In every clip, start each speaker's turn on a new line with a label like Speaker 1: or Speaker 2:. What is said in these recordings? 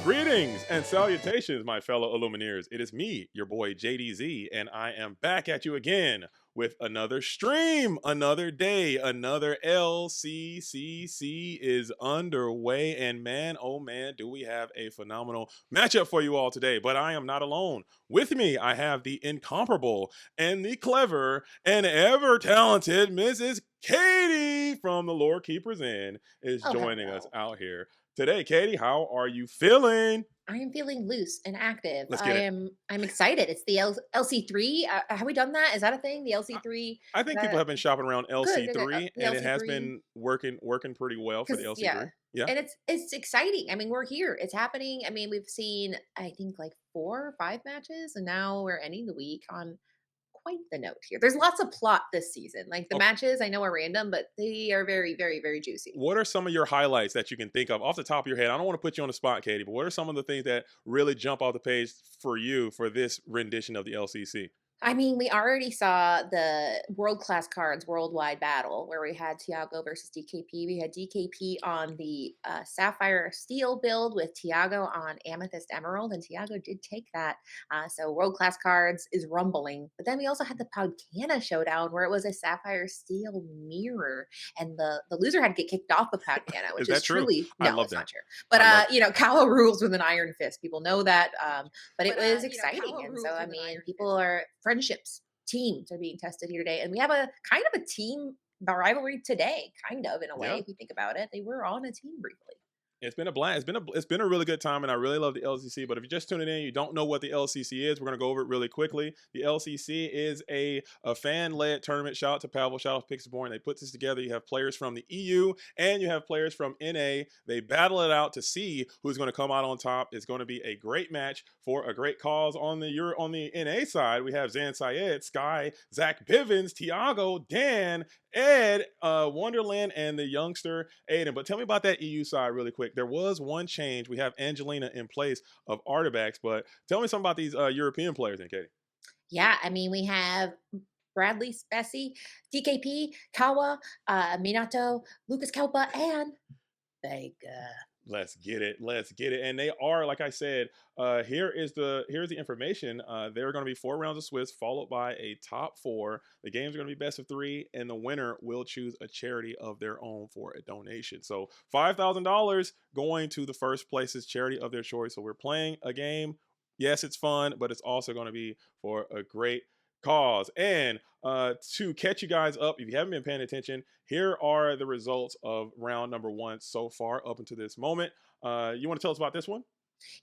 Speaker 1: Greetings and salutations, my fellow Illumineers. It is me, your boy JDZ, and I am back at you again with another stream, another day, another LCCC is underway. And man, oh man, do we have a phenomenal matchup for you all today. But I am not alone. With me, I have the incomparable and the clever and ever talented Mrs. Katie from the Lore Keepers Inn is
Speaker 2: Oh,
Speaker 1: joining us
Speaker 2: hello.
Speaker 1: out here today. Katie, how are you feeling?
Speaker 2: I am feeling loose and active.
Speaker 1: Let's get it.
Speaker 2: I'm excited. It's the LC3. Have we done that? Is that a thing? The
Speaker 1: I
Speaker 2: LC3?
Speaker 1: I think people
Speaker 2: That
Speaker 1: have been shopping around
Speaker 2: good, good, good.
Speaker 1: LC3,
Speaker 2: The
Speaker 1: and it has
Speaker 2: LC3
Speaker 1: been working pretty well for the
Speaker 2: because yeah,
Speaker 1: LC3. Yeah.
Speaker 2: and it's exciting. I mean, we're here. It's happening. I mean, we've seen I think like 4 or 5 matches, and now we're ending the week on quite the note here. There's lots of plot this season. Like the
Speaker 1: Okay.
Speaker 2: matches, I know are random, but they are very, very, very juicy.
Speaker 1: What are some of your highlights that you can think of off the top of your head? I don't want to put you on the spot, Katie, but what are some of the things that really jump off the page for you for this rendition of the LCC?
Speaker 2: I mean, we already saw the world class cards worldwide battle where we had Tiago versus DKP. We had DKP on the Sapphire Steel build with Tiago on Amethyst Emerald, and Tiago did take that. So world class cards is rumbling. But then we also had the Lorcana showdown where it was a Sapphire Steel mirror, and the loser had to get kicked off the Lorcana,
Speaker 1: Is
Speaker 2: which is
Speaker 1: that true?
Speaker 2: truly
Speaker 1: I
Speaker 2: no,
Speaker 1: love
Speaker 2: it's
Speaker 1: that.
Speaker 2: not true. But
Speaker 1: I love
Speaker 2: Kawa rules with an iron fist. People know that. But it was exciting,
Speaker 3: Kawa
Speaker 2: and
Speaker 3: rules
Speaker 2: so I
Speaker 3: with an
Speaker 2: mean,
Speaker 3: iron
Speaker 2: people
Speaker 3: fist.
Speaker 2: are friendships, teams are being tested here today, and we have a kind of a team rivalry today, kind of in a way.
Speaker 1: Yeah.
Speaker 2: If you think about it, they were on a team briefly.
Speaker 1: It's been a blast. It's been a really good time, and I really love the LCC. But if you're just tuning in, you don't know what the LCC is. We're gonna go over it really quickly. The LCC is a fan-led tournament. Shout out to Pavel. Shout out to Pixelborn. They put this together. You have players from the EU and you have players from NA. They battle it out to see who's going to come out on top. It's going to be a great match for a great cause. On the NA side, we have Zan Syed, Sky, Zach Bivens, Tiago, Dan, Ed, Wonderland, and the youngster Aiden. But tell me about that EU side really quick. There was one change. We have Angelina in place of Artifacts, but tell me something about these European players then, Katie.
Speaker 2: Yeah, I mean, we have Bradley Spessy, DKP, Kawa, Minato, Lucas Kelpa, and Vega.
Speaker 1: Let's get it. Let's get it. And they are, like I said, here's the information. There are going to be 4 rounds of Swiss, followed by a top 4. The games are going to be best of 3, and the winner will choose a charity of their own for a donation. So $5,000 going to the first place's charity of their choice. So we're playing a game. Yes, it's fun, but it's also going to be for a great cause. And to catch you guys up, if you haven't been paying attention, here are the results of round number 1 so far up until this moment. You want to tell us about this one?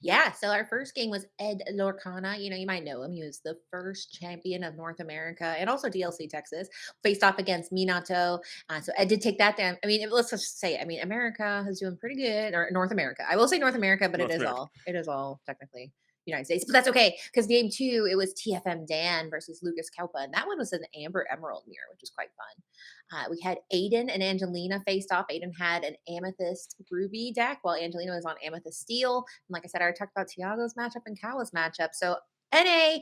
Speaker 2: Yeah, so our first game was Ed Lorcana. You know, you might know him. He was the first champion of North America and also DLC Texas, faced off against Minato. So Ed did take that down. I mean, let's just say, I mean, America is doing pretty good, or North America. I will say North America, but
Speaker 1: North America.
Speaker 2: it is all technically United States. But that's okay because game 2, it was TFM Dan versus Lucas Kelpa, and that one was an Amber Emerald mirror, which was quite fun. We had Aiden and Angelina faced off. Aiden had an Amethyst Ruby deck, while Angelina was on Amethyst Steel. And like I said, I already talked about Tiago's matchup and Kawa's matchup. So NA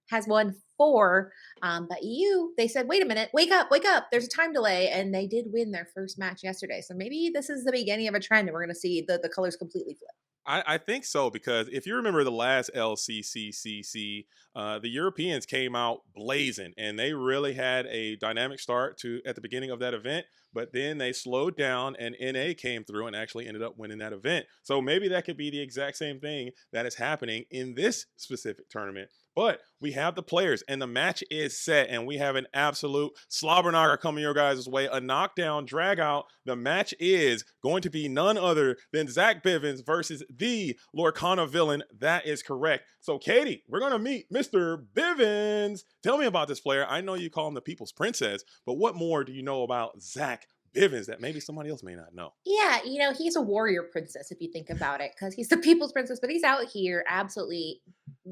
Speaker 2: has won 4, but EU, they said, wait a minute, wake up, there's a time delay, and they did win their first match yesterday. So maybe this is the beginning of a trend, and we're going to see the colors completely flip.
Speaker 1: I think so, because if you remember the last LCCCC, the Europeans came out blazing, and they really had a dynamic start to at the beginning of that event. But then they slowed down, and NA came through and actually ended up winning that event. So maybe that could be the exact same thing that is happening in this specific tournament. But we have the players, and the match is set, and we have an absolute slobber knocker coming your guys' way. A knockdown, drag out. The match is going to be none other than Zach Bivens versus the Lorcana Villain. That is correct. So, Katie, we're going to meet Mr. Bivens. Tell me about this player. I know you call him the People's Princess, but what more do you know about Zach Bivens that maybe somebody else may not know?
Speaker 2: Yeah, you know, he's a warrior princess if you think about it, because he's the people's princess, but he's out here absolutely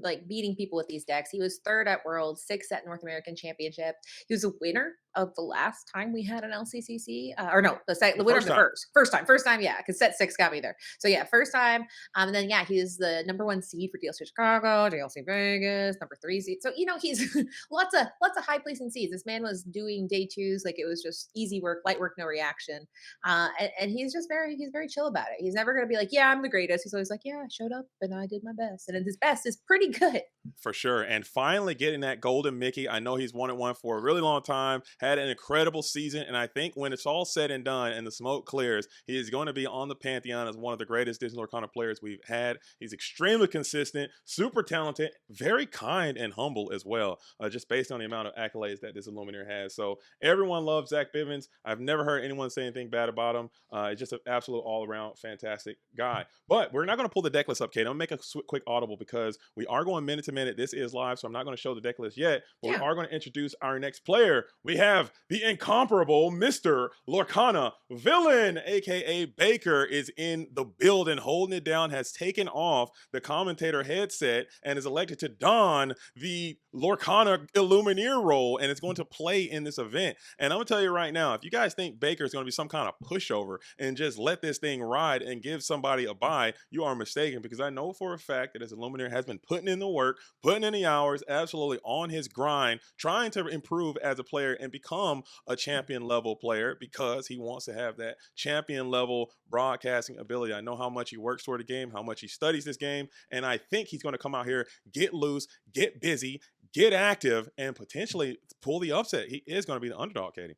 Speaker 2: like beating people with these decks. He was third at World, sixth at North American Championship. He was a winner of the last time we had an LCCC, or no, the
Speaker 1: The
Speaker 2: winner of
Speaker 1: first
Speaker 2: the
Speaker 1: time.
Speaker 2: first time, yeah, because set six got me there. So yeah, first time. And then yeah, he was the number one seed for DLC Chicago, DLC Vegas, number three seed. So he's lots of high placing seeds. This man was doing day twos like it was just easy work, light work, no reaction. And he's very chill about it. He's never gonna be like, yeah, I'm the greatest. He's always like, yeah, I showed up and I did my best, and his best is pretty good.
Speaker 1: For sure. And finally getting that golden Mickey. I know he's wanted one for a really long time, had an incredible season. And I think when it's all said and done and the smoke clears, he is going to be on the Pantheon as one of the greatest Disney Lorcana players we've had. He's extremely consistent, super talented, very kind and humble as well, just based on the amount of accolades that this Illuminator has. So everyone loves Zach Bivens. I've never heard anyone say anything bad about him. It's just an absolute all-around fantastic guy. But we're not going to pull the deck list up, Kate. I'm going to make a quick audible because we are going minute to minute. This is live, so I'm not going to show the deck list yet, but we
Speaker 2: Yeah.
Speaker 1: are going to introduce our next player. We have the incomparable Mr. Lorcana Villain, aka Baker, is in the building, holding it down, has taken off the commentator headset and is elected to don the Lorcana Illumineer role and is going to play in this event. And I'm going to tell you right now, if you guys think Baker is going to be some kind of pushover and just let this thing ride and give somebody a bye, you are mistaken, because I know for a fact that this Illuminator has been putting in the work, putting in the hours, absolutely on his grind, trying to improve as a player and become a champion level player because he wants to have that champion level broadcasting ability. I know how much he works toward the game, how much he studies this game, and I think he's going to come out here, get loose, get busy, get active, and potentially pull the upset. He is going to be the underdog, Katie.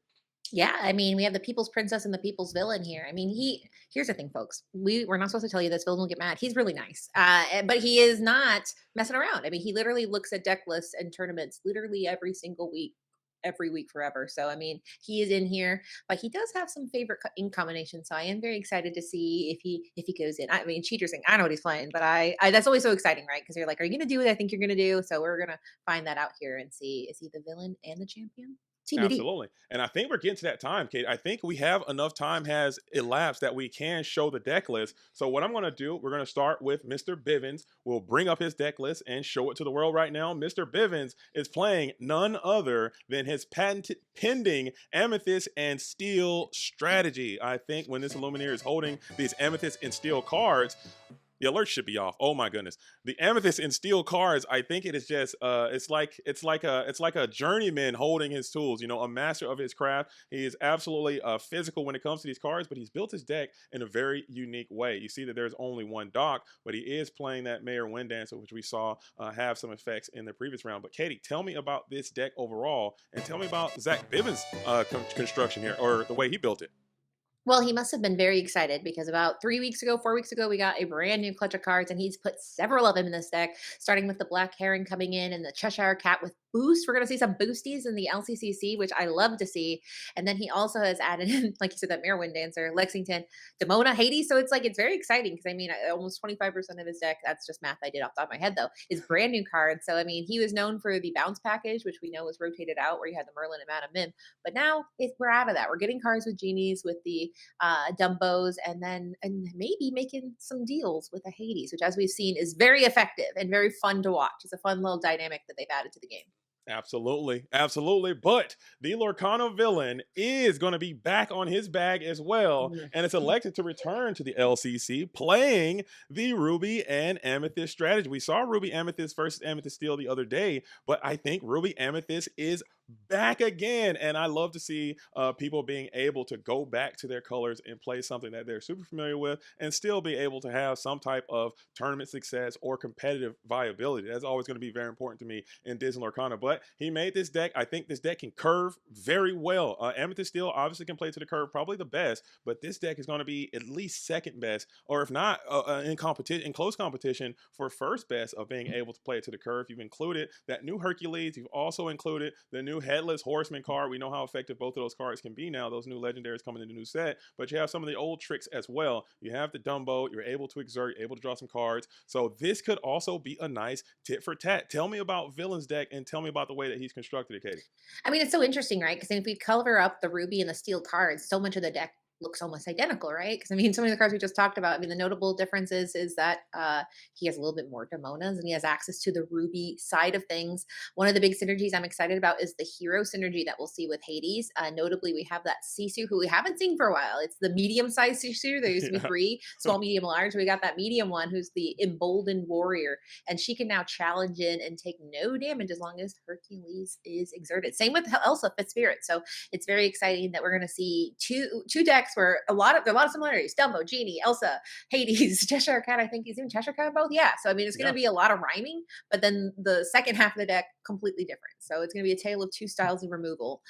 Speaker 2: Yeah, I mean, we have the people's princess and the people's villain here. I mean, here's the thing, folks. We're not supposed to tell you this. Villain will get mad. He's really nice, but he is not messing around. I mean, he literally looks at deck lists and tournaments literally every single week, every week forever. So I mean, he is in here, but he does have some favorite ink combinations. So I am very excited to see if he goes in. I mean, cheaters thing. I know what he's playing, but I that's always so exciting, right? Because you're like, are you going to do what I think you're going to do? So we're gonna find that out here and see, is he the villain and the champion? TBD.
Speaker 1: Absolutely. And I think we're getting to that time, Kate. I think we have enough time has elapsed that we can show the deck list. So what I'm going to do, we're going to start with Mr. Bivens. We'll bring up his deck list and show it to the world right now. Mr. Bivens is playing none other than his pending Amethyst and Steel strategy. I think when this Illuminator is holding these Amethyst and Steel cards, the alert should be off. Oh my goodness. The Amethyst and Steel cards, I think it is just it's like a journeyman holding his tools, you know, a master of his craft. He is absolutely physical when it comes to these cards, but he's built his deck in a very unique way. You see that there's only one dock, but he is playing that Mayor Wind Dancer, which we saw have some effects in the previous round. But Katie, tell me about this deck overall, and tell me about Zach Bivens' construction here, or the way he built it.
Speaker 2: Well, he must have been very excited because about 3 weeks ago, 4 weeks ago, we got a brand new clutch of cards, and he's put several of them in this deck, starting with the Black Heron coming in and the Cheshire Cat with boost. We're going to see some boosties in the LCCC, which I love to see. And then he also has added in, like you said, that Mayor Wind Dancer, Lexington, Demona, Hades. So it's very exciting because I mean, almost 25% of his deck, that's just math I did off the top of my head though, is brand new cards. So I mean, he was known for the bounce package, which we know was rotated out where you had the Merlin and Madam Mim. But now we're out of that. We're getting cards with genies, with the Dumbos, and maybe making some deals with a Hades, which as we've seen is very effective and very fun to watch. It's a fun little dynamic that they've added to the game.
Speaker 1: Absolutely, absolutely. But the Lorcana Villain is going to be back on his bag as well, and it's elected to return to the LCC, playing the Ruby and Amethyst strategy. We saw Ruby Amethyst versus Amethyst Steel the other day, but I think Ruby Amethyst is back again, and I love to see people being able to go back to their colors and play something that they're super familiar with and still be able to have some type of tournament success or competitive viability. That's always going to be very important to me in Disney Lorcana. But he made this deck. I think this deck can curve very well. Amethyst Steel obviously can play to the curve, probably the best, but this deck is going to be at least second best, or if not in close competition for first best of being able to play it to the curve. You've included that new Hercules. You've also included the new Headless Horseman card. We know how effective both of those cards can be now. Those new legendaries coming in the new set, but you have some of the old tricks as well. You have the Dumbo. You're able to exert, able to draw some cards. So this could also be a nice tit for tat. Tell me about Villain's deck and tell me about the way that he's constructed it, Katie.
Speaker 2: I mean, it's so interesting, right? Because if we cover up the Ruby and the Steel cards, so much of the deck looks almost identical, right? Because I mean, some of the cards we just talked about. I mean, the notable difference is that he has a little bit more Demonas and he has access to the Ruby side of things. One of the big synergies I'm excited about is the hero synergy that we'll see with Hades. Notably, we have that Sisu who we haven't seen for a while. It's the medium-sized Sisu. There used to be
Speaker 1: Yeah.
Speaker 2: three, small, medium, large. We got that medium one who's the emboldened warrior, and she can now challenge in and take no damage as long as Hercules is exerted. Same with Elsa Fitzspirit. So it's very exciting that we're going to see two decks where there are a lot of similarities. Dumbo, Genie, Elsa, Hades, Cheshire Cat. I think he's in Cheshire Cat both. Yeah. So I mean, it's going to
Speaker 1: Yeah.
Speaker 2: be a lot of rhyming, but then the second half of the deck completely different. So it's going to be a tale of two styles of removal.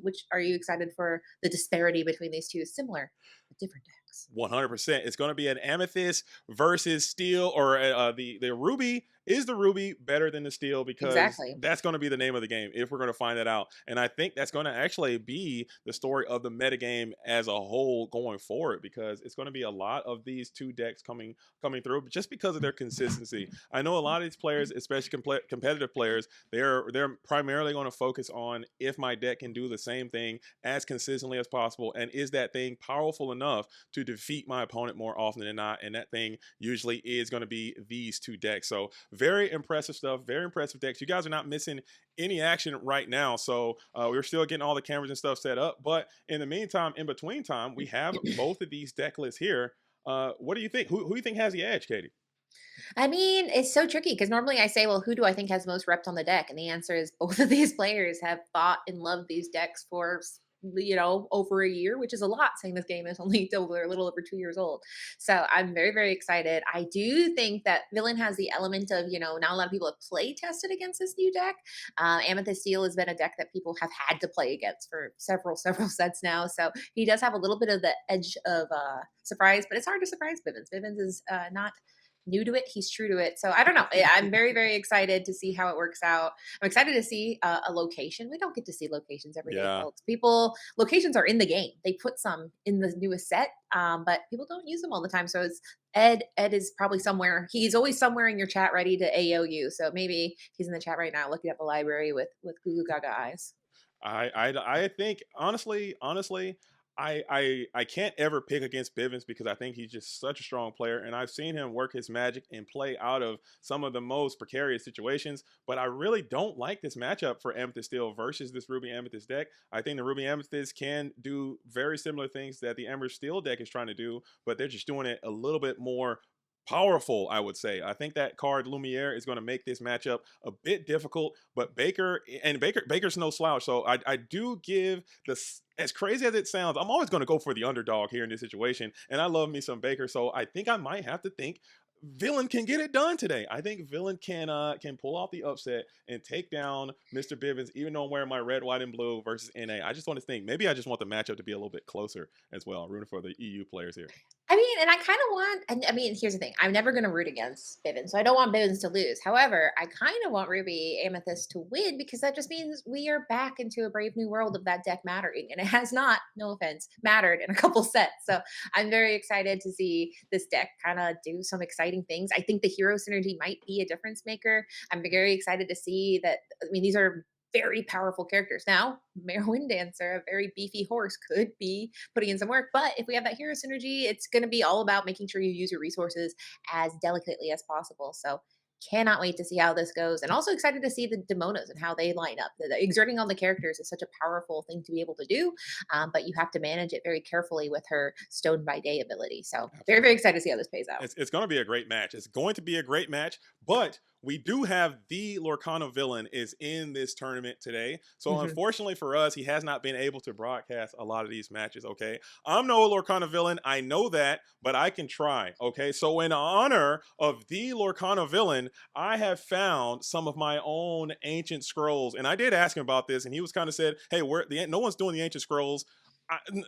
Speaker 2: Which are you excited for the disparity between these two similar but different decks?
Speaker 1: 100%. It's going to be an Amethyst versus Steel, or the Ruby. Is the Ruby better than the Steel? Because
Speaker 2: Exactly.
Speaker 1: that's going to be the name of the game if we're going to find that out. And I think that's going to actually be the story of the metagame as a whole going forward, because it's going to be a lot of these two decks coming through just because of their consistency. I know a lot of these players, especially competitive players, they're primarily going to focus on if my deck can do the same thing as consistently as possible, and is that thing powerful enough to defeat my opponent more often than not. And that thing usually is going to be these two decks. So very impressive stuff, very impressive decks. You guys are not missing any action right now. So we're still getting all the cameras and stuff set up. But in the meantime, in between time, we have both of these deck lists here. What do you think? Who do you think has the edge, Katie?
Speaker 2: I mean, it's so tricky because normally I say, well, who do I think has most reps on the deck? And the answer is both of these players have fought and loved these decks for over a year, which is a lot, saying this game is only over a little over 2 years old. So I'm very, very excited. I do think that Villain has the element of, now a lot of people have play tested against this new deck. Amethyst Steel has been a deck that people have had to play against for several, several sets now. So he does have a little bit of the edge of surprise, but it's hard to surprise Bivens. Bivens is not new to it. He's true to it. So I don't know. I'm very, very excited to see how it works out. I'm excited to see a location. We don't get to see locations every day,
Speaker 1: Yeah.
Speaker 2: folks. Locations are in the game. They put some in the newest set, but people don't use them all the time. So it's Ed. Ed is probably somewhere. He's always somewhere in your chat, ready to AO you. So maybe he's in the chat right now, looking at the library with goo goo gaga eyes.
Speaker 1: I think honestly, I can't ever pick against Bivens because I think he's just such a strong player, and I've seen him work his magic and play out of some of the most precarious situations. But I really don't like this matchup for Amethyst Steel versus this Ruby Amethyst deck. I think the Ruby Amethyst can do very similar things that the Emerald Steel deck is trying to do, but they're just doing it a little bit more powerful, I would say. I think that card Lumiere is going to make this matchup a bit difficult, but Baker's no slouch. So I do give this, as crazy as it sounds, I'm always going to go for the underdog here in this situation, and I love me some Baker. So I think I might have to think Villain can get it done today. I think Villain can pull off the upset and take down Mr. Bivens, even though I'm wearing my red, white, and blue versus NA. I just want to think, maybe I just want the matchup to be a little bit closer as well. I'm rooting for the EU players here.
Speaker 2: I mean, and I kind of want, and I mean, here's the thing. I'm never going to root against Bivens, so I don't want Bivens to lose. However, I kind of want Ruby Amethyst to win because that just means we are back into a brave new world of that deck mattering. And it has not, no offense, mattered in a couple sets. So I'm very excited to see this deck kind of do some exciting things. I think the hero synergy might be a difference maker. I'm very excited to see that. I mean, these are very powerful characters. Now, Mare Wind Dancer, a very beefy horse, could be putting in some work. But if we have that hero synergy, it's going to be all about making sure you use your resources as delicately as possible. So cannot wait to see how this goes. And also excited to see the Demonas and how they line up. Exerting on the characters is such a powerful thing to be able to do, but you have to manage it very carefully with her Stone by Day ability. So very, very
Speaker 1: Absolutely.
Speaker 2: excited to see how this plays out.
Speaker 1: It's going to be a great match. It's going to be a great match, but we do have the Lorcana Villain is in this tournament today. So
Speaker 2: Mhm.
Speaker 1: unfortunately for us, he has not been able to broadcast a lot of these matches, okay? I'm no Lorcana Villain. I know that, but I can try, okay? So in honor of the Lorcana Villain, I have found some of my own ancient scrolls. And I did ask him about this, and he was kind of said, hey, no one's doing the ancient scrolls.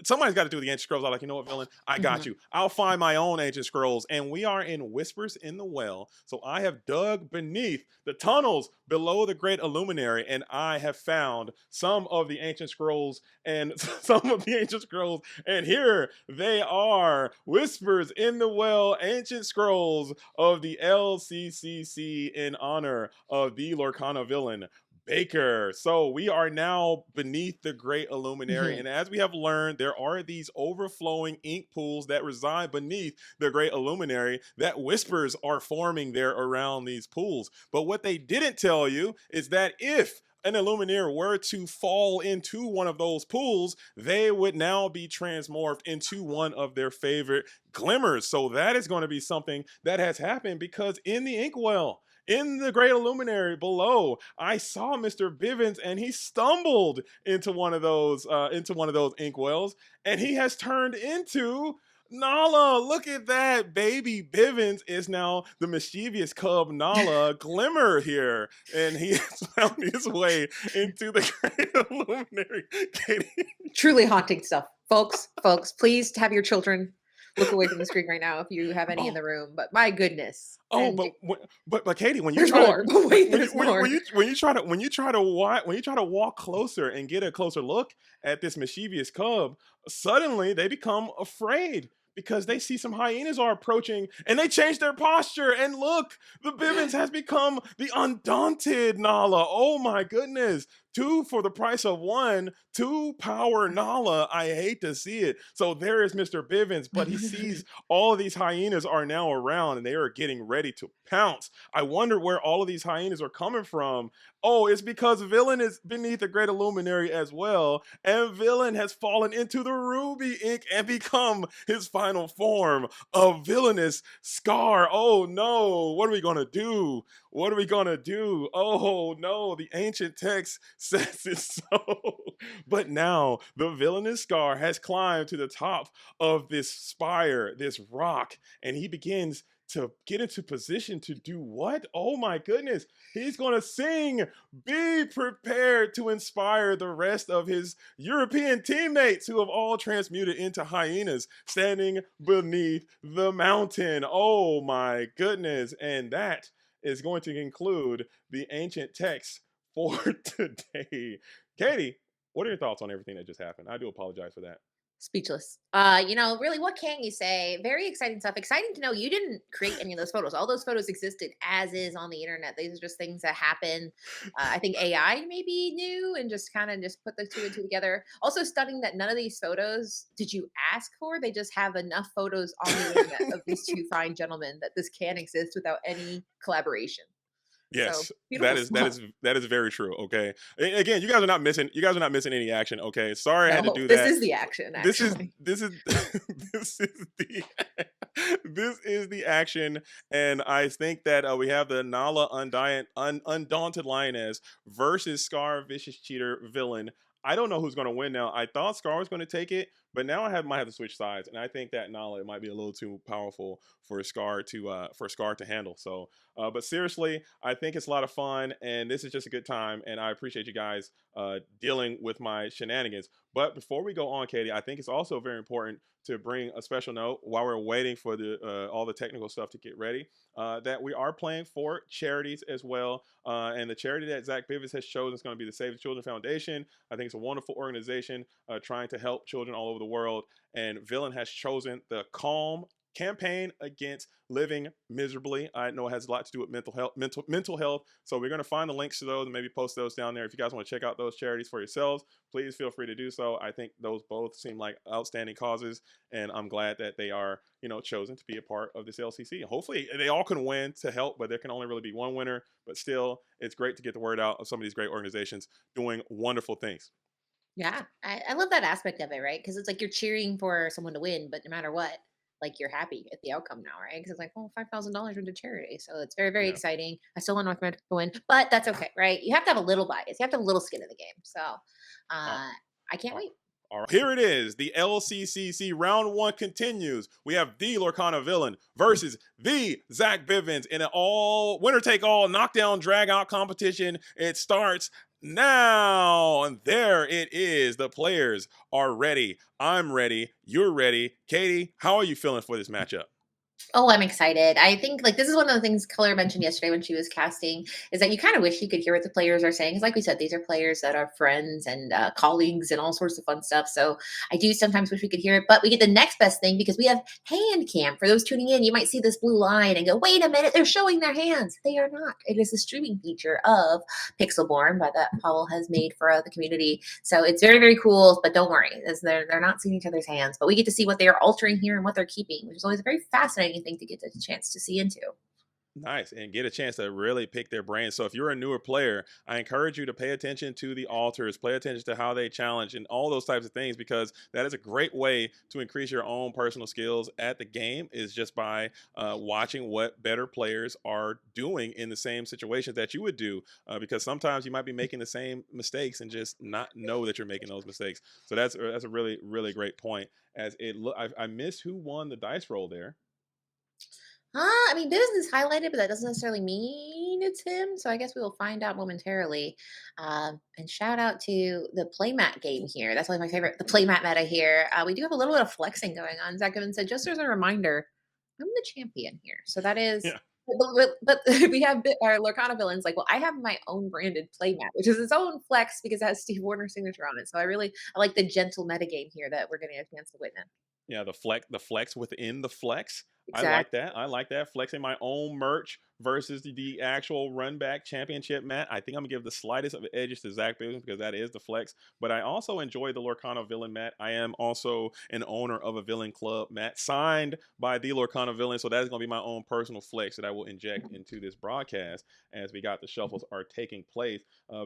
Speaker 1: Somebody's got to do the ancient scrolls. I'm like, you know what, Villain? I got
Speaker 2: Mhm.
Speaker 1: you. I'll find my own ancient scrolls. And we are in Whispers in the Well. So I have dug beneath the tunnels below the Great Illuminary, and I have found some of the ancient scrolls and some of the ancient scrolls. And here they are, Whispers in the Well, ancient scrolls of the LCCC in honor of the Lorcana Villain. Baker. So we are now beneath the Great Illuminary.
Speaker 2: Mhm.
Speaker 1: And as we have learned, there are these overflowing ink pools that reside beneath the Great Illuminary that whispers are forming there around these pools. But what they didn't tell you is that if an Illuminaire were to fall into one of those pools, they would now be transmorphed into one of their favorite glimmers. So that is going to be something that has happened because in the inkwell, in the Great Illuminary below, I saw Mr. Bivens and he stumbled into one of those inkwells, and he has turned into Nala. Look at that. Baby Bivens is now the mischievous cub Nala Glimmer here. And he has found his way into the Great Illuminary. Katie.
Speaker 2: Truly haunting stuff. Folks, please have your children look away from the screen right now if you have any in
Speaker 1: Oh,
Speaker 2: the room. But my goodness.
Speaker 1: oh,
Speaker 2: And
Speaker 1: but Katie, when you
Speaker 2: there's
Speaker 1: try to
Speaker 2: more. But wait,
Speaker 1: when you
Speaker 2: there's
Speaker 1: when you
Speaker 2: more.
Speaker 1: when you try to walk closer and get a closer look at this mischievous cub, suddenly they become afraid because they see some hyenas are approaching and they change their posture, and look, the Bivens has become the undaunted Nala. Oh my goodness. Two for the price of one, two power Nala. I hate to see it. So there is Mr. Bivens, but he sees all of these hyenas are now around and they are getting ready to pounce. I wonder where all of these hyenas are coming from. Oh, it's because Villain is beneath the Great Illuminary as well, and Villain has fallen into the ruby ink and become his final form of villainous Scar. Oh no, what are we gonna do? What are we gonna do? Oh no, the ancient text says it so. But now the villainous Scar has climbed to the top of this spire, this rock, and he begins to get into position to do what? Oh my goodness. He's going to sing. Be prepared to inspire the rest of his European teammates who have all transmuted into hyenas standing beneath the mountain. Oh my goodness. And that is going to conclude the ancient text for today. Katie, what are your thoughts on everything that just happened? I do apologize for that.
Speaker 2: Speechless. Really, what can you say? Very exciting stuff. Exciting to know you didn't create any of those photos. All those photos existed as is on the internet. These are just things that happen. I think AI maybe knew and just kind of just put the two and two together. Also, stunning that none of these photos did you ask for. They just have enough photos on the internet of these two fine gentlemen that this can exist without any collaboration. So
Speaker 1: Yes,
Speaker 2: beautiful stuff.
Speaker 1: that is very true. Okay, again, you guys are not missing. You guys are not missing any action. Okay, sorry I had to
Speaker 2: No,
Speaker 1: do
Speaker 2: this
Speaker 1: that.
Speaker 2: is the action,
Speaker 1: This is
Speaker 2: actually.
Speaker 1: this is this is the this is the action, and I think that we have the Nala undaunted lioness versus Scar vicious cheater villain. I don't know who's going to win now. I thought Scar was going to take it, but now might have to switch sides, and I think that Nala might be a little too powerful for Scar to handle. So, but seriously, I think it's a lot of fun, and this is just a good time, and I appreciate you guys dealing with my shenanigans. But before we go on, Katie, I think it's also very important to bring a special note while we're waiting for the all the technical stuff to get ready. That we are playing for charities as well, and the charity that Zach Bivens has chosen is going to be the Save the Children Foundation. I think it's a wonderful organization trying to help children all over the world. And Villain has chosen the Calm campaign against living miserably. I know it has a lot to do with mental health. So we're going to find the links to those and maybe post those down there. If you guys want to check out those charities for yourselves, please feel free to do so. I think those both seem like outstanding causes, and I'm glad that they are, chosen to be a part of this LCC. Hopefully they all can win to help, but there can only really be one winner. But still, it's great to get the word out of some of these great organizations doing wonderful things.
Speaker 2: Yeah, I love that aspect of it, right? Because it's like you're cheering for someone to win, but no matter what, like you're happy at the outcome now, right? Because it's like, oh, $5,000 went to charity, so it's very, very
Speaker 1: Yeah.
Speaker 2: exciting. I still want North America to win, but that's okay, right? You have to have a little bias. You have to have a little skin in the game. So
Speaker 1: Uh,
Speaker 2: I can't
Speaker 1: uh,
Speaker 2: wait.
Speaker 1: All right. Here it is. The LCCC round one continues. We have the Lorcana Villain versus the Zach Bivens in an all winner take all knockdown drag out competition. It starts now. And there it is. The players are ready. I'm ready. You're ready. Katie, how are you feeling for this matchup?
Speaker 2: Oh, I'm excited. I think like this is one of the things Color mentioned yesterday when she was casting is that you kind of wish you could hear what the players are saying. 'Cause like we said, these are players that are friends and colleagues and all sorts of fun stuff. So I do sometimes wish we could hear it, but we get the next best thing because we have hand cam. For those tuning in, you might see this blue line and go, wait a minute, they're showing their hands. They are not. It is a streaming feature of Pixelborn by that Paul has made for the community. So it's very, very cool, but don't worry, as they're not seeing each other's hands. But we get to see what they are altering here and what they're keeping, which is always a very fascinating thing to get a chance to see into.
Speaker 1: Nice, and get a chance to really pick their brain. So if you're a newer player, I encourage you to pay attention to the alters, pay attention to how they challenge and all those types of things, because that is a great way to increase your own personal skills at the game, is just by watching what better players are doing in the same situations that you would do, because sometimes you might be making the same mistakes and just not know that you're making those mistakes. So that's a really, really great point. As it look, I missed who won the dice roll there.
Speaker 2: I mean, Bivens is highlighted, but that doesn't necessarily mean it's him. So I guess we will find out momentarily. And shout out to the playmat game here. That's one of my favorite, the playmat meta here. We do have a little bit of flexing going on. Zach Bivens said, just as a reminder, I'm the champion here. So that is.
Speaker 1: Yeah.
Speaker 2: But we have our Lorcana villains like, well, I have my own branded playmat, which is its own flex because it has Steve Warner's signature on it. So I like the gentle metagame here that we're getting a chance to witness.
Speaker 1: Yeah, the flex within the flex. I like
Speaker 2: Exactly.
Speaker 1: that. I like that. Flexing my own merch versus the actual run back championship mat. I think I'm gonna give the slightest of edges to Zach Bivens because that is the flex. But I also enjoy the Lorcana Villain mat. I am also an owner of a Villain Club mat signed by the Lorcana Villain. So that is gonna be my own personal flex that I will inject into this broadcast as we got the shuffles are taking place.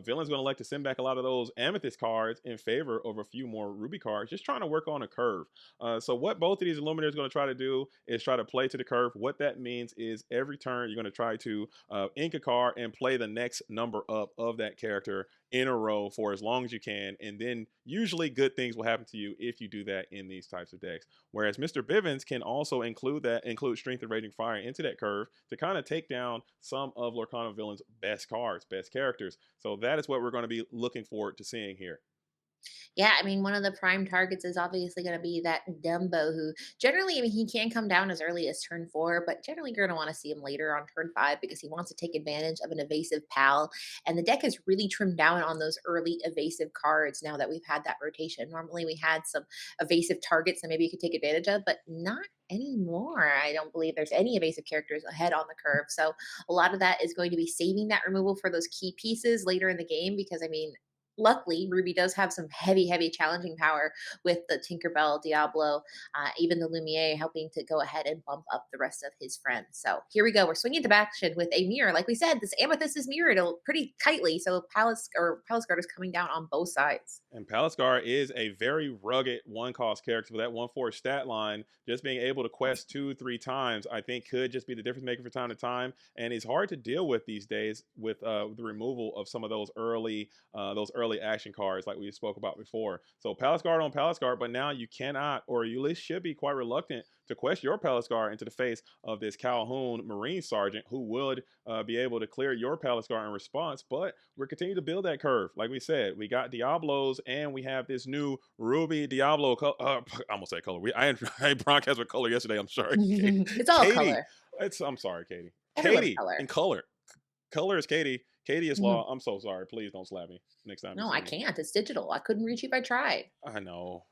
Speaker 1: Villain's gonna like to send back a lot of those Amethyst cards in favor of a few more Ruby cards, just trying to work on a curve. So what both of these Illuminators are going to try to do is try to play to the curve. What that means is every turn you're going to try to ink a card and play the next number up of that character in a row for as long as you can, and then usually good things will happen to you if you do that in these types of decks. Whereas Mr. Bivens can also include Strength and Raging Fire into that curve to kind of take down some of Lorcana Villain's best cards, best characters. So that is what we're going to be looking forward to seeing here.
Speaker 2: Yeah, I mean, one of the prime targets is obviously going to be that Dumbo, who generally, I mean, he can come down as early as turn 4, but generally you're going to want to see him later on turn 5 because he wants to take advantage of an evasive pal. And the deck has really trimmed down on those early evasive cards now that we've had that rotation. Normally we had some evasive targets that maybe you could take advantage of, but not anymore. I don't believe there's any evasive characters ahead on the curve. So a lot of that is going to be saving that removal for those key pieces later in the game because, I mean, luckily Ruby does have some heavy, heavy challenging power with the Tinkerbell, Diablo, even the Lumiere helping to go ahead and bump up the rest of his friends. So here we go. We're swinging to action with a mirror. Like we said, this Amethyst is mirrored pretty tightly. So Palace Guard is coming down on both sides.
Speaker 1: And Paliscar is a very rugged one cost character with that 1/4 stat line. Just being able to quest 2, 3 times, I think, could just be the difference maker for time to time. And he's hard to deal with these days with the removal of some of those early action cards like we spoke about before. So Palace Guard on Palace Guard, but now you cannot, or you at least should be quite reluctant to quest your Palace Guard into the face of this Calhoun Marine Sergeant who would be able to clear your Palace Guard in response. But we're continuing to build that curve. Like we said, we got Diablos and we have this new Ruby Diablo. I almost said color. I broadcast with color yesterday. I'm sorry,
Speaker 2: It's all
Speaker 1: Katie.
Speaker 2: color.
Speaker 1: I'm sorry, Katie.
Speaker 2: Everyone's
Speaker 1: Katie
Speaker 2: color.
Speaker 1: in color. Color is Katie. Katie is
Speaker 2: Mhm.
Speaker 1: law. I'm so sorry. Please don't slap me next time you
Speaker 2: No,
Speaker 1: see
Speaker 2: I
Speaker 1: me.
Speaker 2: can't. It's digital. I couldn't reach you if I tried.
Speaker 1: I know.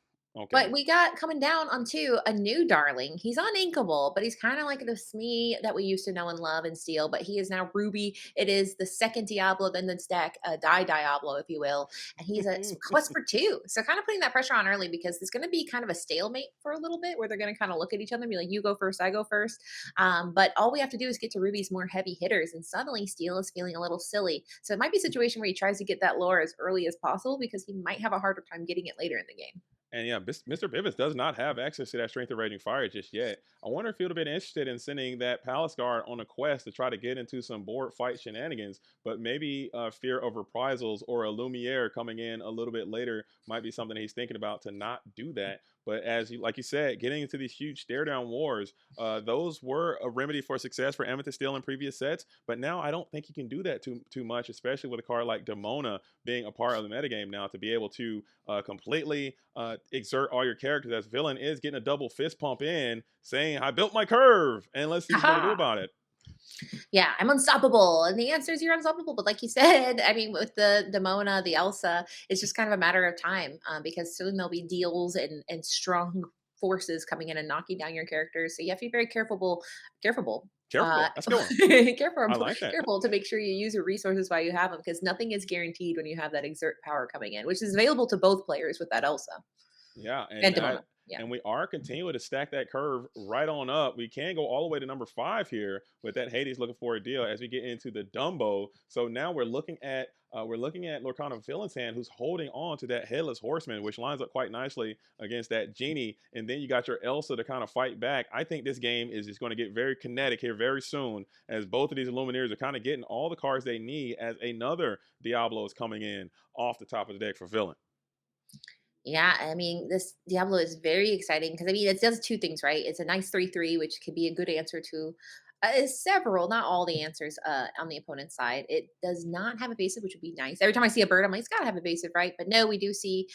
Speaker 2: But
Speaker 1: Okay.
Speaker 2: we got coming down onto a new darling. He's uninkable, but he's kind of like the Smee that we used to know and love and Steel. But he is now Ruby. It is the second Diablo in this deck, a Die Diablo, if you will. And he's a quest for 2. So kind of putting that pressure on early because there's going to be kind of a stalemate for a little bit where they're going to kind of look at each other and be like, you go first, I go first. But all we have to do is get to Ruby's more heavy hitters. And suddenly Steel is feeling a little silly. So it might be a situation where he tries to get that lore as early as possible because he might have a harder time getting it later in the game.
Speaker 1: And yeah, Mr. Bivens does not have access to that Strength of Raging Fire just yet. I wonder if he would have been interested in sending that Palace Guard on a quest to try to get into some board fight shenanigans, but maybe fear of reprisals or a Lumiere coming in a little bit later might be something he's thinking about to not do that. But as you like you said, getting into these huge stare down wars, those were a remedy for success for Amethyst Steel in previous sets. But now I don't think you can do that too much, especially with a card like Demona being a part of the metagame now to be able to completely exert all your characters. As Villain is getting a double fist pump in, saying, "I built my curve, and let's see what you're going to do
Speaker 2: Haha.
Speaker 1: about it."
Speaker 2: Yeah, I'm unstoppable. And the answer is you're unstoppable. But like you said, I mean, with the Demona, the Elsa, it's just kind of a matter of time because soon there'll be deals and strong forces coming in and knocking down your characters. So you have to be very careful, uh,
Speaker 1: Careful. That's a good one. I
Speaker 2: careful,
Speaker 1: like that.
Speaker 2: careful to make sure you use your resources while you have them because nothing is guaranteed when you have that exert power coming in, which is available to both players with that Elsa
Speaker 1: Yeah,
Speaker 2: and Demona. Yeah.
Speaker 1: and we are continuing to stack that curve right on up. We can go all the way to number 5 here with that Hades looking for a deal as we get into the Dumbo. So now we're looking at Lorcana Villain's hand, who's holding on to that headless horseman, which lines up quite nicely against that genie. And then you got your Elsa to kind of fight back. I think this game is just going to get very kinetic here very soon, as both of these Lumineers are kind of getting all the cards they need as another Diablo is coming in off the top of the deck for Villain.
Speaker 2: Yeah, I mean, this Diablo is very exciting because I mean, it does two things, right? It's a nice 3/3, which could be a good answer to several, not all the answers on the opponent's side. It does not have evasive, which would be nice. Every time I see a bird, I'm like, it's got to have evasive, right? But no, we do see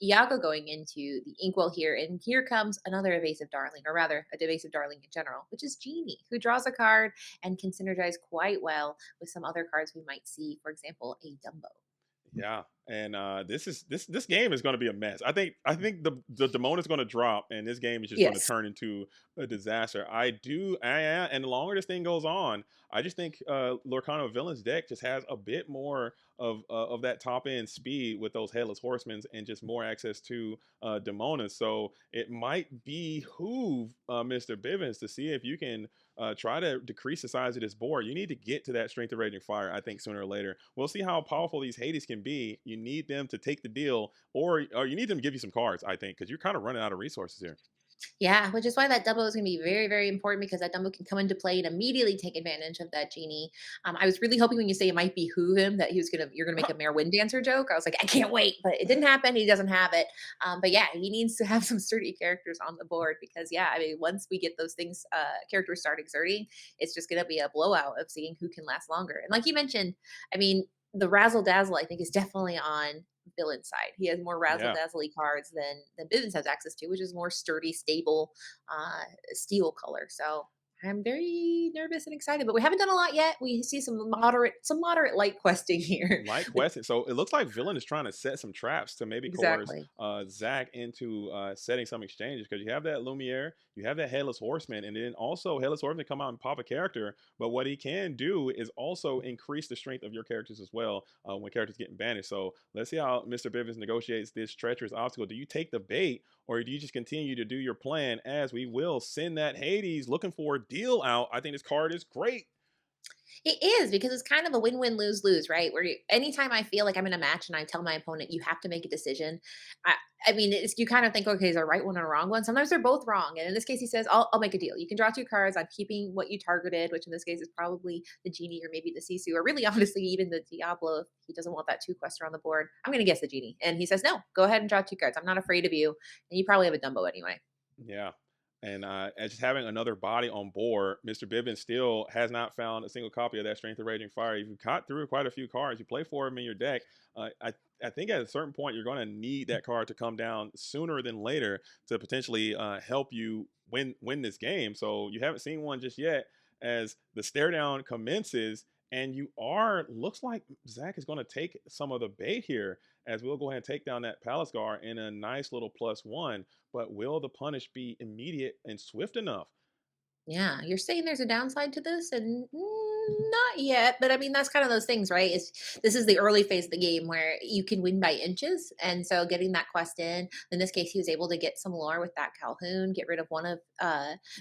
Speaker 2: Iago going into the Inkwell here, and here comes another evasive darling, or rather, a evasive darling in general, which is Genie, who draws a card and can synergize quite well with some other cards we might see, for example, a Dumbo.
Speaker 1: Yeah, and this game is going to be a mess. I think the Demona is going to drop, and this game is just going to
Speaker 2: Yes.
Speaker 1: turn into a disaster. And the longer this thing goes on, I just think Lorcana Villain's deck just has a bit more of that top end speed with those headless horsemen and just more access to Demona. So it might behoove Mr. Bivens to see if you can try to decrease the size of this board. You need to get to that strength of raging fire, I think, sooner or later. We'll see how powerful these Hades can be. You need them to take the deal, or you need them to give you some cards, I think, because you're kind of running out of resources here.
Speaker 2: Yeah, which is why that Dumbo is going to be very, very important because that Dumbo can come into play and immediately take advantage of that genie. I was really hoping when you say it might behoove him that you're gonna make a Mayor Wind Dancer joke. I was like, I can't wait, but it didn't happen. He doesn't have it. But yeah, he needs to have some sturdy characters on the board because yeah, I mean, once we get those things, characters start exerting, it's just going to be a blowout of seeing who can last longer. And like you mentioned, I mean, the razzle dazzle I think is definitely on villain side. He has more razzle
Speaker 1: Yeah.
Speaker 2: dazzly cards than Bivens has access to, which is more sturdy, stable, steel color. So I'm very nervous and excited, but we haven't done a lot yet. We see some moderate light questing here.
Speaker 1: Light question. So it looks like Villain is trying to set some traps to maybe coerce
Speaker 2: Exactly.
Speaker 1: Zach into setting some exchanges because you have that Lumiere, you have that Headless Horseman, and then also Headless Horseman come out and pop a character. But what he can do is also increase the strength of your characters as well when characters getting banished. So let's see how Mr. Bivens negotiates this treacherous obstacle. Do you take the bait or do you just continue to do your plan as we will send that Hades looking for a deal out? I think this card is great.
Speaker 2: It is because it's kind of a win-win lose-lose, right? Anytime I feel like I'm in a match and I tell my opponent you have to make a decision, I, I mean, you kind of think, okay, is there a right one or a wrong one? Sometimes they're both wrong, and in this case, he says, I'll make a deal. You can draw two cards. I'm keeping what you targeted, which in this case is probably the genie or maybe the Sisu, or really, honestly, even the Diablo. If he doesn't want that two quester on the board, I'm going to guess the genie, and he says, no, go ahead and draw two cards. I'm not afraid of you, and you probably have a Dumbo anyway.
Speaker 1: Yeah. And as just having another body on board, Mr. Bivens still has not found a single copy of that Strength of Raging Fire. You've caught through quite a few cards. You play for him in your deck. I think at a certain point you're going to need that card to come down sooner than later to potentially help you win this game. So you haven't seen one just yet. As the stare down commences, and looks like Zach is going to take some of the bait here. As we'll go ahead and take down that Palace Guard in a nice little +1. But will the punish be immediate and swift enough?
Speaker 2: Yeah, you're saying there's a downside to this, and not yet. But I mean, that's kind of those things, right? This is the early phase of the game where you can win by inches, and so getting that quest in this case, he was able to get some lore with that Calhoun, get rid of one of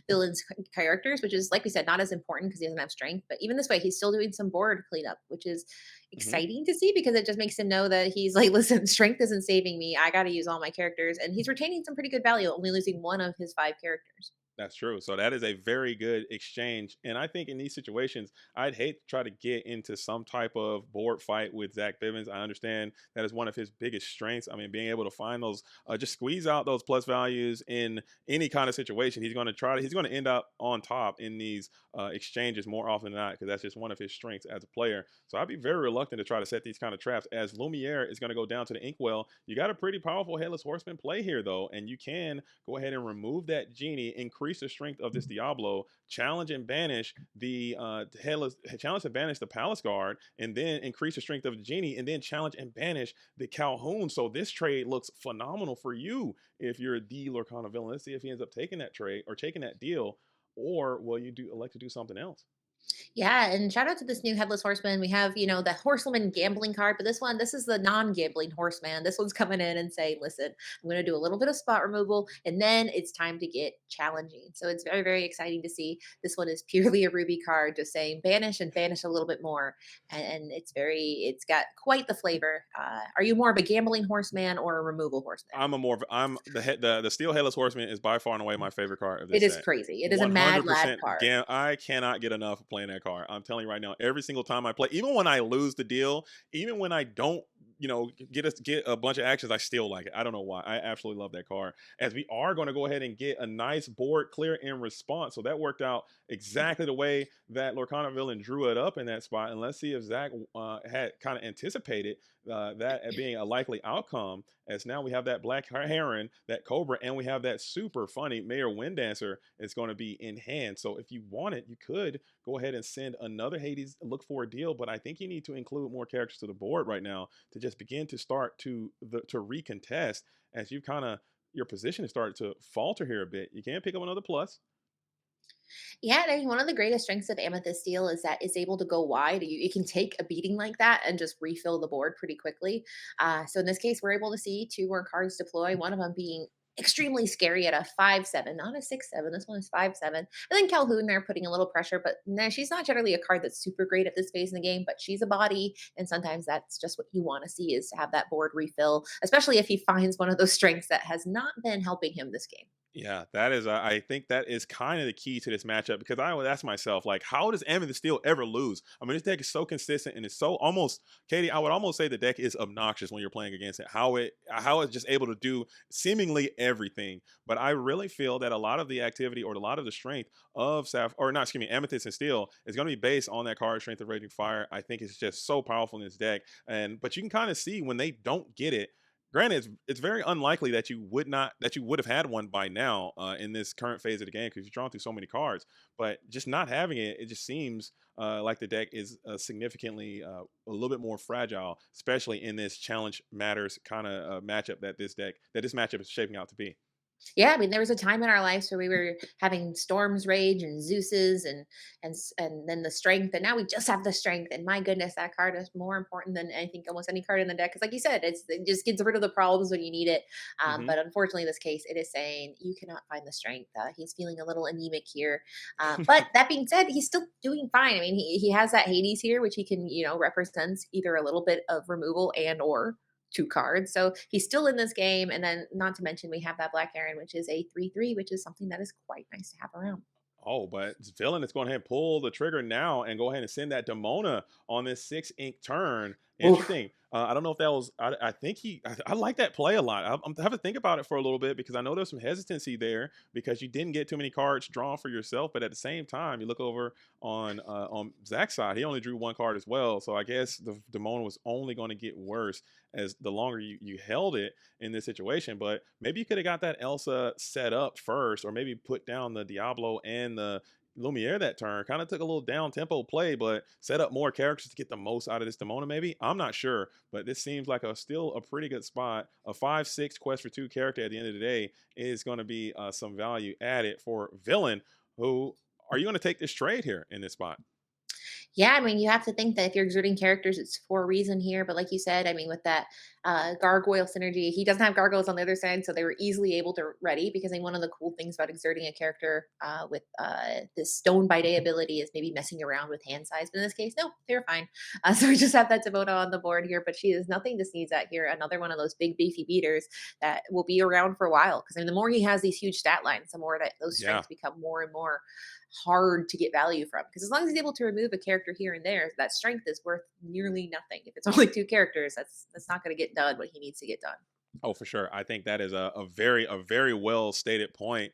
Speaker 2: Villain's characters, which is like we said, not as important because he doesn't have strength. But even this way, he's still doing some board cleanup, which is
Speaker 1: Hmm.
Speaker 2: exciting to see because it just makes him know that he's like, listen, strength isn't saving me. I got to use all my characters, and he's retaining some pretty good value, only losing one of his five characters.
Speaker 1: That's true. So that is a very good exchange. And I think in these situations, I'd hate to try to get into some type of board fight with Zach Bivens. I understand that is one of his biggest strengths. I mean, being able to find those, just squeeze out those plus values in any kind of situation. He's going to end up on top in these exchanges more often than not, because that's just one of his strengths as a player. So I'd be very reluctant to try to set these kind of traps, as Lumiere is going to go down to the Inkwell. You got a pretty powerful Headless Horseman play here, though, and you can go ahead and remove that genie, increase the strength of this Diablo, challenge and banish the challenge and banish the Palace Guard, and then increase the strength of the genie, and then challenge and banish the Calhoun. So this trade looks phenomenal for you if you're the Lorcana Villain. Let's see if he ends up taking that trade or taking that deal, or will you do elect to do something else?
Speaker 2: Yeah, and shout out to this new Headless Horseman. We have, the Horsewoman gambling card, but this is the non-gambling horseman. This one's coming in and saying, listen, I'm going to do a little bit of spot removal, and then it's time to get challenging. So it's very, very exciting to see. This one is purely a Ruby card, just saying banish and banish a little bit more. And it's got quite the flavor. Are you more of a gambling horseman or a removal horseman?
Speaker 1: I'm the Steel Headless Horseman is by far and away my favorite card of
Speaker 2: It
Speaker 1: this
Speaker 2: is
Speaker 1: set.
Speaker 2: crazy. It is a mad lad
Speaker 1: 100%
Speaker 2: card.
Speaker 1: I cannot get enough of playing that card. I'm telling you right now, every single time I play, even when I lose the deal, even when I don't, get a bunch of actions, I still like it. I don't know why. I absolutely love that card. As we are going to go ahead and get a nice board clear in response. So that worked out exactly the way that Lorcana Villain drew it up in that spot. And let's see if Zach had kind of anticipated that being a likely outcome, as now we have that Black Heron, that Cobra, and we have that super funny Mayor Wind Dancer is going to be in hand. So if you want it, you could go ahead and send another Hades look for a deal, but I think you need to include more characters to the board right now to just begin to start to recontest, as you kind of your position has started to falter here a bit. You can't pick up another plus.
Speaker 2: Yeah, and I think one of the greatest strengths of Amethyst Steel is that it's able to go wide. It can take a beating like that and just refill the board pretty quickly. So in this case, we're able to see two more cards deploy. One of them being extremely scary at a 5/7, not a 6/7. This one is 5/7. And then Calhoun there putting a little pressure, but no, she's not generally a card that's super great at this phase in the game. But she's a body, and sometimes that's just what you want to see, is to have that board refill, especially if he finds one of those strengths that has not been helping him this game.
Speaker 1: Yeah, that is. I think that is kind of the key to this matchup, because I would ask myself, like, how does Amethyst Steel ever lose? I mean, this deck is so consistent and it's so almost, Katie. I would almost say the deck is obnoxious when you're playing against it. How it's just able to do seemingly everything. But I really feel that a lot of the activity, or a lot of the strength of Amethyst and Steel is going to be based on that card strength of Raging Fire. I think it's just so powerful in this deck, but you can kind of see when they don't get it. Granted, it's very unlikely that you would have had one by now in this current phase of the game, because you've drawn through so many cards. But just not having it, it just seems like the deck is significantly a little bit more fragile, especially in this challenge matters kind of matchup that this matchup is shaping out to be.
Speaker 2: Yeah, I mean, there was a time in our lives where we were having storms rage and Zeus's and then the strength, and now we just have the strength. And my goodness, that card is more important than I think almost any card in the deck. Because, like you said, it just gets rid of the problems when you need it.
Speaker 1: Hmm.
Speaker 2: But unfortunately, in this case, it is saying you cannot find the strength. He's feeling a little anemic here. But that being said, he's still doing fine. I mean, he has that Hades here, which he can represents either a little bit of removal and or two cards. So he's still in this game. And then, not to mention, we have that Black Heron, which is a 3/3, which is something that is quite nice to have around.
Speaker 1: Oh, but Villain is going ahead and pull the trigger now and go ahead and send that Demona on this 6 ink turn.
Speaker 2: Oof.
Speaker 1: Interesting. I don't know if that was. I think I like that play a lot. I have to think about it for a little bit, because I know there's some hesitancy there, because you didn't get too many cards drawn for yourself. But at the same time, you look over on Zach's side, he only drew one card as well. So I guess the Demona was only going to get worse as the longer you held it in this situation. But maybe you could have got that Elsa set up first, or maybe put down the Diablo and the Lumiere that turn. Kind of took a little down tempo play, but set up more characters to get the most out of this Demona. Maybe, I'm not sure, but this seems like still a pretty good spot. A 5/6 quest for 2 character at the end of the day is going to be some value added for Villain. Who are you going to take this trade here in this spot?
Speaker 2: Yeah, I mean, you have to think that if you're exerting characters, it's for a reason here. But like you said, I mean, with that gargoyle synergy, he doesn't have gargoyles on the other side, so they were easily able to ready. Because I think one of the cool things about exerting a character with this stone by day ability is maybe messing around with hand size. But in this case, no, they're fine. So we just have that Devoto on the board here, but she is nothing to sneeze at here. Another one of those big beefy beaters that will be around for a while. Because I mean, the more he has these huge stat lines, the more that those
Speaker 1: Yeah.
Speaker 2: strengths become more and more hard to get value from, because as long as he's able to remove a character here and there, that strength is worth nearly nothing. If it's only two characters, that's not going to get done what he needs to get done.
Speaker 1: Oh, for sure. I think that is a very well stated point.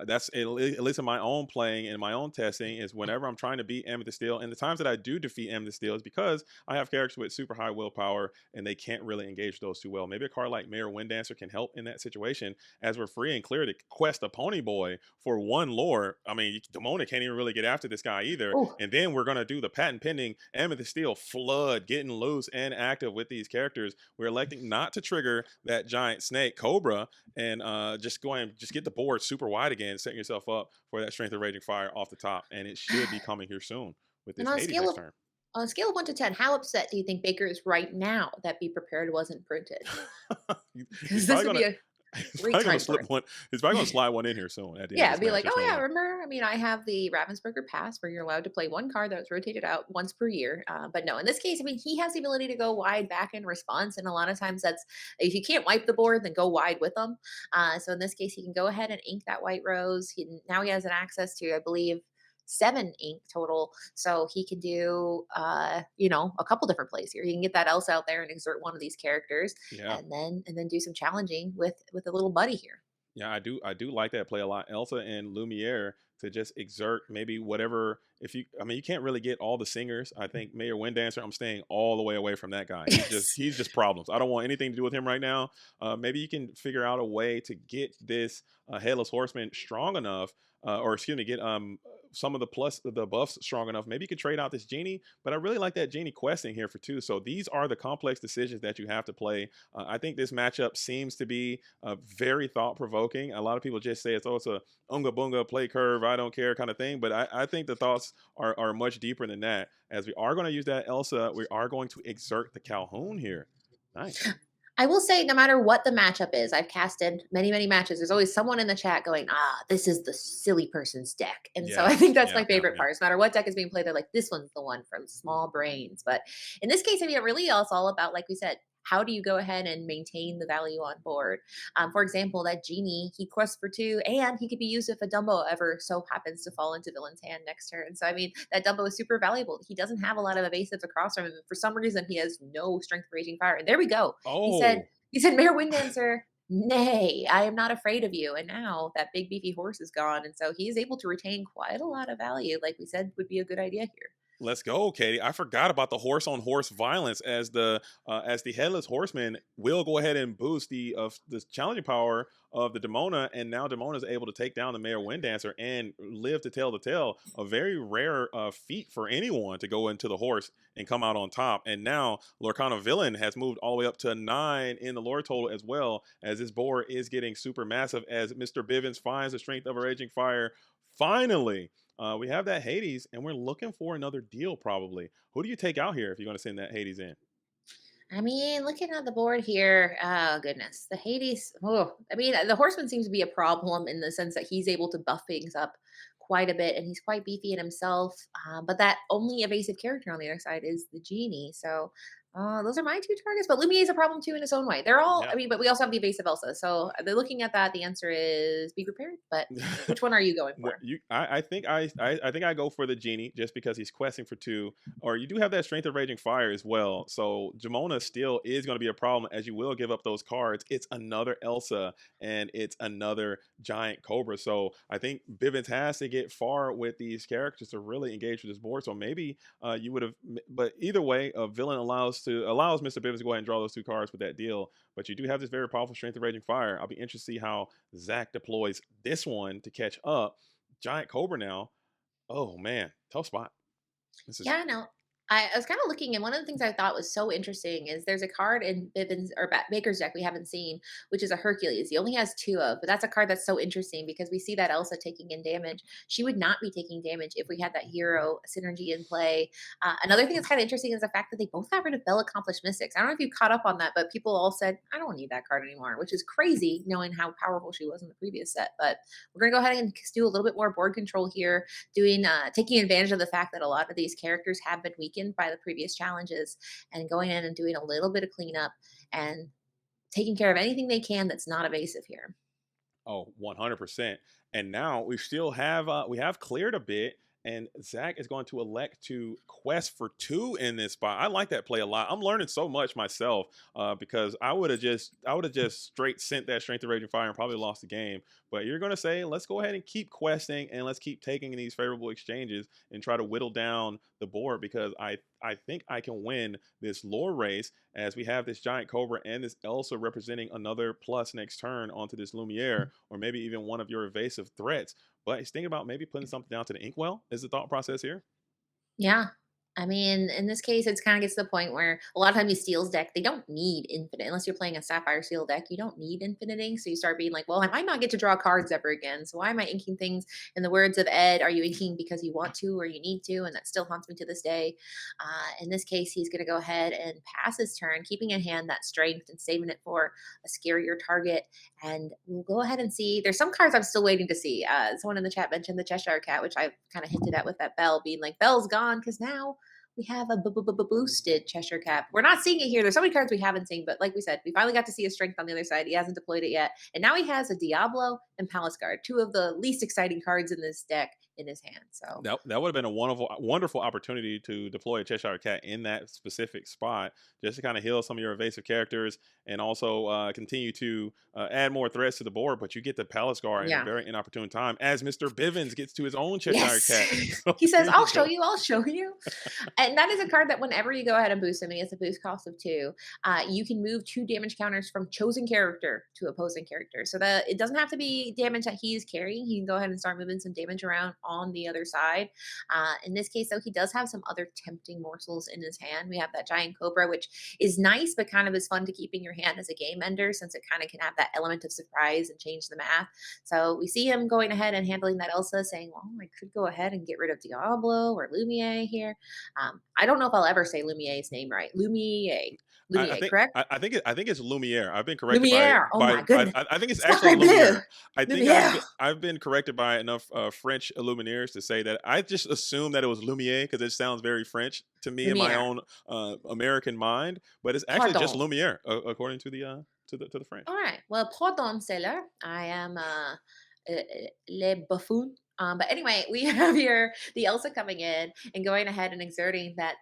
Speaker 1: That's at least in my own playing and my own testing is whenever I'm trying to beat Amethyst Steel, and the times that I do defeat Amethyst Steel is because I have characters with super high willpower and they can't really engage those too well. Maybe a card like Mayor Winddancer can help in that situation as we're free and clear to quest a Pony Boy for one lore. I mean, Demona can't even really get after this guy either.
Speaker 2: Oh,
Speaker 1: And then we're gonna do the patent pending Amethyst Steel flood, getting loose and active with these characters. We're electing not to trigger that giant snake cobra and just get the board super wide again, setting yourself up for that strength of raging fire off the top, and it should be coming here soon with
Speaker 2: and
Speaker 1: this Hades next turn.
Speaker 2: on a scale of 1 to 10, how upset do you think Baker is right now that "Be Prepared" wasn't printed?
Speaker 1: He's
Speaker 2: Because this
Speaker 1: probably
Speaker 2: would be
Speaker 1: gonna
Speaker 2: a
Speaker 1: he's
Speaker 2: great
Speaker 1: probably gonna
Speaker 2: time for
Speaker 1: slip one. He's probably gonna slide one in here soon at the end of
Speaker 2: Yeah,
Speaker 1: this
Speaker 2: be
Speaker 1: match.
Speaker 2: like,
Speaker 1: Just
Speaker 2: "Oh,
Speaker 1: want to
Speaker 2: yeah,
Speaker 1: let you know.
Speaker 2: remember, I mean, I have the Ravensburger Pass where you're allowed to play one card that's rotated out once per year." But no, in this case, I mean, he has the ability to go wide back in response. And a lot of times that's, if you can't wipe the board, then go wide with them. So in this case, he can go ahead and ink that white rose. Now he has an access to, I believe, 7 ink total. So he can do, a couple different plays here. He can get that else out there and exert one of these characters,
Speaker 1: Yeah.
Speaker 2: and then do some challenging with a little buddy here.
Speaker 1: Yeah, I do like that play a lot. Elsa and Lumiere to just exert maybe whatever. If you, I mean, you can't really get all the singers. I think Mayor Winddancer, I'm staying all the way away from that guy. He's just
Speaker 2: Yes.
Speaker 1: he's just problems. I don't want anything to do with him right now. Maybe you can figure out a way to get this headless horseman strong enough, or excuse me, get some of the buffs strong enough. Maybe you could trade out this genie, but I really like that genie questing here for two. So these are the complex decisions that you have to play. I think this matchup seems to be very thought provoking. A lot of people just say it's a unga bunga play curve, I don't care kind of thing. But I think the thoughts are much deeper than that. As we are going to use that Elsa, we are going to exert the Calhoun here. Nice.
Speaker 2: I will say, no matter what the matchup is, I've casted many, many matches. There's always someone in the chat going, this is the silly person's deck. And so I
Speaker 1: Yeah,
Speaker 2: think that's
Speaker 1: yeah,
Speaker 2: my
Speaker 1: yeah,
Speaker 2: favorite
Speaker 1: yeah.
Speaker 2: part. No matter what deck is being played, they're like, this one's the one from small brains. But in this case, I mean, it really is all about, like we said, how do you go ahead and maintain the value on board? For example, that genie, he quests for two, and he could be used if a Dumbo ever so happens to fall into villain's hand next turn. So, I mean, that Dumbo is super valuable. He doesn't have a lot of evasives across from him. For some reason, he has no strength raging fire. And there we go. He said,
Speaker 1: Oh,
Speaker 2: he said, "Mayor Winddancer, nay, I am not afraid of you." And now that big beefy horse is gone. And so he is able to retain quite a lot of value, like we said would be a good idea here.
Speaker 1: let's go, Katie. I forgot about the horse on horse violence as the headless horseman will go ahead and boost the challenging power of the Demona, and now Demona is able to take down the Mayor Winddancer and live to tell the tale. A very rare feat for anyone to go into the horse and come out on top. And now Lorcana Villain has moved all the way up to 9 in the lore total as well, as this board is getting super massive as Mr. Bivens finds the strength of a raging fire. Finally, we have that Hades, and we're looking for another deal probably. Who do you take out here if you're going to send that Hades in?
Speaker 2: I mean, looking at the board here, oh goodness, the Hades. Oh, I mean, the Horseman seems to be a problem in the sense that he's able to buff things up quite a bit, and he's quite beefy in himself. But that only evasive character on the other side is the Genie. So those are my two targets. But Lumiere is a problem too in his own way. They're all.
Speaker 1: Yeah.
Speaker 2: I mean, but we also have the evasive Elsa. So they're looking at that. The answer is be prepared. But which one are you going
Speaker 1: What
Speaker 2: for?
Speaker 1: you I think I go for the genie just because he's questing for two, or you do have that strength of raging fire as well. So Jamona still is going to be a problem as you will give up those cards. It's another Elsa and it's another giant Cobra. So I think Bivens has to get far with these characters to really engage with this board. So maybe you would have, but either way, a villain allows Mr. Bivens to go ahead and draw those two cards with that deal. But you do have this very powerful strength of raging fire. I'll be interested to see how Zach deploys this one to catch up. Giant Cobra now. Oh man, tough spot. This is
Speaker 2: Yeah, no. I was kind of looking, and one of the things I thought was so interesting is there's a card in Bivens or Baker's deck we haven't seen, which is a Hercules. He only has two of, but that's a card that's so interesting because we see that Elsa taking in damage. She would not be taking damage if we had that hero synergy in play. Another thing that's kind of interesting is the fact that they both got rid of Bell Accomplished Mystics. I don't know if you caught up on that, but people all said, I don't need that card anymore, which is crazy knowing how powerful she was in the previous set. But we're going to go ahead and do a little bit more board control here, doing taking advantage of the fact that a lot of these characters have been weakened by the previous challenges, and going in and doing a little bit of cleanup and taking care of anything they can that's not evasive here.
Speaker 1: Oh, 100%. And now we have cleared a bit, and Zach is going to elect to quest for two in this spot. I like that play a lot. I'm learning so much myself, because I would have just straight sent that strength of raging fire and probably lost the game. But you're going to say, let's go ahead and keep questing, and let's keep taking these favorable exchanges and try to whittle down the board, because I think I can win this lore race, as we have this giant cobra and this Elsa representing another plus next turn onto this Lumiere, or maybe even one of your evasive threats. But he's thinking about maybe putting something down to the inkwell is the thought process here.
Speaker 2: Yeah. I mean, in this case, it's kind of gets to the point where a lot of times these steals deck, they don't need infinite. Unless you're playing a Sapphire Seal deck, you don't need infiniting. So you start being like, well, I might not get to draw cards ever again. So why am I inking things? In the words of Ed, are you inking because you want to or you need to? And that still haunts me to this day. In this case, he's going to go ahead and pass his turn, keeping in hand that strength and saving it for a scarier target. And we'll go ahead and see. There's some cards I'm still waiting to see. Someone in the chat mentioned the Cheshire Cat, which I kind of hinted at with that bell being like, Bell's gone because now we have a boosted Cheshire Cat. We're not seeing it here. There's so many cards we haven't seen, but like we said, we finally got to see his strength on the other side. He hasn't deployed it yet. And now he has a Diablo and Palace Guard, two of the least exciting cards in this deck in his hand. So
Speaker 1: That would have been a wonderful opportunity to deploy a Cheshire Cat in that specific spot, just to kind of heal some of your evasive characters, and also continue to add more threats to the board. But you get the Palace Guard in a
Speaker 2: yeah.
Speaker 1: very inopportune time, as Mr. Bivens gets to his own Cheshire
Speaker 2: Yes.
Speaker 1: Cat. So
Speaker 2: He says,
Speaker 1: here
Speaker 2: I'll
Speaker 1: you
Speaker 2: show
Speaker 1: go.
Speaker 2: you, I'll show you. And that is a card that whenever you go ahead and boost him, and he has a boost cost of 2, you can move 2 damage counters from chosen character to opposing character. So that it doesn't have to be damage that he's carrying. He can go ahead and start moving some damage around on the other side. In this case, though, he does have some other tempting morsels in his hand. We have that giant cobra, which is nice, but kind of is fun to keep in your hand as a game ender, since it kind of can have that element of surprise and change the math. So we see him going ahead and handling that Elsa, saying, well, I could go ahead and get rid of Diablo or Lumiere here. I don't know if I'll ever say Lumiere's name right. Lumiere.
Speaker 1: I
Speaker 2: Lumiere,
Speaker 1: think
Speaker 2: correct?
Speaker 1: I think it's Lumiere. I've been corrected
Speaker 2: Lumiere. Oh my goodness.
Speaker 1: I think it's actually
Speaker 2: Sacre bleu.
Speaker 1: Lumiere. I think
Speaker 2: Lumiere.
Speaker 1: I've been corrected by enough French Lumineers to say that I just assumed that it was Lumiere because it sounds very French to me in my
Speaker 2: Lumiere.
Speaker 1: own American mind, but it's actually just
Speaker 2: Pardon.
Speaker 1: Lumiere according to the French.
Speaker 2: All right. Well, pardon, sailor. I am le buffoon. But anyway, we have here the Elsa coming in and going ahead and exerting that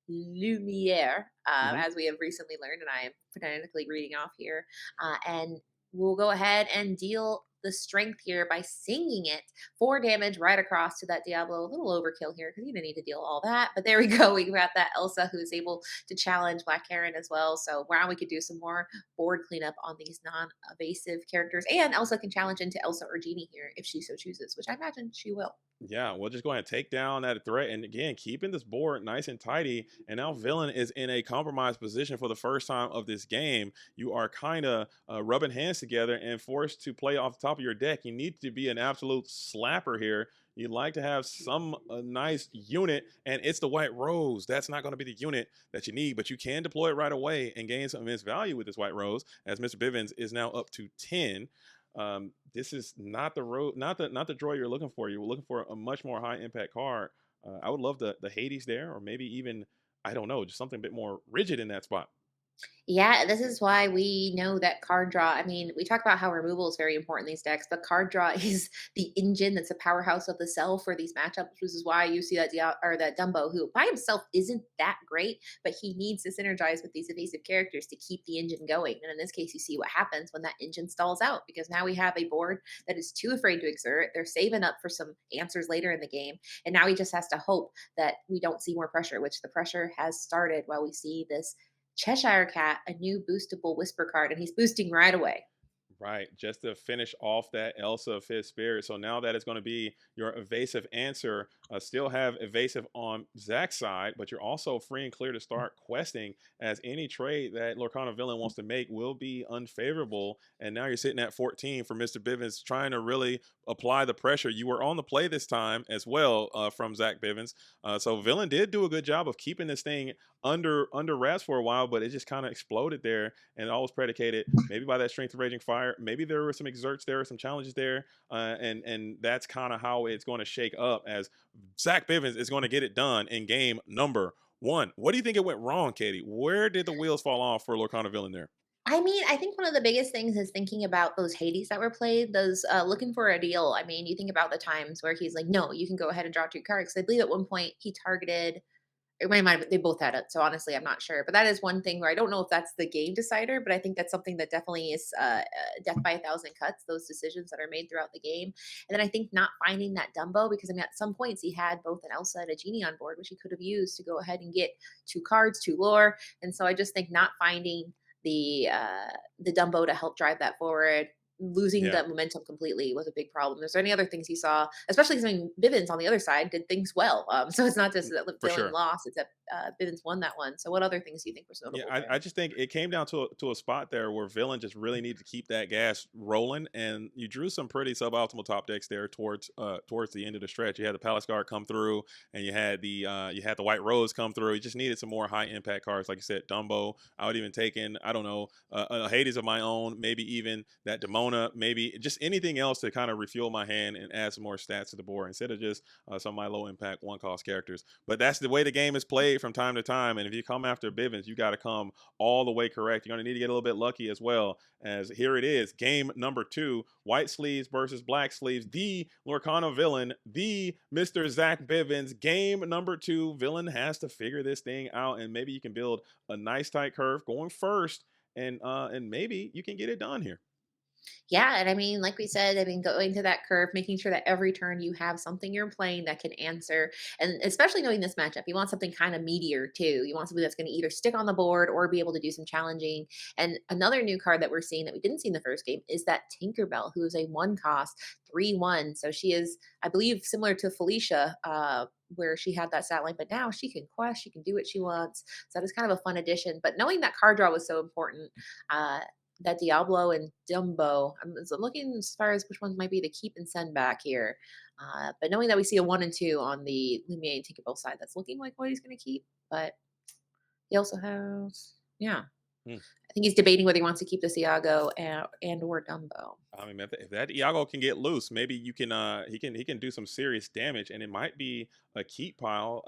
Speaker 2: Lumiere,
Speaker 1: Hmm.
Speaker 2: as we have recently learned, and I am phonetically reading off here. And we'll go ahead and deal the strength here by singing it 4 damage right across to that Diablo. A little overkill here because you didn't need to deal all that. But there we go. We got that Elsa who is able to challenge Black Heron as well. So now we could do some more board cleanup on these non-evasive characters. And Elsa can challenge into Elsa or Genie here if she so chooses, which I imagine she will.
Speaker 1: Yeah, we'll just go ahead and take down that threat. And again, keeping this board nice and tidy. And now Villain is in a compromised position for the first time of this game. You are kind of rubbing hands together and forced to play off the top of your deck. You need to be an absolute slapper here. You'd like to have some nice unit, and it's the White Rose. That's not going to be the unit that you need, but you can deploy it right away and gain some immense value with this White Rose, as Mr. Bivens is now up to 10. This is not the not the draw you're looking for. You're looking for a much more high impact card. I would love the Hades there, or maybe even, I don't know, just something a bit more rigid in that spot.
Speaker 2: Yeah, this is why we know that card draw. I mean, we talk about how removal is very important in these decks, but card draw is the engine that's a powerhouse of the cell for these matchups, which is why you see that or that Dumbo, who by himself isn't that great, but he needs to synergize with these evasive characters to keep the engine going. And in this case, you see what happens when that engine stalls out, because now we have a board that is too afraid to exert. They're saving up for some answers later in the game, and now he just has to hope that we don't see more pressure, which the pressure has started while we see this Cheshire Cat, a new boostable whisper card, and he's boosting right away.
Speaker 1: Right, just to finish off that Elsa Fifth Spirit. So now that it's going to be your evasive answer, still have evasive on Zach's side, but you're also free and clear to start questing, as any trade that Lorcana Villain wants to make will be unfavorable. And now you're sitting at 14 for Mr. Bivens, trying to really apply the pressure. You were on the play this time as well, from Zach Bivens. So Villain did do a good job of keeping this thing under wraps for a while, but it just kind of exploded there, and it all was predicated maybe by that strength of raging fire. Maybe there were some exerts there, some challenges there, and that's kind of how it's going to shake up, as Zach Bivens is going to get it done in game number one. What do you think it went wrong, Katie? Where did the wheels fall off for Lorcana Villain there?
Speaker 2: I mean, I think one of the biggest things is thinking about those Hades that were played, those looking for a deal. I mean, you think about the times where he's like, no, you can go ahead and draw two cards. 'Cause I believe at one point he targeted, it might have, they both had it. So honestly, I'm not sure. But that is one thing where I don't know if that's the game decider, but I think that's something that definitely is death by a thousand cuts, those decisions that are made throughout the game. And then I think not finding that Dumbo, because I mean, at some points he had both an Elsa and a Genie on board, which he could have used to go ahead and get two cards, two lore. And so I just think not finding the Dumbo to help drive that forward, losing
Speaker 1: Yeah,
Speaker 2: the momentum completely was a big problem. Is there any other things you saw, especially because I mean, Bivens on the other side did things well. So it's not just that
Speaker 1: for
Speaker 2: Dylan
Speaker 1: sure.
Speaker 2: lost; it's that Bivens won that one. So what other things do you think was
Speaker 1: Yeah,
Speaker 2: notable
Speaker 1: I
Speaker 2: there?
Speaker 1: just think it came down to a spot there where Villain just really needed to keep that gas rolling, and you drew some pretty suboptimal top decks there towards the end of the stretch. You had the Palace Guard come through, and you had the White Rose come through. You just needed some more high impact cards, like you said, Dumbo. I would even take in, I don't know, a Hades of my own, maybe even that Demona, maybe just anything else to kind of refuel my hand and add some more stats to the board instead of just some of my low impact one cost characters. But that's the way the game is played from time to time. And if you come after Bivens, you got to come all the way correct. You're going to need to get a little bit lucky as well. As here it is, game number two, white sleeves versus black sleeves. The Lorcana Villain, the Mr. Zach Bivens. Game number two, Villain has to figure this thing out, and maybe you can build a nice tight curve going first, and maybe you can get it done here.
Speaker 2: Yeah, and I mean, like we said, I mean, going to that curve, making sure that every turn you have something you're playing that can answer, and especially knowing this matchup, you want something kind of meatier too. You want something that's going to either stick on the board or be able to do some challenging. And another new card that we're seeing that we didn't see in the first game is that Tinkerbell, who is a one cost 3/1. So she is, I believe, similar to Felicia. Where she had that stat line, but now she can quest, she can do what she wants. So that is kind of a fun addition. But knowing that card draw was so important, uh, that Diablo and Dumbo. I'm looking as far as which ones might be the keep and send back here. But knowing that we see a 1 and 2 on the Lumiere and Tinkerbell side, that's looking like what he's going to keep. But he also has, yeah,
Speaker 1: Hmm.
Speaker 2: I think he's debating whether he wants to keep the Iago and or Dumbo.
Speaker 1: I mean, if that Iago can get loose, maybe you can he can do some serious damage, and it might be a keep pile,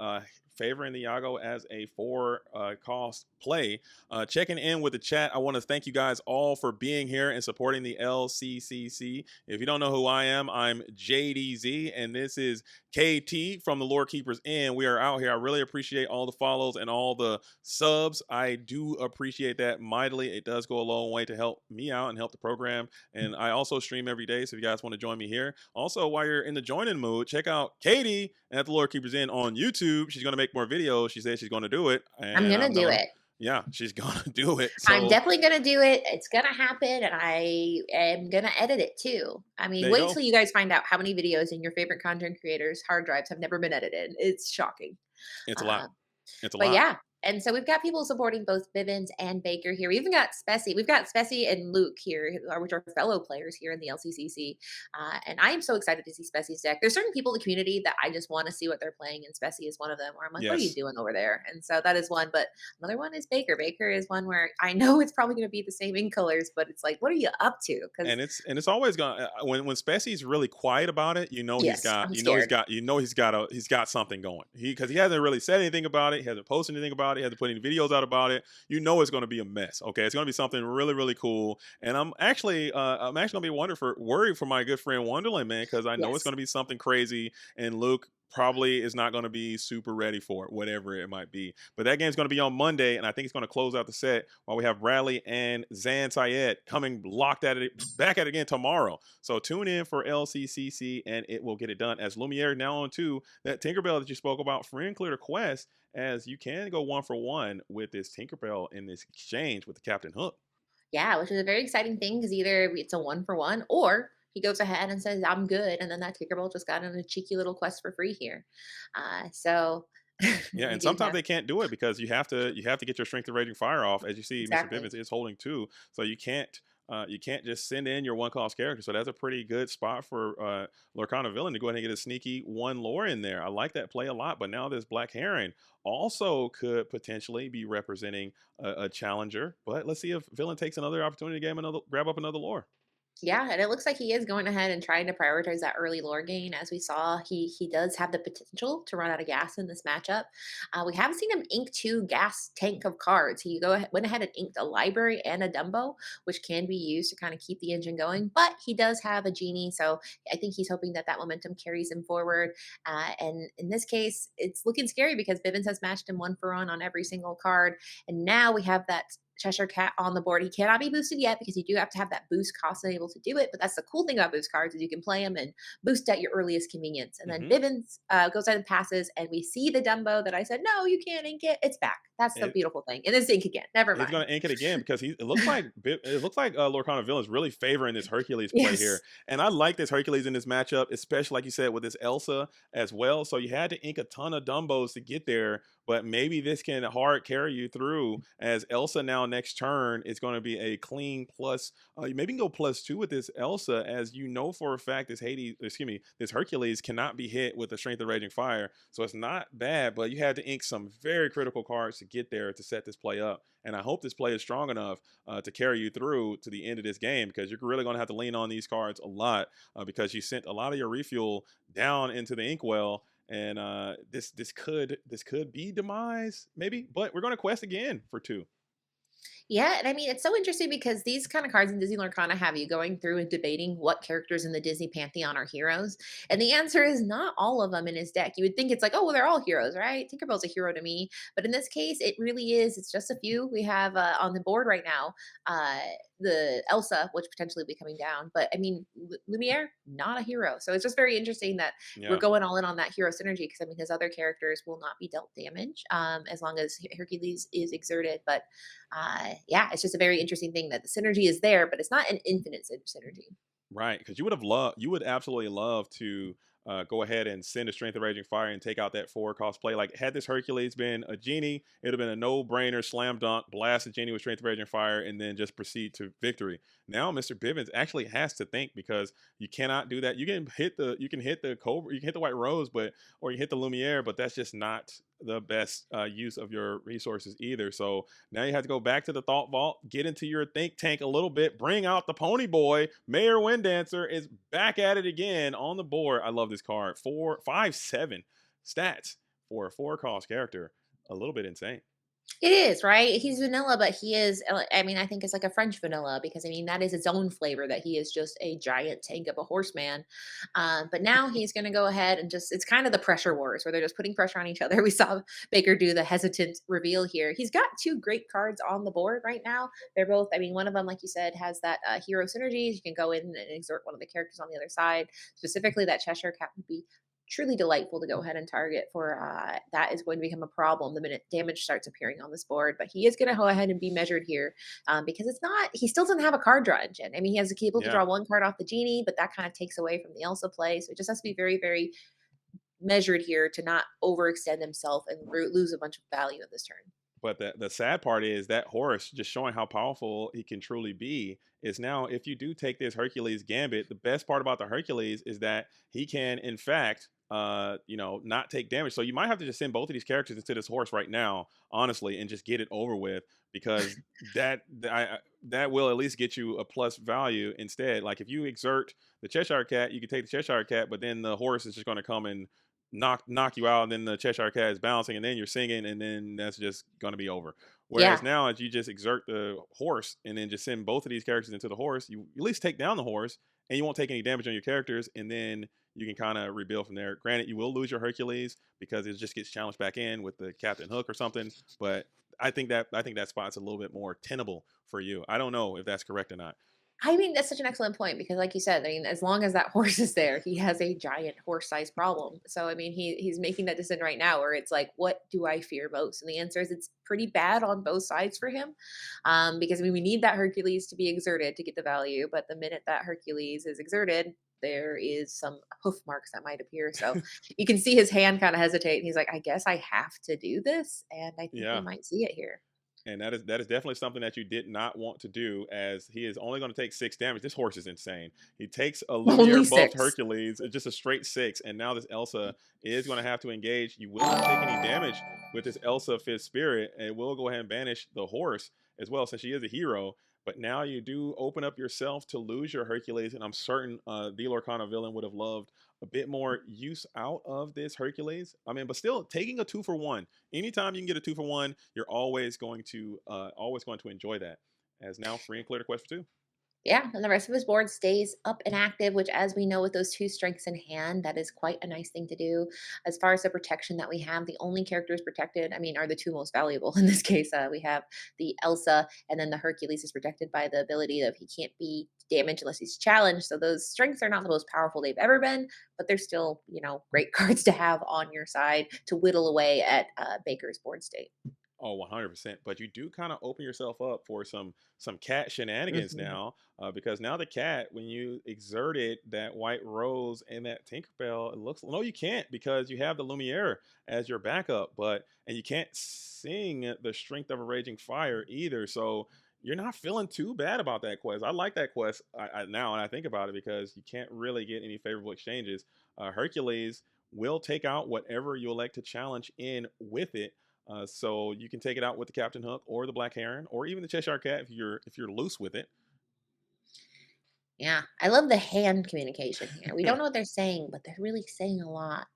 Speaker 1: favoring the Iago as a four cost play. Checking in with the chat, I want to thank you guys all for being here and supporting the LCCC. If you don't know who I am, I'm JDZ, and this is KT from the Lore Keepers Inn. We are out here. I really appreciate all the follows and all the subs. I do appreciate that mightily. It does go a long way to help me out and help the program. And I also stream every day, so if you guys want to join me here. Also, while you're in the joining mood, check out Katie at the Lore Keepers Inn on YouTube. She's going to make more videos. She said she's going to do it,
Speaker 2: I'm
Speaker 1: and
Speaker 2: gonna
Speaker 1: I'm
Speaker 2: do
Speaker 1: going to,
Speaker 2: it.
Speaker 1: yeah, she's going to do it.
Speaker 2: I'm
Speaker 1: So
Speaker 2: definitely gonna do it. It's gonna happen, and I am gonna edit it too. I mean,
Speaker 1: there you
Speaker 2: wait
Speaker 1: go.
Speaker 2: till you guys find out how many videos in your favorite content creators' hard drives have never been edited. It's shocking.
Speaker 1: It's a lot.
Speaker 2: Uh,
Speaker 1: It's a
Speaker 2: but
Speaker 1: lot.
Speaker 2: yeah, and so we've got people supporting both Bivens and Baker here. We even got Spessy. We've got Spessy and Luke here, which are fellow players here in the LCCC. And I am so excited to see Spessy's deck. There's certain people in the community that I just want to see what they're playing, and Spessy is one of them. Where I'm like, what are you
Speaker 1: Yes.
Speaker 2: doing over there? And so that is one. But another one is Baker. Baker is one where I know it's probably going to be the same in colors, but it's like, what are you up to? Because
Speaker 1: And it's always gonna when Spessie's really quiet about it,
Speaker 2: yes, I'm scared.
Speaker 1: he's got something going. Because he hasn't really said anything about it, he hasn't posted anything about it, he hasn't put any videos out about it. You know it's gonna be a mess. Okay, it's gonna be something really really cool. And I'm actually gonna be worried for my good friend Wonderland, man, because I know it's
Speaker 2: Yes.
Speaker 1: gonna be something crazy. And Luke probably is not going to be super ready for it, whatever it might be. But that game's going to be on Monday, and I think it's going to close out the set while we have Bradley and Zan Syed coming locked at it back at it again tomorrow. So tune in for LCCC, and it will get it done. As Lumiere now on to that Tinkerbell that you spoke about, free and clear to quest, as you can go 1 for 1 with this Tinkerbell in this exchange with the Captain Hook.
Speaker 2: Yeah, which is a very exciting thing because either it's a one for one or he goes ahead and says, I'm good. And then that Tinkerbell just got on a cheeky little quest for free here. So
Speaker 1: Yeah,
Speaker 2: we
Speaker 1: and
Speaker 2: do
Speaker 1: sometimes
Speaker 2: have
Speaker 1: they can't do it because you have to get your strength of raging fire off. As you see, Mr.
Speaker 2: exactly.
Speaker 1: Bivens is holding two, so you can't just send in your one cost character. So that's a pretty good spot for Lorcana Villain to go ahead and get a sneaky one lore in there. I like that play a lot. But now this Black Heron also could potentially be representing a challenger. But let's see if Villain takes another opportunity to grab up another lore.
Speaker 2: Yeah, and it looks like he is going ahead and trying to prioritize that early lore gain. As we saw, he does have the potential to run out of gas in this matchup. We haven't seen him ink two gas tank of cards. Went ahead and inked a library and a Dumbo, which can be used to kind of keep the engine going. But he does have a genie, so I think he's hoping that that momentum carries him forward. And in this case, it's looking scary because Bivens has matched him one for one on every single card, and now we have that Cheshire Cat on the board. He cannot be boosted yet because you do have to have that boost cost to be able to do it. But that's the cool thing about boost cards is you can play them and boost at your earliest convenience. And then
Speaker 1: Hmm.
Speaker 2: Bivens goes ahead and passes, and we see the Dumbo that I said, no, you can't ink it. It's back. That's the beautiful thing. And it's ink again. Never
Speaker 1: He's
Speaker 2: mind.
Speaker 1: going to ink it again because it looks like Lorcana Villain is really favoring this Hercules play
Speaker 2: Yes.
Speaker 1: here, and I like this Hercules in this matchup, especially like you said with this Elsa as well. So you had to ink a ton of Dumbos to get there, but maybe this can hard carry you through as Elsa now next turn is going to be a clean plus. You maybe can go +2 with this Elsa, as you know for a fact this Hercules cannot be hit with the Strength of Raging Fire, so it's not bad. But you had to ink some very critical cards to get there to set this play up. And I hope this play is strong enough to carry you through to the end of this game, because you're really going to have to lean on these cards a lot because you sent a lot of your refuel down into the inkwell. And this could be demise maybe, but we're going to quest again for two.
Speaker 2: Yeah, and I mean, it's so interesting because these kind of cards in Disney Lorcana have you going through and debating what characters in the Disney pantheon are heroes. And the answer is not all of them in his deck. You would think it's like, oh, well, they're all heroes, right? Tinkerbell's a hero to me. But in this case, it really is. It's just a few we have on the board right now. Uh, the Elsa, which potentially will be coming down. But I mean, Lumiere, not a hero. So it's just very interesting that we're
Speaker 1: Yeah.
Speaker 2: going all in on that hero synergy because I mean, his other characters will not be dealt damage as long as Hercules is exerted. But yeah, it's just a very interesting thing that the synergy is there, but it's not an infinite synergy.
Speaker 1: Right, because you would absolutely love to go ahead and send a Strength of Raging Fire and take out that 4 cost play. Like, had this Hercules been a genie, it'd have been a no-brainer, slam dunk, blast the genie with Strength of Raging Fire, and then just proceed to victory. Now, Mr. Bivens actually has to think, because you cannot do that. You can hit the Cobra, you can hit the White Rose, or you hit the Lumiere, but that's just not the best use of your resources either. So now you have to go back to the thought vault, get into your think tank a little bit, bring out the pony boy. Mayor Winddancer is back at it again on the board. I love this card. 4, 5, 7 stats for a 4 cost character. A little bit insane.
Speaker 2: It is, right? He's vanilla, but he is, I mean, I think it's like a French vanilla because I mean, that is its own flavor that he is just a giant tank of a horseman. But now he's going to go ahead and just, it's kind of the pressure wars where they're just putting pressure on each other. We saw Baker do the hesitant reveal here. He's got two great cards on the board right now. They're both, I mean, one of them, like you said, has that hero synergies. You can go in and exert one of the characters on the other side. Specifically, that Cheshire Cat would be truly delightful to go ahead and target for that is going to become a problem the minute damage starts appearing on this board. But he is going to go ahead and be measured here because it's not, he still doesn't have a card draw engine. I mean, he has the able to
Speaker 1: Yeah.
Speaker 2: draw one card off the genie, but that kind of takes away from the Elsa play. So it just has to be very, very measured here to not overextend himself and lose a bunch of value in this turn.
Speaker 1: But the sad part is that Horus, just showing how powerful he can truly be, is now, if you do take this Hercules Gambit, the best part about the Hercules is that he can, in fact, not take damage. So you might have to just send both of these characters into this horse right now, honestly, and just get it over with, because that will at least get you a plus value instead. Like, if you exert the Cheshire Cat, you can take the Cheshire Cat, but then the horse is just going to come and knock you out, and then the Cheshire Cat is bouncing, and then you're singing, and then that's just going to be over. Whereas
Speaker 2: Yeah.
Speaker 1: now, as you just exert the horse and then just send both of these characters into the horse, you at least take down the horse, and you won't take any damage on your characters, and then you can kind of rebuild from there. Granted, you will lose your Hercules because it just gets challenged back in with the Captain Hook or something, but I think that spot's a little bit more tenable for you. I don't know if that's correct or not.
Speaker 2: I mean, that's such an excellent point because, like you said, I mean, as long as that horse is there, he has a giant horse-sized problem. So, I mean, he's making that decision right now where it's like, what do I fear most? And the answer is it's pretty bad on both sides for him, because I mean, we need that Hercules to be exerted to get the value, but the minute that Hercules is exerted, there is some hoof marks that might appear. So you can see his hand kind of hesitate. And he's like, I guess I have to do this, and I think we
Speaker 1: Yeah.
Speaker 2: might see it here.
Speaker 1: And that is definitely something that you did not want to do, as he is only going to take 6 damage. This horse is insane. He takes a Lumiere
Speaker 2: Only
Speaker 1: buffed
Speaker 2: six.
Speaker 1: Hercules, just a straight 6, and now this Elsa is going to have to engage. You will not take any damage with this Elsa Fifth Spirit, and it will go ahead and banish the horse as well, since she is a hero. But now you do open up yourself to lose your Hercules, and I'm certain the Lorcana villain would have loved a bit more use out of this Hercules. I mean, but still taking a 2-for-1. Anytime you can get a 2-for-1, you're always going to enjoy that. As now free and clear to quest for 2.
Speaker 2: Yeah, and the rest of his board stays up and active, which, as we know, with those two strengths in hand, that is quite a nice thing to do. As far as the protection that we have, the only characters protected, I mean, are the two most valuable in this case. We have the Elsa, and then the Hercules is protected by the ability of he can't be damaged unless he's challenged. So those strengths are not the most powerful they've ever been, but they're still, great cards to have on your side to whittle away at Baker's board state.
Speaker 1: Oh, 100%. But you do kind of open yourself up for some cat shenanigans
Speaker 2: Mhm.
Speaker 1: now, because now the cat, when you exerted that white rose and that Tinkerbell, it looks no, you can't, because you have the Lumiere as your backup, and you can't sing the strength of a raging fire either. So you're not feeling too bad about that quest. I like that quest now, and I think about it, because you can't really get any favorable exchanges. Hercules will take out whatever you elect to challenge in with it, so you can take it out with the Captain Hook or the Black Heron or even the Cheshire Cat if you're loose with it.
Speaker 2: Yeah, I love the hand communication here. We don't know what they're saying, but they're really saying a lot.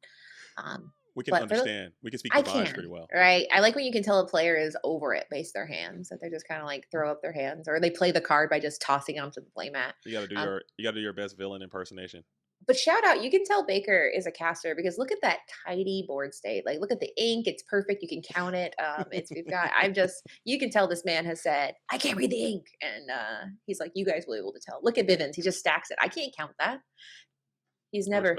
Speaker 2: Um,
Speaker 1: We can
Speaker 2: but for the
Speaker 1: understand. We can speak
Speaker 2: I
Speaker 1: divines pretty
Speaker 2: can,
Speaker 1: well.
Speaker 2: right? I like when you can tell a player is over it based their hands, that they're just kind of like throw up their hands, or they play the card by just tossing it onto the playmat. Um,
Speaker 1: You got to do your best villain impersonation.
Speaker 2: but shout out, you can tell Baker is a caster because look at that tidy board state. Like, look at the ink; it's perfect. You can count it. It's we've got. I'm just. You can tell this man has said, "I can't read the ink," and he's like, "You guys will be able to tell." Look at Bivens; he just stacks it. I can't count that. He's
Speaker 1: Res-
Speaker 2: never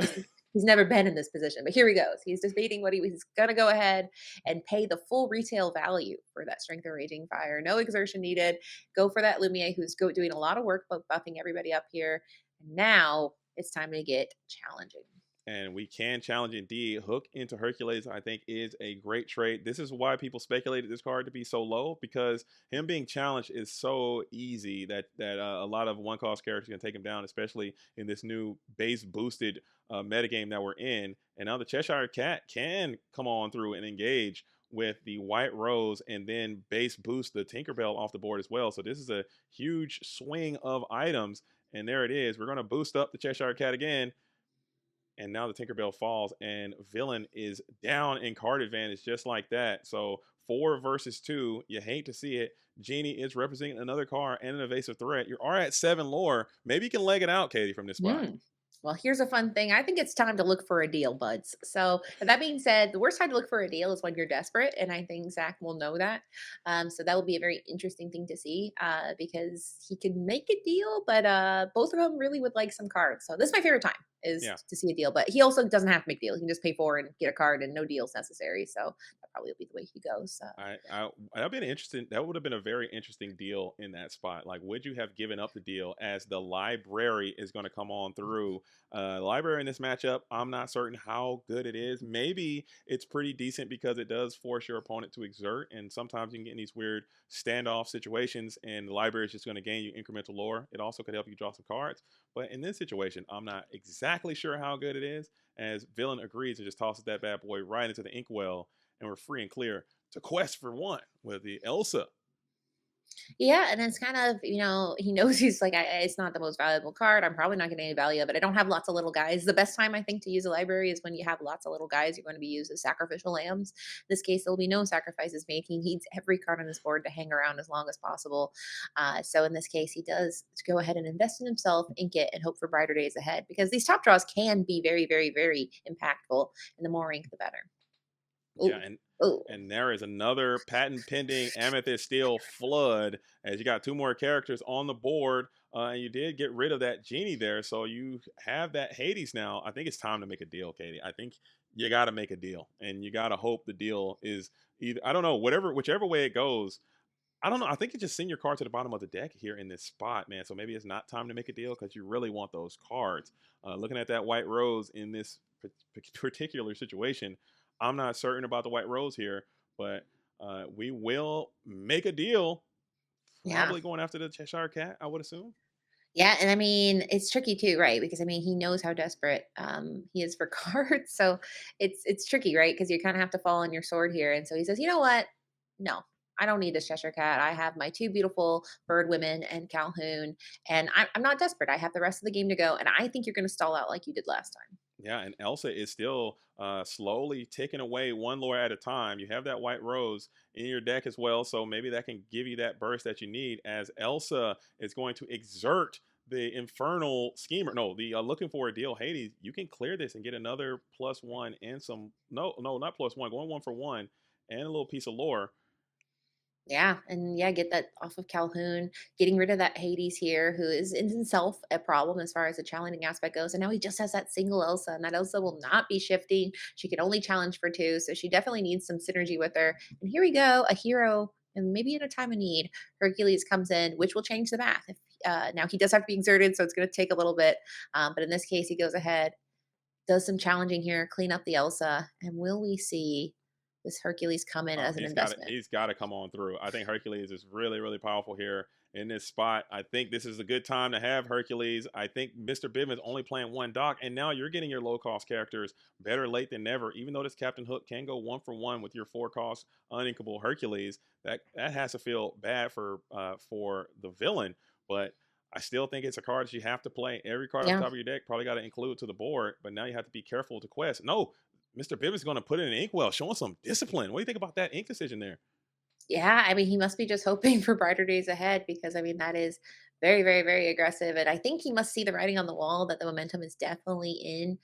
Speaker 2: he's never been in this position, but here he goes. He's debating what he's gonna go ahead and pay the full retail value for that Strength of Raging Fire. No exertion needed. Go for that Lumiere, who's doing a lot of work, buffing everybody up here. And now it's time to get challenging.
Speaker 1: and we can challenge indeed. Hook into Hercules, I think, is a great trade. This is why people speculated this card to be so low, because him being challenged is so easy that a lot of one cost characters can take him down, especially in this new base boosted metagame that we're in. And now the Cheshire Cat can come on through and engage with the White Rose and then base boost the Tinkerbell off the board as well. So this is a huge swing of items. And there it is. We're going to boost up the Cheshire Cat again, and now the Tinkerbell falls, and Villain is down in card advantage just like that. So 4 versus 2, you hate to see it. Genie is representing another card and an evasive threat. You are at 7 lore. Maybe you can leg it out, Katie, from this spot.
Speaker 2: Hmm. Well, here's a fun thing. I think it's time to look for a deal, buds. So that being said, the worst time to look for a deal is when you're desperate, and I think Zach will know that. So that will be a very interesting thing to see, because he can make a deal, but both of them really would like some cards. So this is my favorite time is
Speaker 1: Yeah.
Speaker 2: to see a deal, but he also doesn't have to make a deal. He can just pay for it and get a card, and no deals necessary. So that probably will be the way he goes.
Speaker 1: That would have been a very interesting deal in that spot. Like, would you have given up the deal, as the library is going to come on through? Library in this matchup, I'm not certain how good it is. Maybe it's pretty decent because it does force your opponent to exert, and sometimes you can get in these weird standoff situations, and the library is just going to gain you incremental lore. It also could help you draw some cards, but in this situation, I'm not exactly sure how good it is. As Villain agrees and just tosses that bad boy right into the inkwell, and we're free and clear to quest for 1 with the Elsa.
Speaker 2: Yeah, and it's kind of, he knows he's like, it's not the most valuable card. I'm probably not getting any value of it. I don't have lots of little guys. The best time I think to use a library is when you have lots of little guys. You're going to be used as sacrificial lambs. In this case, there'll be no sacrifices made. He needs every card on his board to hang around as long as possible. So in this case, he does go ahead and invest in himself, ink it, and hope for brighter days ahead because these top draws can be very, very, very impactful. And the more ink, the better.
Speaker 1: Yeah,
Speaker 2: Oh, oh,
Speaker 1: and there is another patent pending Amethyst Steel flood as you got two more characters on the board. And you did get rid of that genie there, so you have that Hades now. I think it's time to make a deal, Katie. I think you got to make a deal, and you got to hope the deal is either, I don't know, whichever way it goes. I don't know. I think you just send your card to the bottom of the deck here in this spot, man. So maybe it's not time to make a deal because you really want those cards. Looking at that white rose in this particular situation, I'm not certain about the white rose here, but we will make a deal.
Speaker 2: yeah.
Speaker 1: Probably going after the Cheshire Cat, I would assume.
Speaker 2: Yeah, and I mean, it's tricky too, right? Because I mean, he knows how desperate he is for cards, so it's tricky, right? Because you kind of have to fall on your sword here, and so he says, you know what? No, I don't need this Cheshire Cat. I have my two beautiful bird women and Calhoun, and I'm not desperate. I have the rest of the game to go, and I think you're going to stall out like you did last time.
Speaker 1: Yeah, and Elsa is still slowly taking away one lore at a time. You have that white rose in your deck as well, so maybe that can give you that burst that you need as Elsa is going to exert the infernal schemer. No, the looking for a deal Hades. You can clear this and get another +1 and some. No, no, not +1. Going 1 for 1 and a little piece of lore.
Speaker 2: Yeah, and yeah, get that off of Calhoun, getting rid of that Hades here, who is in himself a problem as far as the challenging aspect goes. And now he just has that single Elsa, and that Elsa will not be shifting. She can only challenge for two, so she definitely needs some synergy with her. And here we go, a hero, and maybe in a time of need, Hercules comes in, which will change the math. If, now he does have to be exerted, so it's going to take a little bit. But in this case, he goes ahead, does some challenging here, clean up the Elsa, and will we see this Hercules come in
Speaker 1: Oh,
Speaker 2: as an
Speaker 1: he's got to
Speaker 2: investment?
Speaker 1: he's got to come on through. I think Hercules is really really powerful here in this spot. I think this is a good time to have Hercules. I think Mr. Bivens only playing one dock, and now you're getting your low cost characters better late than never. Even though this Captain Hook can go 1 for 1 with your 4 cost uninkable Hercules, that has to feel bad for the villain, but. I still think it's a card that you have to play. Every card off the
Speaker 2: Yeah.
Speaker 1: top of your deck probably got to include to the board, but now you have to be careful to quest. No, Mr. Bivens is going to put in an inkwell, showing some discipline. What do you think about that ink decision there?
Speaker 2: Yeah, I mean, he must be just hoping for brighter days ahead because I mean that is very, very, very aggressive, and I think he must see the writing on the wall that the momentum is definitely in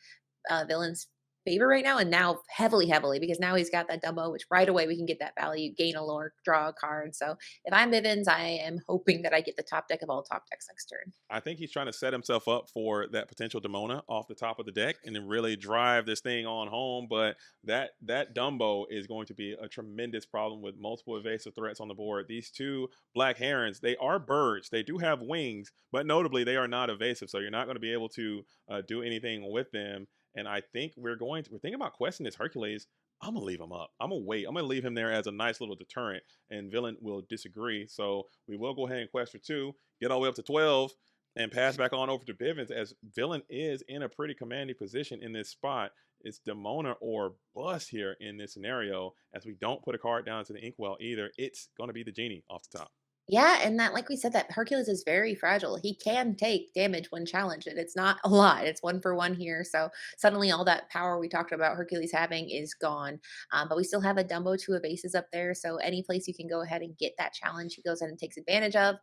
Speaker 2: Villain's favor right now, and now heavily, heavily because now he's got that Dumbo, which right away we can get that value, gain a lore, draw a card. So if I'm Bivens, I am hoping that I get the top deck of all top decks next turn.
Speaker 1: I think he's trying to set himself up for that potential Demona off the top of the deck and then really drive this thing on home. But that Dumbo is going to be a tremendous problem with multiple evasive threats on the board. These two black herons, they are birds. They do have wings, but notably they are not evasive. So you're not going to be able to do anything with them. And I think we're thinking about questing this Hercules. I'm gonna leave him up. I'm gonna wait. I'm gonna leave him there as a nice little deterrent, and Villain will disagree. So we will go ahead and quest for two, get all the way up to 12, and pass back on over to Bivens as Villain is in a pretty commanding position in this spot. It's Demona or bust here in this scenario as we don't put a card down to the inkwell either. It's going to be the genie off the top.
Speaker 2: Yeah, and that, like we said, that Hercules is very fragile. He can take damage when challenged, and it's not a lot. It's 1 for 1 here. So suddenly, all that power we talked about Hercules having is gone. But we still have a Dumbo, two of aces up there. So any place you can go ahead and get that challenge, he goes in and takes advantage of.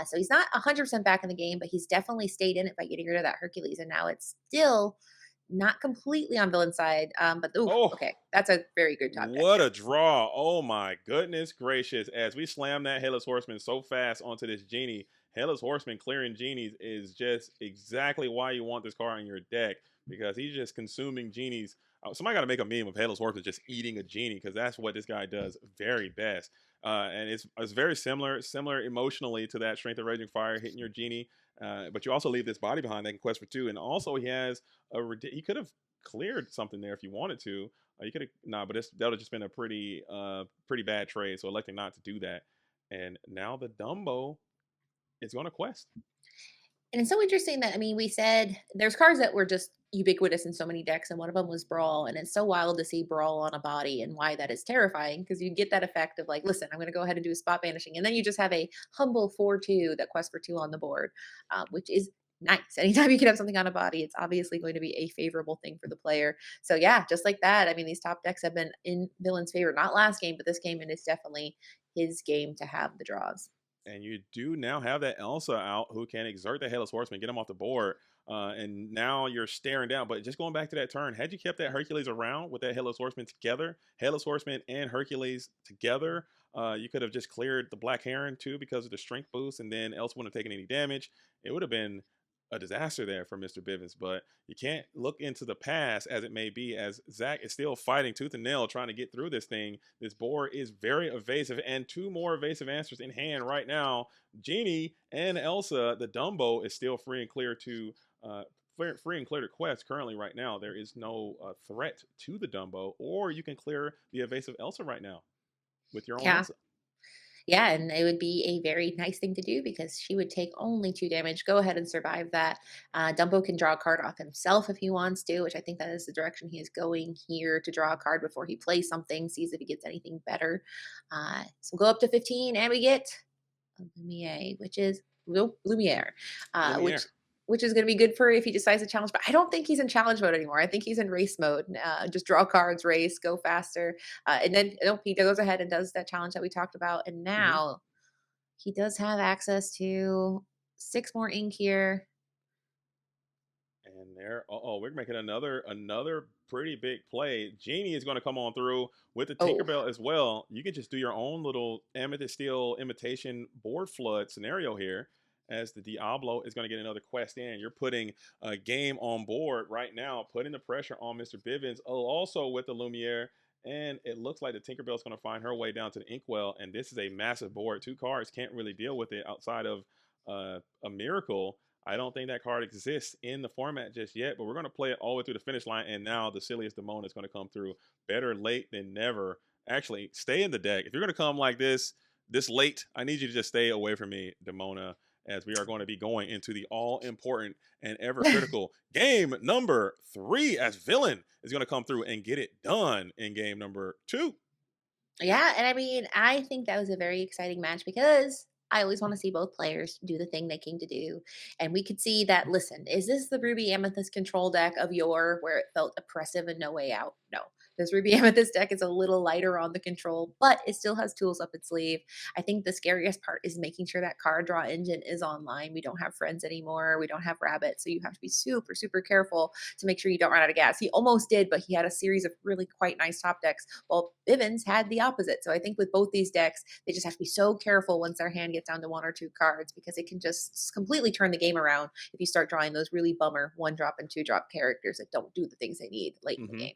Speaker 2: So he's not 100% back in the game, but he's definitely stayed in it by getting rid of that Hercules. And now it's still not completely on villain side. But ooh,
Speaker 1: Oh,
Speaker 2: okay, that's a very good top deck
Speaker 1: what
Speaker 2: too.
Speaker 1: a draw. Oh my goodness gracious. As we slam that Headless Horseman so fast onto this genie, Headless Horseman clearing genies is just exactly why you want this card in your deck because he's just consuming genies. Somebody got to make a meme of Headless Horseman just eating a genie because that's what this guy does very best. And it's very similar emotionally to that Strength of Raging Fire hitting your genie. But you also leave this body behind that can quest for two. And also he has he could have cleared something there if you wanted to. You could have but that would have just been a pretty bad trade. So electing not to do that, and now the Dumbo is going to quest.
Speaker 2: And it's so interesting that I mean, we said there's cards that were just ubiquitous in so many decks, and one of them was Brawl. And it's so wild to see Brawl on a body and why that is terrifying because you get that effect of like, listen, I'm going to go ahead and do a spot banishing, and then you just have a humble 4/2 that quest for two on the board, which is nice. Anytime you can have something on a body, it's obviously going to be a favorable thing for the player. So yeah, just like that. I mean, these top decks have been in Villain's favor, not last game, but this game, and it's definitely his game to have the draws.
Speaker 1: And you do now have that Elsa out who can exert the Headless Horseman, get him off the board. and now you're staring down. But just going back to that turn, had you kept that Hercules around with that Headless Horseman together, Headless Horseman and Hercules together, you could have just cleared the Black Heron too because of the strength boost, and then else wouldn't have taken any damage. It would have been a disaster there for Mr. Bivens, but you can't look into the past as it may be, as Zach is still fighting tooth and nail trying to get through this thing. This board is very evasive, and two more evasive answers in hand right now. Genie and Elsa, the Dumbo, is still free and clear to free and clear to quest currently right now. There is no threat to the Dumbo, or you can clear the evasive Elsa right now with your own
Speaker 2: Yeah.
Speaker 1: Elsa.
Speaker 2: Yeah, and it would be a very nice thing to do because she would take only 2 damage. Go ahead and survive that. Dumbo can draw a card off himself if he wants to, which I think that is the direction he is going here, to draw a card before he plays something, sees if he gets anything better. So go up to 15, and we get a Lumiere, which is Lumiere, uh, which
Speaker 1: Lumiere.
Speaker 2: which is going to be good for if he decides to challenge. But I don't think he's in challenge mode anymore. I think he's in race mode. Just draw cards, race, go faster, and then nope, he goes ahead and does that challenge that we talked about. And
Speaker 1: Mm-hmm.
Speaker 2: now he does have access to 6 more ink here.
Speaker 1: And there, oh, we're making another pretty big play. Genie is going to come on through with the
Speaker 2: Oh,
Speaker 1: Tinkerbell as well. You can just do your own little Amethyst Steel imitation board flood scenario here, as the Diablo is going to get another quest in. You're putting a game on board right now, putting the pressure on Mr. Bivens. Oh, also with the Lumiere. And it looks like the Tinkerbell is going to find her way down to the Inkwell. And this is a massive board. Two cards can't really deal with it outside of a miracle. I don't think that card exists in the format just yet, but we're going to play it all the way through the finish line. And now the silliest Demona is going to come through. Better late than never. Actually, stay in the deck. If you're going to come like this late, I need you to just stay away from me, Demona, as we are going to be going into the all important and ever critical game number 3, as Villain is going to come through and get it done in game number 2.
Speaker 2: yeah, and I mean, I think that was a very exciting match because I always want to see both players do the thing they came to do. And we could see that, listen, is this the Ruby Amethyst control deck of yore where it felt oppressive and no way out? No. This Ruby Amethyst deck is a little lighter on the control, but it still has tools up its sleeve. I think the scariest part is making sure that card draw engine is online. We don't have friends anymore. We don't have rabbits. So you have to be super, super careful to make sure you don't run out of gas. He almost did, but he had a series of really quite nice top decks. Well, Bivens had the opposite. So I think with both these decks, they just have to be so careful once their hand gets down to 1 or 2 cards because it can just completely turn the game around if you start drawing those really bummer 1-drop and 2-drop characters that don't do the things they need late in the
Speaker 1: Mm-hmm.
Speaker 2: game.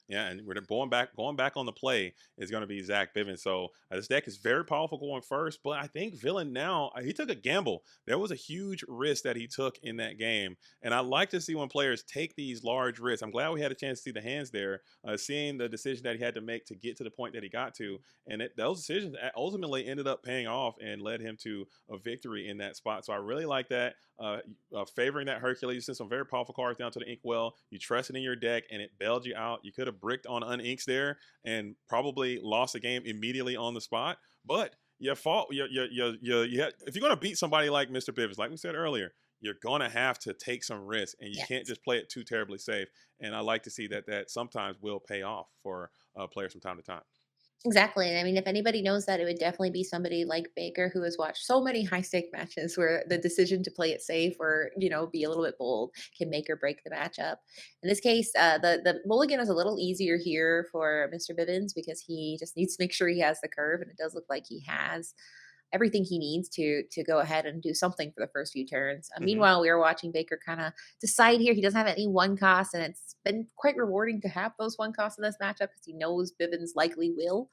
Speaker 1: Yeah, and we're going back on the play is going to be Zach Bivens. So this deck is very powerful going first, but I think Villain now he took a gamble. There was a huge risk that he took in that game, and I like to see when players take these large risks. I'm glad we had a chance to see the hands there, seeing the decision that he had to make to get to the point that he got to, and those decisions ultimately ended up paying off and led him to a victory in that spot. So I really like that. Favoring that Hercules, you sent some very powerful cards down to the Inkwell. You trusted in your deck, and it bailed you out. You could have bricked on uninks there and probably lost the game immediately on the spot. But you fought. If you're gonna beat somebody like Mr. Bivens, like we said earlier, you're gonna have to take some risks, and you can't
Speaker 2: Yes.
Speaker 1: just play it too terribly safe. And I like to see that sometimes will pay off for players from time to time.
Speaker 2: Exactly. And I mean, if anybody knows that, it would definitely be somebody like Baker who has watched so many high stake matches where the decision to play it safe or, be a little bit bold can make or break the matchup. In this case, the mulligan is a little easier here for Mr. Bivens because he just needs to make sure he has the curve, and it does look like he has everything he needs to go ahead and do something for the first few turns.
Speaker 1: Hmm.
Speaker 2: Meanwhile, we are watching Baker kind of decide here. He doesn't have any 1 cost, and it's been quite rewarding to have those 1 costs in this matchup because he knows Bivens likely will.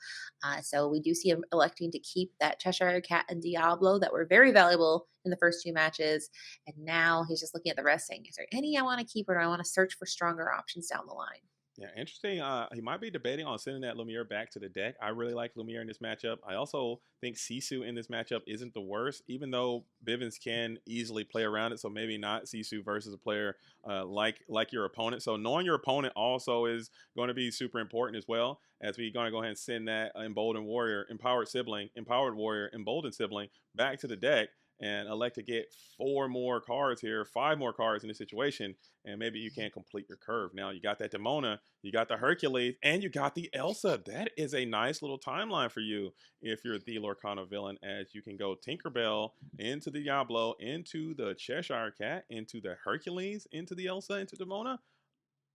Speaker 2: So we do see him electing to keep that Cheshire Cat and Diablo that were very valuable in the first 2 matches. And now he's just looking at the rest saying, is there any I want to keep, or do I want to search for stronger options down the line?
Speaker 1: Yeah, interesting. He might be debating on sending that Lumiere back to the deck. I really like Lumiere in this matchup. I also think Sisu in this matchup isn't the worst, even though Bivens can easily play around it. So maybe not Sisu versus a player like your opponent. So knowing your opponent also is going to be super important as well. As we're going to go ahead and send that emboldened warrior, empowered warrior, emboldened sibling back to the deck. and elect to get 4 more cards here, 5 more cards in this situation, and maybe you can't complete your curve. Now you got that Demona, you got the Hercules, and you got the Elsa. That is a nice little timeline for you if you're the Lorcana villain, as you can go Tinkerbell into the Diablo, into the Cheshire Cat, into the Hercules, into the Elsa, into Demona.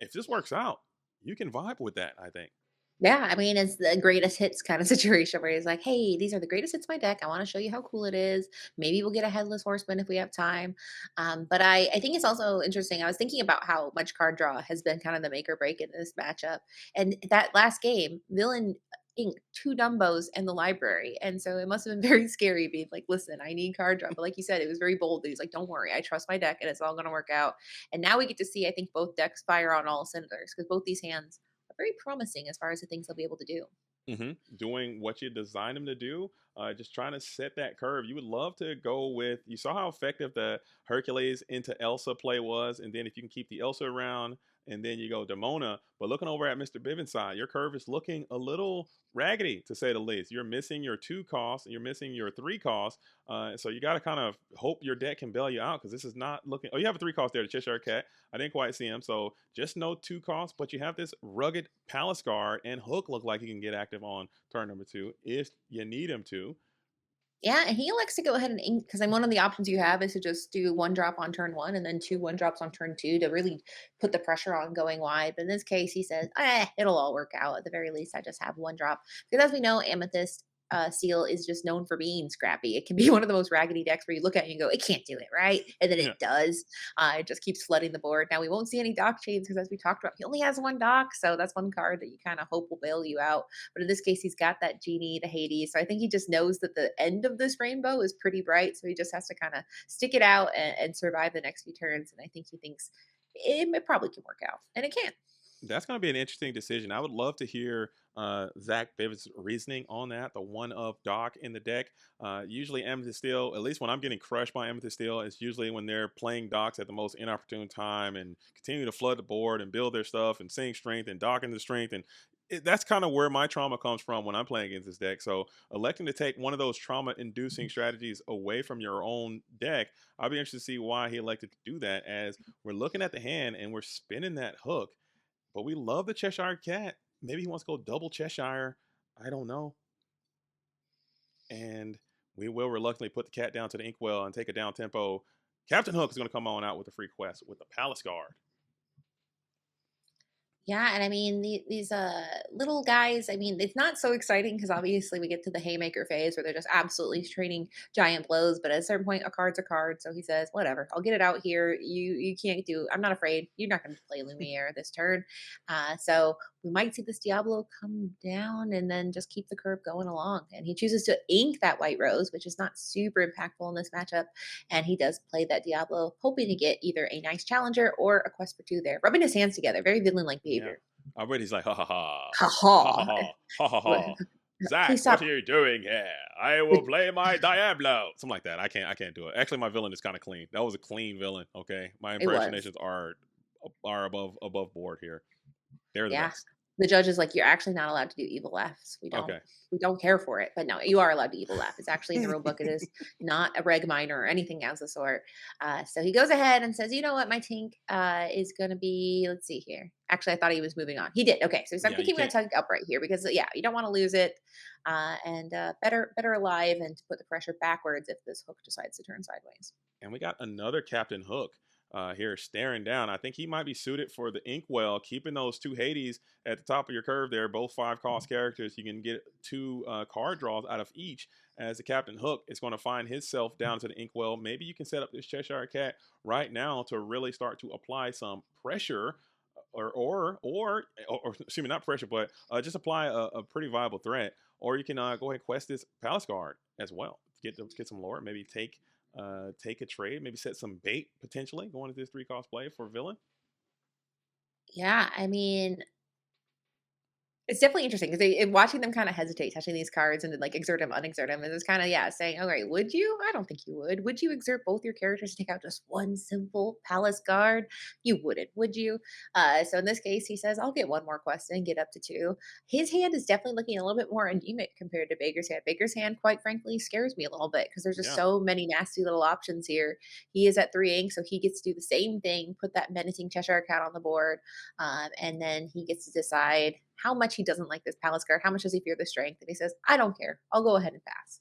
Speaker 1: If this works out, you can vibe with that, I think.
Speaker 2: Yeah, I mean, it's the greatest hits kind of situation where he's like, "Hey, these are the greatest hits in my deck. I want to show you how cool it is. Maybe we'll get a headless horseman if we have time." But I think it's also interesting. I was thinking about how much card draw has been kind of the make or break in this matchup. And that last game, Villain inked 2 Dumbos in the library, and so it must have been very scary being like, "Listen, I need card draw." But like you said, it was very bold. He's like, "Don't worry, I trust my deck, and it's all going to work out." And now we get to see, I think, both decks fire on all cylinders because both these hands are very promising as far as the things they'll be able to do.
Speaker 1: Doing what you designed them to do, just trying to set that curve. You would love to go with, you saw how effective the Hercules into Elsa play was, and then if you can keep the Elsa around, and then you go Demona. But looking over at Mr. Bivens' side, your curve is looking a little raggedy, to say the least. You're missing your 2 costs, and you're missing your 3 costs. So you got to kind of hope your deck can bail you out, because this is not looking. Oh, you have a 3 cost there, the Cheshire Cat. I didn't quite see him, so just no 2 costs. But you have this rugged Palace Guard, and Hook look like he can get active on turn number 2 if you need him to.
Speaker 2: Yeah, and he elects to go ahead and ink because then one of the options you have is to just do 1 drop on turn one and then 2 1 drops on turn two to really put the pressure on going wide. But in this case, he says, it'll all work out. At the very least, I just have 1 drop. Because as we know, Amethyst Steel is just known for being scrappy. It can be one of the most raggedy decks where you look at it and you go, it can't do it, right? And then
Speaker 1: Yeah.
Speaker 2: it does. It just keeps flooding the board. Now, we won't see any dock chains because, as we talked about, he only has 1 dock. So that's one card that you kind of hope will bail you out. But in this case, he's got that genie, the Hades. So I think he just knows that the end of this rainbow is pretty bright. So he just has to kind of stick it out and survive the next few turns. And I think he thinks it probably can work out. And it can.
Speaker 1: That's going to be an interesting decision. I would love to hear Zach Bivens' reasoning on that. The one of Doc in the deck. Usually, Amethyst Steel, at least when I'm getting crushed by Amethyst Steel, it's usually when they're playing Docs at the most inopportune time and continue to flood the board and build their stuff and seeing strength and docking the strength. And that's kind of where my trauma comes from when I'm playing against this deck. So, electing to take one of those trauma inducing strategies away from your own deck, I'll be interested to see why he elected to do that, as we're looking at the hand and we're spinning that hook. But we love the Cheshire Cat. Maybe he wants to go double Cheshire. I don't know. And we will reluctantly put the cat down to the inkwell and take a down tempo. Captain Hook is going to come on out with a free quest with the Palace Guard.
Speaker 2: Yeah, and I mean these little guys. I mean, it's not so exciting because obviously we get to the haymaker phase where they're just absolutely trading giant blows. But at a certain point, a card's a card. So he says, "Whatever, I'll get it out here. You can't do. I'm not afraid. You're not going to play Lumiere this turn." So we might see this Diablo come down and then just keep the curve going along. And he chooses to ink that White Rose, which is not super impactful in this matchup. And he does play that Diablo, hoping to get either a nice challenger or a quest for 2 there, rubbing his hands together. Very villain like
Speaker 1: Yeah.
Speaker 2: behavior.
Speaker 1: I bet he's like, ha ha ha.
Speaker 2: Ha
Speaker 1: Ha ha
Speaker 2: ha.
Speaker 1: ha. Ha ha ha.
Speaker 2: Please
Speaker 1: Zach, what
Speaker 2: stop.
Speaker 1: are you doing here? I will play my Diablo. Something like that. I can't do it. Actually, my villain is kind of clean. That was a clean villain. Okay. My
Speaker 2: It was.
Speaker 1: impersonations are above board here. They're the
Speaker 2: Yeah.
Speaker 1: best.
Speaker 2: The judge is like, "You're actually not allowed to do evil laughs.
Speaker 1: Okay.
Speaker 2: We don't care for it." But no, you are allowed to evil laugh. It's actually in the rule book. It is not a reg minor or anything else of the sort. So he goes ahead and says, "You know what, my tink is going to be, let's see here. Actually, I thought he was moving on. He did. Okay. So I'm
Speaker 1: Yeah, you
Speaker 2: thinking we're going
Speaker 1: can't.
Speaker 2: to tug up right here because, yeah, you don't want to lose it. And better alive and to put the pressure backwards if this hook decides to turn sideways.
Speaker 1: And we got another Captain Hook here staring down. I think he might be suited for the Inkwell, keeping those 2 Hades at the top of your curve there, both 5 cost characters. You can get 2 card draws out of each, as the Captain Hook is going to find himself down to the Inkwell. Maybe you can set up this Cheshire Cat right now to really start to apply some pressure. Or excuse me, not pressure, but just apply a pretty viable threat. Or you can go ahead and quest this Palace Guard as well. Get some lore, maybe take a trade, maybe set some bait potentially going into this 3 cost play for villain.
Speaker 2: Yeah. I mean, It's definitely interesting because watching them kind of hesitate touching these cards and then like exert them, unexert them, and it's kind of yeah saying, "All right, would you? I don't think you would. Would you exert both your characters to take out just one simple palace guard? You wouldn't, would you?" So in this case, he says, "I'll get one more quest and get up to two." His hand is definitely looking a little bit more anemic compared to Baker's hand. Baker's hand, quite frankly, scares me a little bit because there's just
Speaker 1: Yeah.
Speaker 2: so many nasty little options here. He is at 3 ink, so he gets to do the same thing, put that menacing Cheshire Cat on the board, and then he gets to decide how much he doesn't like this palace guard. How much does he fear the strength? And he says, "I don't care. I'll go ahead and pass."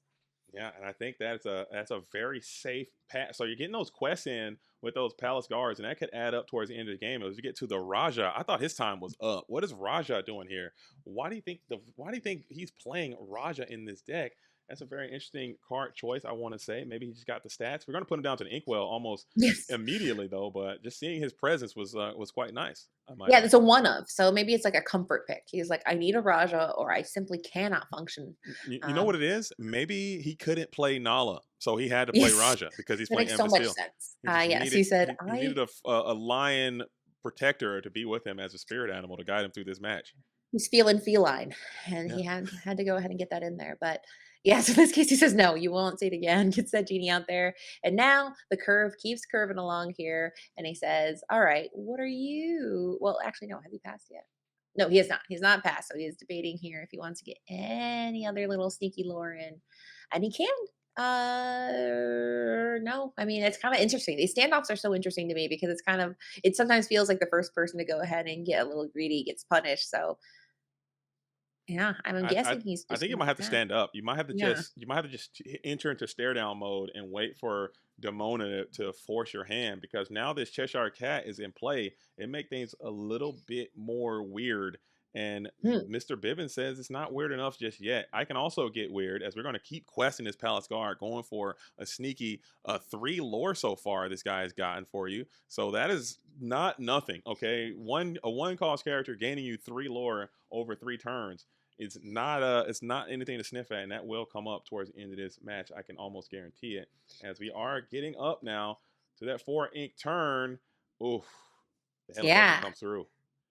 Speaker 1: Yeah, and I think that's a very safe pass. So you're getting those quests in with those palace guards, and that could add up towards the end of the game. As you get to the Raja, I thought his time was up. What is Raja doing here? Why do you think he's playing Raja in this deck? That's a very interesting card choice. I want to say maybe he just got the stats. We're going to put him down to the inkwell almost
Speaker 2: Yes.
Speaker 1: immediately though, but just seeing his presence was quite nice. I might
Speaker 2: Yeah,
Speaker 1: add.
Speaker 2: there's a one of. So maybe it's like a comfort pick. He's like, I need a Raja or I simply cannot function.
Speaker 1: You know what
Speaker 2: Um,
Speaker 1: it is? Maybe he couldn't play Nala, so he had to play
Speaker 2: yes,
Speaker 1: Raja because he's
Speaker 2: that
Speaker 1: playing
Speaker 2: makes so
Speaker 1: Amethyst
Speaker 2: much
Speaker 1: Steel.
Speaker 2: sense.
Speaker 1: He just
Speaker 2: Yes,
Speaker 1: needed
Speaker 2: he said,
Speaker 1: he needed a lion protector to be with him as a spirit animal to guide him through this match.
Speaker 2: he's feeling feline, and
Speaker 1: Yeah,
Speaker 2: he had to go ahead and get that in there. But yeah, so in this case, he says, "No, you won't see it again." Gets that genie out there, and now the curve keeps curving along here, and he says, "All right, what are you?" Well, actually, no, have you passed yet? No, he has not. He's not passed, so he is debating here if he wants to get any other little sneaky lore in, and he can. No. I mean, it's kind of interesting. These standoffs are so interesting to me because it's kind of it sometimes feels like the first person to go ahead and get a little greedy gets punished. So yeah, I'm
Speaker 1: I I
Speaker 2: guessing he's
Speaker 1: I
Speaker 2: just
Speaker 1: think you
Speaker 2: gonna
Speaker 1: might have to
Speaker 2: attack.
Speaker 1: stand up.
Speaker 2: Yeah.
Speaker 1: You might have to just enter into stare down mode and wait for Demona to force your hand because now this Cheshire Cat is in play. It make things a little bit more weird. And
Speaker 2: Hmm.
Speaker 1: Mr. Bivens says it's not weird enough just yet. I can also get weird as we're going to keep questing this Palace Guard, going for a sneaky 3 lore so far. This guy has gotten for you, so that is not nothing. Okay, one cost character gaining you 3 lore over 3 turns. It's not anything to sniff at, and that will come up towards the end of this match. I can almost guarantee it. As we are getting up now to that 4 ink turn. Oof, the Hail of Horseman
Speaker 2: Yeah.
Speaker 1: comes through.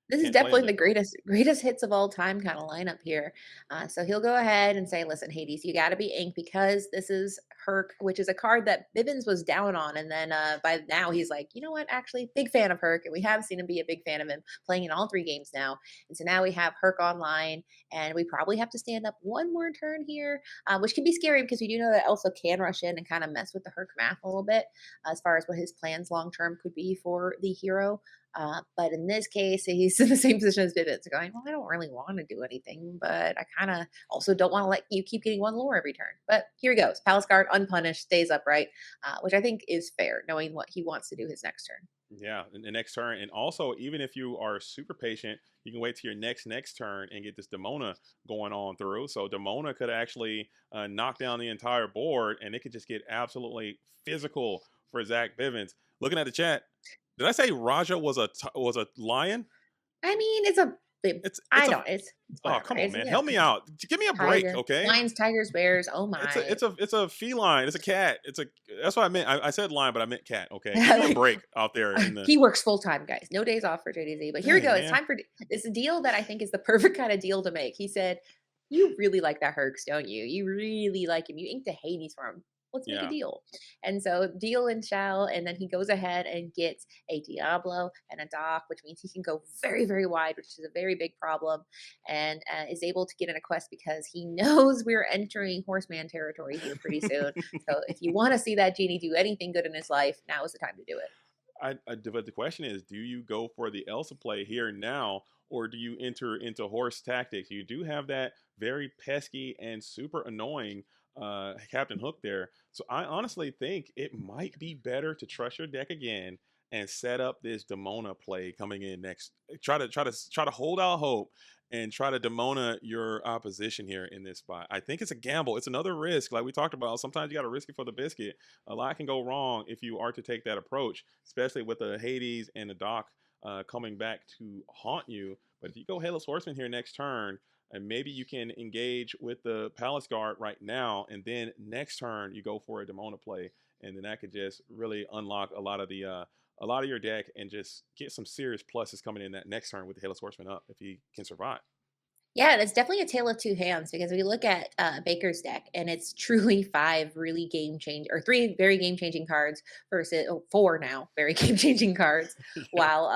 Speaker 2: This is
Speaker 1: Can't play him
Speaker 2: definitely
Speaker 1: that
Speaker 2: the
Speaker 1: early.
Speaker 2: greatest hits of all time kind of lineup here. So he'll go ahead and say, "Listen, Hades, you got to be ink because this is Herc, which is a card that Bivens was down on, and then by now he's like, you know what? Actually, big fan of Herc, and we have seen him be a big fan of him playing in all 3 games now. And so now we have Herc online, and we probably have to stand up one more turn here, which can be scary because we do know that Elsa can rush in and kind of mess with the Herc math a little bit as far as what his plans long term could be for the hero." But in this case, he's in the same position as Bivens, going, "Well, I don't really want to do anything, but I kind of also don't want to let you keep getting one lore every turn." But here he goes. Palace Guard, unpunished, stays upright, which I think is fair, knowing what he wants to do his next turn.
Speaker 1: Yeah, in the next turn, and also even if you are super patient, you can wait to your next turn and get this Demona going on through. So Demona could actually knock down the entire board, and it could just get absolutely physical for Zach Bivens. Looking at the chat, did I say Raja was a lion?
Speaker 2: I mean, it's a
Speaker 1: It's
Speaker 2: I
Speaker 1: a
Speaker 2: don't, it's
Speaker 1: oh
Speaker 2: whatever.
Speaker 1: come on
Speaker 2: It's
Speaker 1: man,
Speaker 2: yeah,
Speaker 1: help me out. Give me a break,
Speaker 2: tiger,
Speaker 1: okay?
Speaker 2: lions, tigers, bears. Oh my.
Speaker 1: It's a feline. It's a cat. It's a that's what I meant. I said lion, but I meant cat. Okay, give me a
Speaker 2: Like,
Speaker 1: break out there in the
Speaker 2: he works full time, guys. No days off for JDZ. But here we
Speaker 1: dang
Speaker 2: go. It's
Speaker 1: man.
Speaker 2: time for it's a deal that I think is the perfect kind of deal to make. He said, "You really like that Herx, don't you? You really like him. You inked the Hades for him. Let's make a
Speaker 1: Yeah,
Speaker 2: deal." And so deal and shall, and then he goes ahead and gets a Diablo and a Doc, which means he can go very, very wide, which is a very big problem, and is able to get in a quest because he knows we're entering Horseman territory here pretty soon. So if you want to see that genie do anything good in his life, now is the time to do it.
Speaker 1: but the question is, do you go for the Elsa play here now, or do you enter into horse tactics? You do have that very pesky and super annoying Captain Hook there. So I honestly think it might be better to trust your deck again and set up this Demona play coming in next. Try to hold out hope and try to Demona your opposition here in this spot. I think it's a gamble. It's another risk, like we talked about. Sometimes you got to risk it for the biscuit. A lot can go wrong if you are to take that approach, especially with the Hades and the Doc coming back to haunt you. But if you go Hail's Horseman here next turn, and maybe you can engage with the Palace Guard right now, and then next turn you go for a Demona play, and then that could just really unlock a lot of your deck and just get some serious pluses coming in that next turn with the Hail's Horseman up if he can survive.
Speaker 2: Yeah, and it's definitely a tale of two hands because we look at Baker's deck and it's truly five really game change or three very game changing cards versus four now very game changing cards.
Speaker 1: Yeah,
Speaker 2: While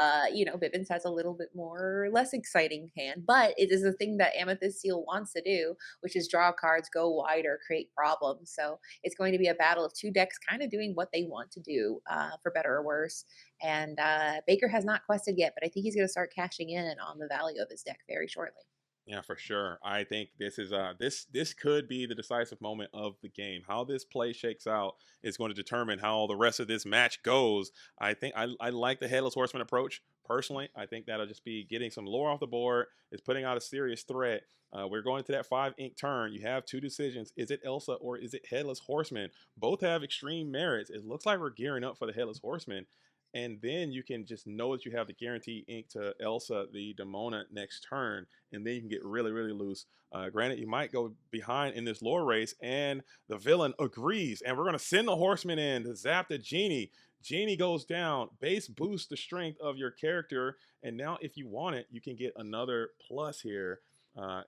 Speaker 2: Bivens has a little bit more less exciting hand, but it is a thing that Amethyst Steel wants to do, which is draw cards, go wide, or create problems. So it's going to be a battle of two decks, kind of doing what they want to do, for better or worse. And Baker has not quested yet, but I think he's going to start cashing in on the value of his deck very shortly.
Speaker 1: yeah, for sure. I think this could be the decisive moment of the game. How this play shakes out is going to determine how the rest of this match goes. I think I like the headless horseman approach personally. I think that'll just be getting some lore off the board. It's putting out a serious threat. We're going to that 5 ink turn. You have two decisions: is it Elsa or is it headless horseman? Both have extreme merits. It looks like we're gearing up for the headless horseman. And then you can just know that you have the guaranteed ink to Elsa the Demona next turn, and then you can get really, really loose. Granted, you might go behind in this lore race, and the villain agrees, and we're going to send the horseman in to zap the genie. Genie goes down, base boosts the strength of your character, and now if you want it, you can get another plus here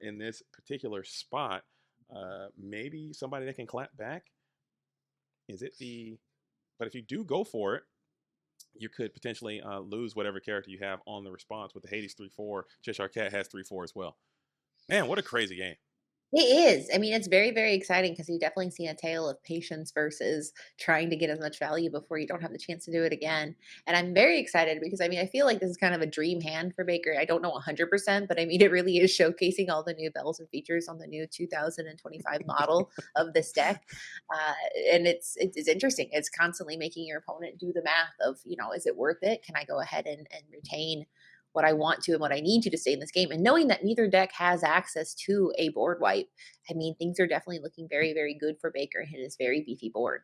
Speaker 1: in this particular spot. Maybe somebody that can clap back. Is it the? But if you do go for it, you could potentially lose whatever character you have on the response with the Hades 3/4. Cheshire Cat has 3/4 as well. Man, what a crazy game.
Speaker 2: It is. I mean, it's very, very exciting because you definitely see a tale of patience versus trying to get as much value before you don't have the chance to do it again. And I'm very excited because I mean, I feel like this is kind of a dream hand for Baker. I don't know 100%, but I mean, it really is showcasing all the new bells and features on the new 2025 model of this deck. Uh, and it's interesting. It's constantly making your opponent do the math of, is it worth it? Can I go ahead and retain what I want to and what I need to stay in this game. And knowing that neither deck has access to a board wipe, I mean, things are definitely looking very, very good for Baker and his very beefy board.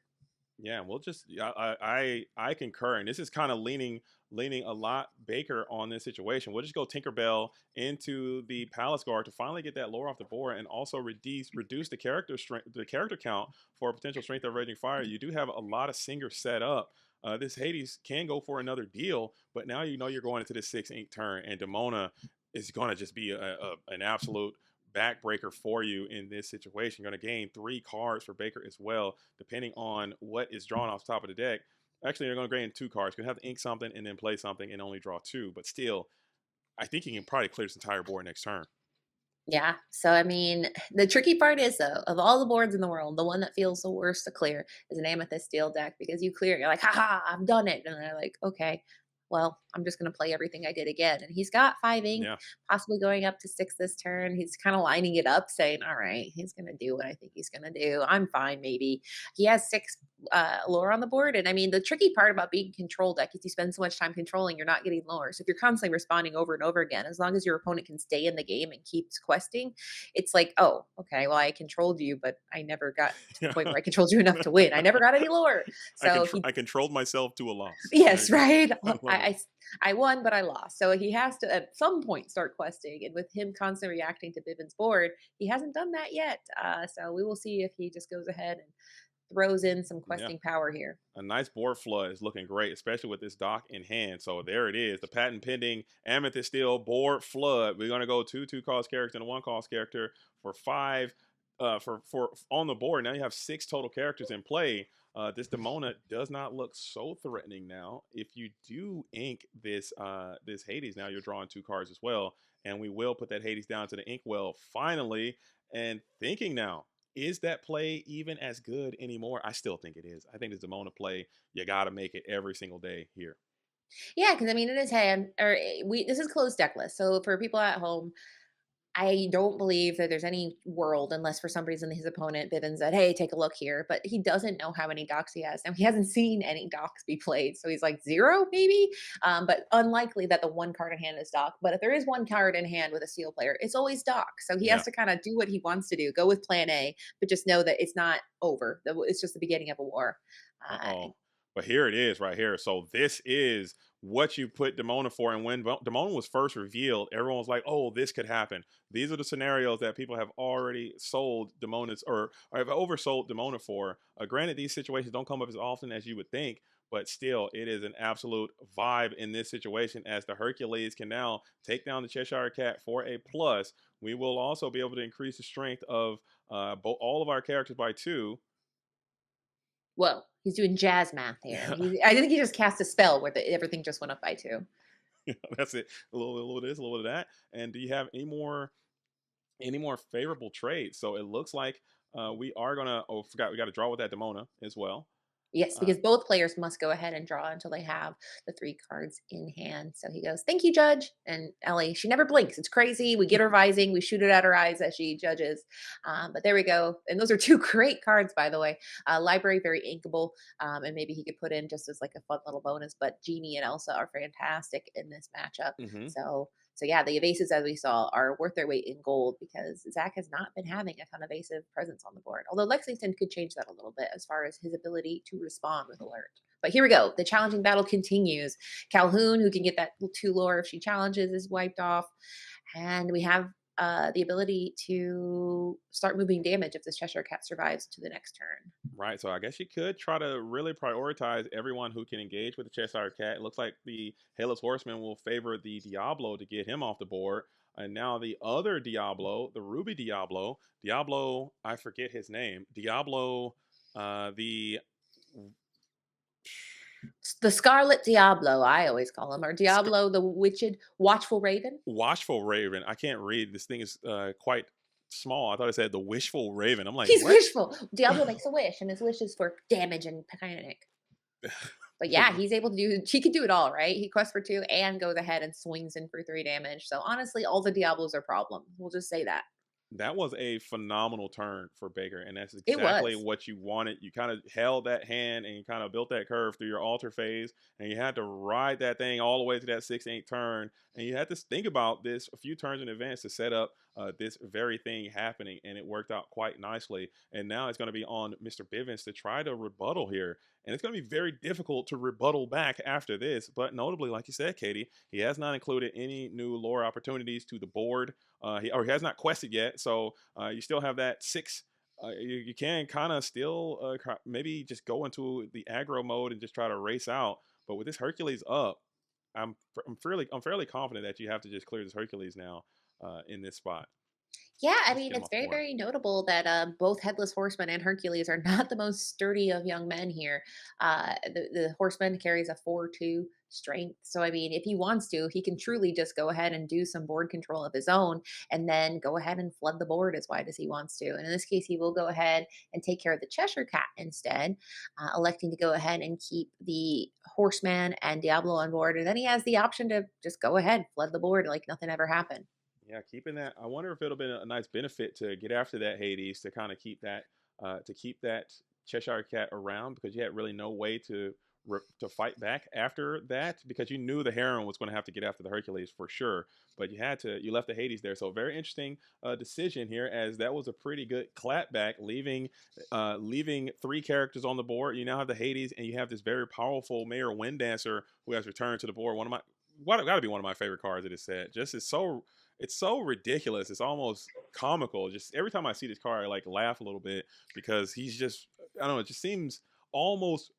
Speaker 1: Yeah, we'll just yeah, I concur, and this is kind of leaning a lot Baker on this situation. We'll just go Tinkerbell into the Palace Guard to finally get that lore off the board, and also reduce the character strength, the character count for a potential Strength of Raging Fire. You do have a lot of singers set up. This Hades can go for another deal, but now you know you're going into this 6 ink turn, and Demona is going to just be an absolute backbreaker for you in this situation. You're going to gain 3 cards for Baker as well, depending on what is drawn off the top of the deck. Actually, you're going to gain 2 cards. You're going to have to ink something and then play something and only draw 2. But still, I think you can probably clear this entire board next turn.
Speaker 2: Yeah. So, I mean, the tricky part is, though, of all the boards in the world, the one that feels the worst to clear is an Amethyst Steel deck because you clear it, you're like, haha, I've done it. And they're like, okay, well, I'm just going to play everything I did again. And he's got 5 ink,
Speaker 1: Yeah.
Speaker 2: possibly going up to 6 this turn. He's kind of lining it up, saying, all right, he's going to do what I think he's going to do. I'm fine, maybe. He has 6 lore on the board. And I mean, the tricky part about being control deck is you spend so much time controlling, you're not getting lore. So if you're constantly responding over and over again, as long as your opponent can stay in the game and keeps questing, it's like, oh, okay, well, I controlled you, but I never got to the
Speaker 1: Yeah.
Speaker 2: point where I controlled you enough to win. I never got any lore. So he
Speaker 1: I controlled myself to a loss. There you
Speaker 2: Yes,
Speaker 1: go.
Speaker 2: right?
Speaker 1: I
Speaker 2: I
Speaker 1: love it.
Speaker 2: I won, but I lost. So he has to at some point start questing, and with him constantly reacting to Bivens' board, he hasn't done that yet. So we will see if he just goes ahead and throws in some
Speaker 1: Yeah.
Speaker 2: questing power here.
Speaker 1: A nice board flood is looking great, especially with this dock in hand. So there it is, the patent pending Amethyst Steel board flood. We're gonna go two cost characters and a 1 cost character for 5. For on the board now you have 6 total characters in play. This Demona does not look so threatening now. If you do ink this Hades, now you're drawing 2 cards as well, and we will put that Hades down to the inkwell finally. And thinking now, is that play even as good anymore? I still think it is. I think the Demona play, you got to make it every single day here.
Speaker 2: Yeah, because I mean, in his hand, or we this is closed deck list. So for people at home, I don't believe that there's any world, unless for some reason his opponent Bivens said, "Hey, take a look here." But he doesn't know how many docs he has. Now he hasn't seen any docs be played, so he's like 0 maybe. But unlikely that the one card in hand is doc. But if there is one card in hand with a steel player, it's always doc. So he has
Speaker 1: Yeah.
Speaker 2: to kind of do what he wants to do, go with Plan A, but just know that it's not over. It's just the beginning of a war. Uh,
Speaker 1: Uh-oh. But here it is right here. So this is what you put Demona for. And when Demona was first revealed, everyone was like, "Oh, this could happen." These are the scenarios that people have already sold Demonas or have oversold Demona for. Granted, these situations don't come up as often as you would think, but still, it is an absolute vibe in this situation as the Hercules can now take down the Cheshire Cat for a plus. We will also be able to increase the strength of all of our characters by 2.
Speaker 2: Whoa, he's doing jazz math here. I think he just cast a spell where everything just went up by 2.
Speaker 1: That's it. A little of this, a little of that. And do you have any more favorable trades? So it looks like we are gonna. Oh, forgot we got to draw with that Demona as well.
Speaker 2: Yes,
Speaker 1: Uh,
Speaker 2: because both players must go ahead and draw until they have the 3 cards in hand. So he goes, "Thank you, Judge." And Ellie, she never blinks. It's crazy. We get her vising. We shoot it at her eyes as she judges. But there we go. And those are 2 great cards, by the way. Library, very inkable. And maybe he could put in just as like a fun little bonus. But Genie and Elsa are fantastic in this matchup.
Speaker 1: mhm.
Speaker 2: So yeah, the evasives as we saw are worth their weight in gold because Zach has not been having a ton of evasive presence on the board. Although Lexington could change that a little bit as far as his ability to respond with alert. But here we go. The challenging battle continues. Calhoun, who can get that 2 lore if she challenges, is wiped off. And we have the ability to start moving damage if this Cheshire Cat survives to the next turn.
Speaker 1: Right. So I guess you could try to really prioritize everyone who can engage with the Cheshire Cat. It looks like the Headless Horseman will favor the Diablo to get him off the board. And now the other Diablo, the Ruby Diablo, I forget his name. Diablo, the
Speaker 2: The Scarlet Diablo, I always call him, or Diablo the Witched Watchful Raven.
Speaker 1: Watchful Raven. I can't read. This thing is quite small. I thought it said the Wishful Raven. I'm like,
Speaker 2: He's
Speaker 1: what?
Speaker 2: wishful. Diablo makes a wish, and his wish is for damage and panic. But yeah, he's able to do. He can do it all, right? He quests for 2 and goes ahead and swings in for 3 damage. So honestly, all the Diablos are problems. We'll just say that
Speaker 1: That was a phenomenal turn for Baker, and that's
Speaker 2: it
Speaker 1: exactly
Speaker 2: was.
Speaker 1: what you wanted. You kind of held that hand and you kind of built that curve through your altar phase, and you had to ride that thing all the way to that 6th, 8th turn, and you had to think about this a few turns in advance to set up this very thing happening, and it worked out quite nicely. And now it's going to be on Mr. Bivens to try to rebuttal here, and it's going to be very difficult to rebuttal back after this. But notably, like you said, Katie, he has not included any new lore opportunities to the board. He has not quested yet, so you still have that 6. You can kind of still maybe just go into the aggro mode and just try to race out. But with this Hercules up, I'm fairly confident that you have to just clear this Hercules now in this spot.
Speaker 2: Yeah, I
Speaker 1: Just
Speaker 2: mean,
Speaker 1: get him
Speaker 2: it's
Speaker 1: off the
Speaker 2: very,
Speaker 1: board.
Speaker 2: very notable that both Headless Horseman and Hercules are not the most sturdy of young men here. The Horseman carries a 4-2 strength. So, I mean, if he wants to, he can truly just go ahead and do some board control of his own and then go ahead and flood the board as wide as he wants to. And in this case, he will go ahead and take care of the Cheshire Cat instead, electing to go ahead and keep the Horseman and Diablo on board. And then he has the option to just go ahead, flood the board like nothing ever happened.
Speaker 1: Yeah, keeping that. I wonder if it'll be a nice benefit to get after that Hades to kind of keep that Cheshire Cat around because you had really no way to fight back after that because you knew the Heron was going to have to get after the Hercules for sure, but you left the Hades there. So very interesting decision here as that was a pretty good clapback, leaving 3 characters on the board. You now have the Hades and you have this very powerful Mayor Wind Dancer who has returned to the board. Got to be one of my favorite cards of this set. Just it's so ridiculous. It's almost comical. Just every time I see this card, I like laugh a little bit because he's just I don't know. It just seems almost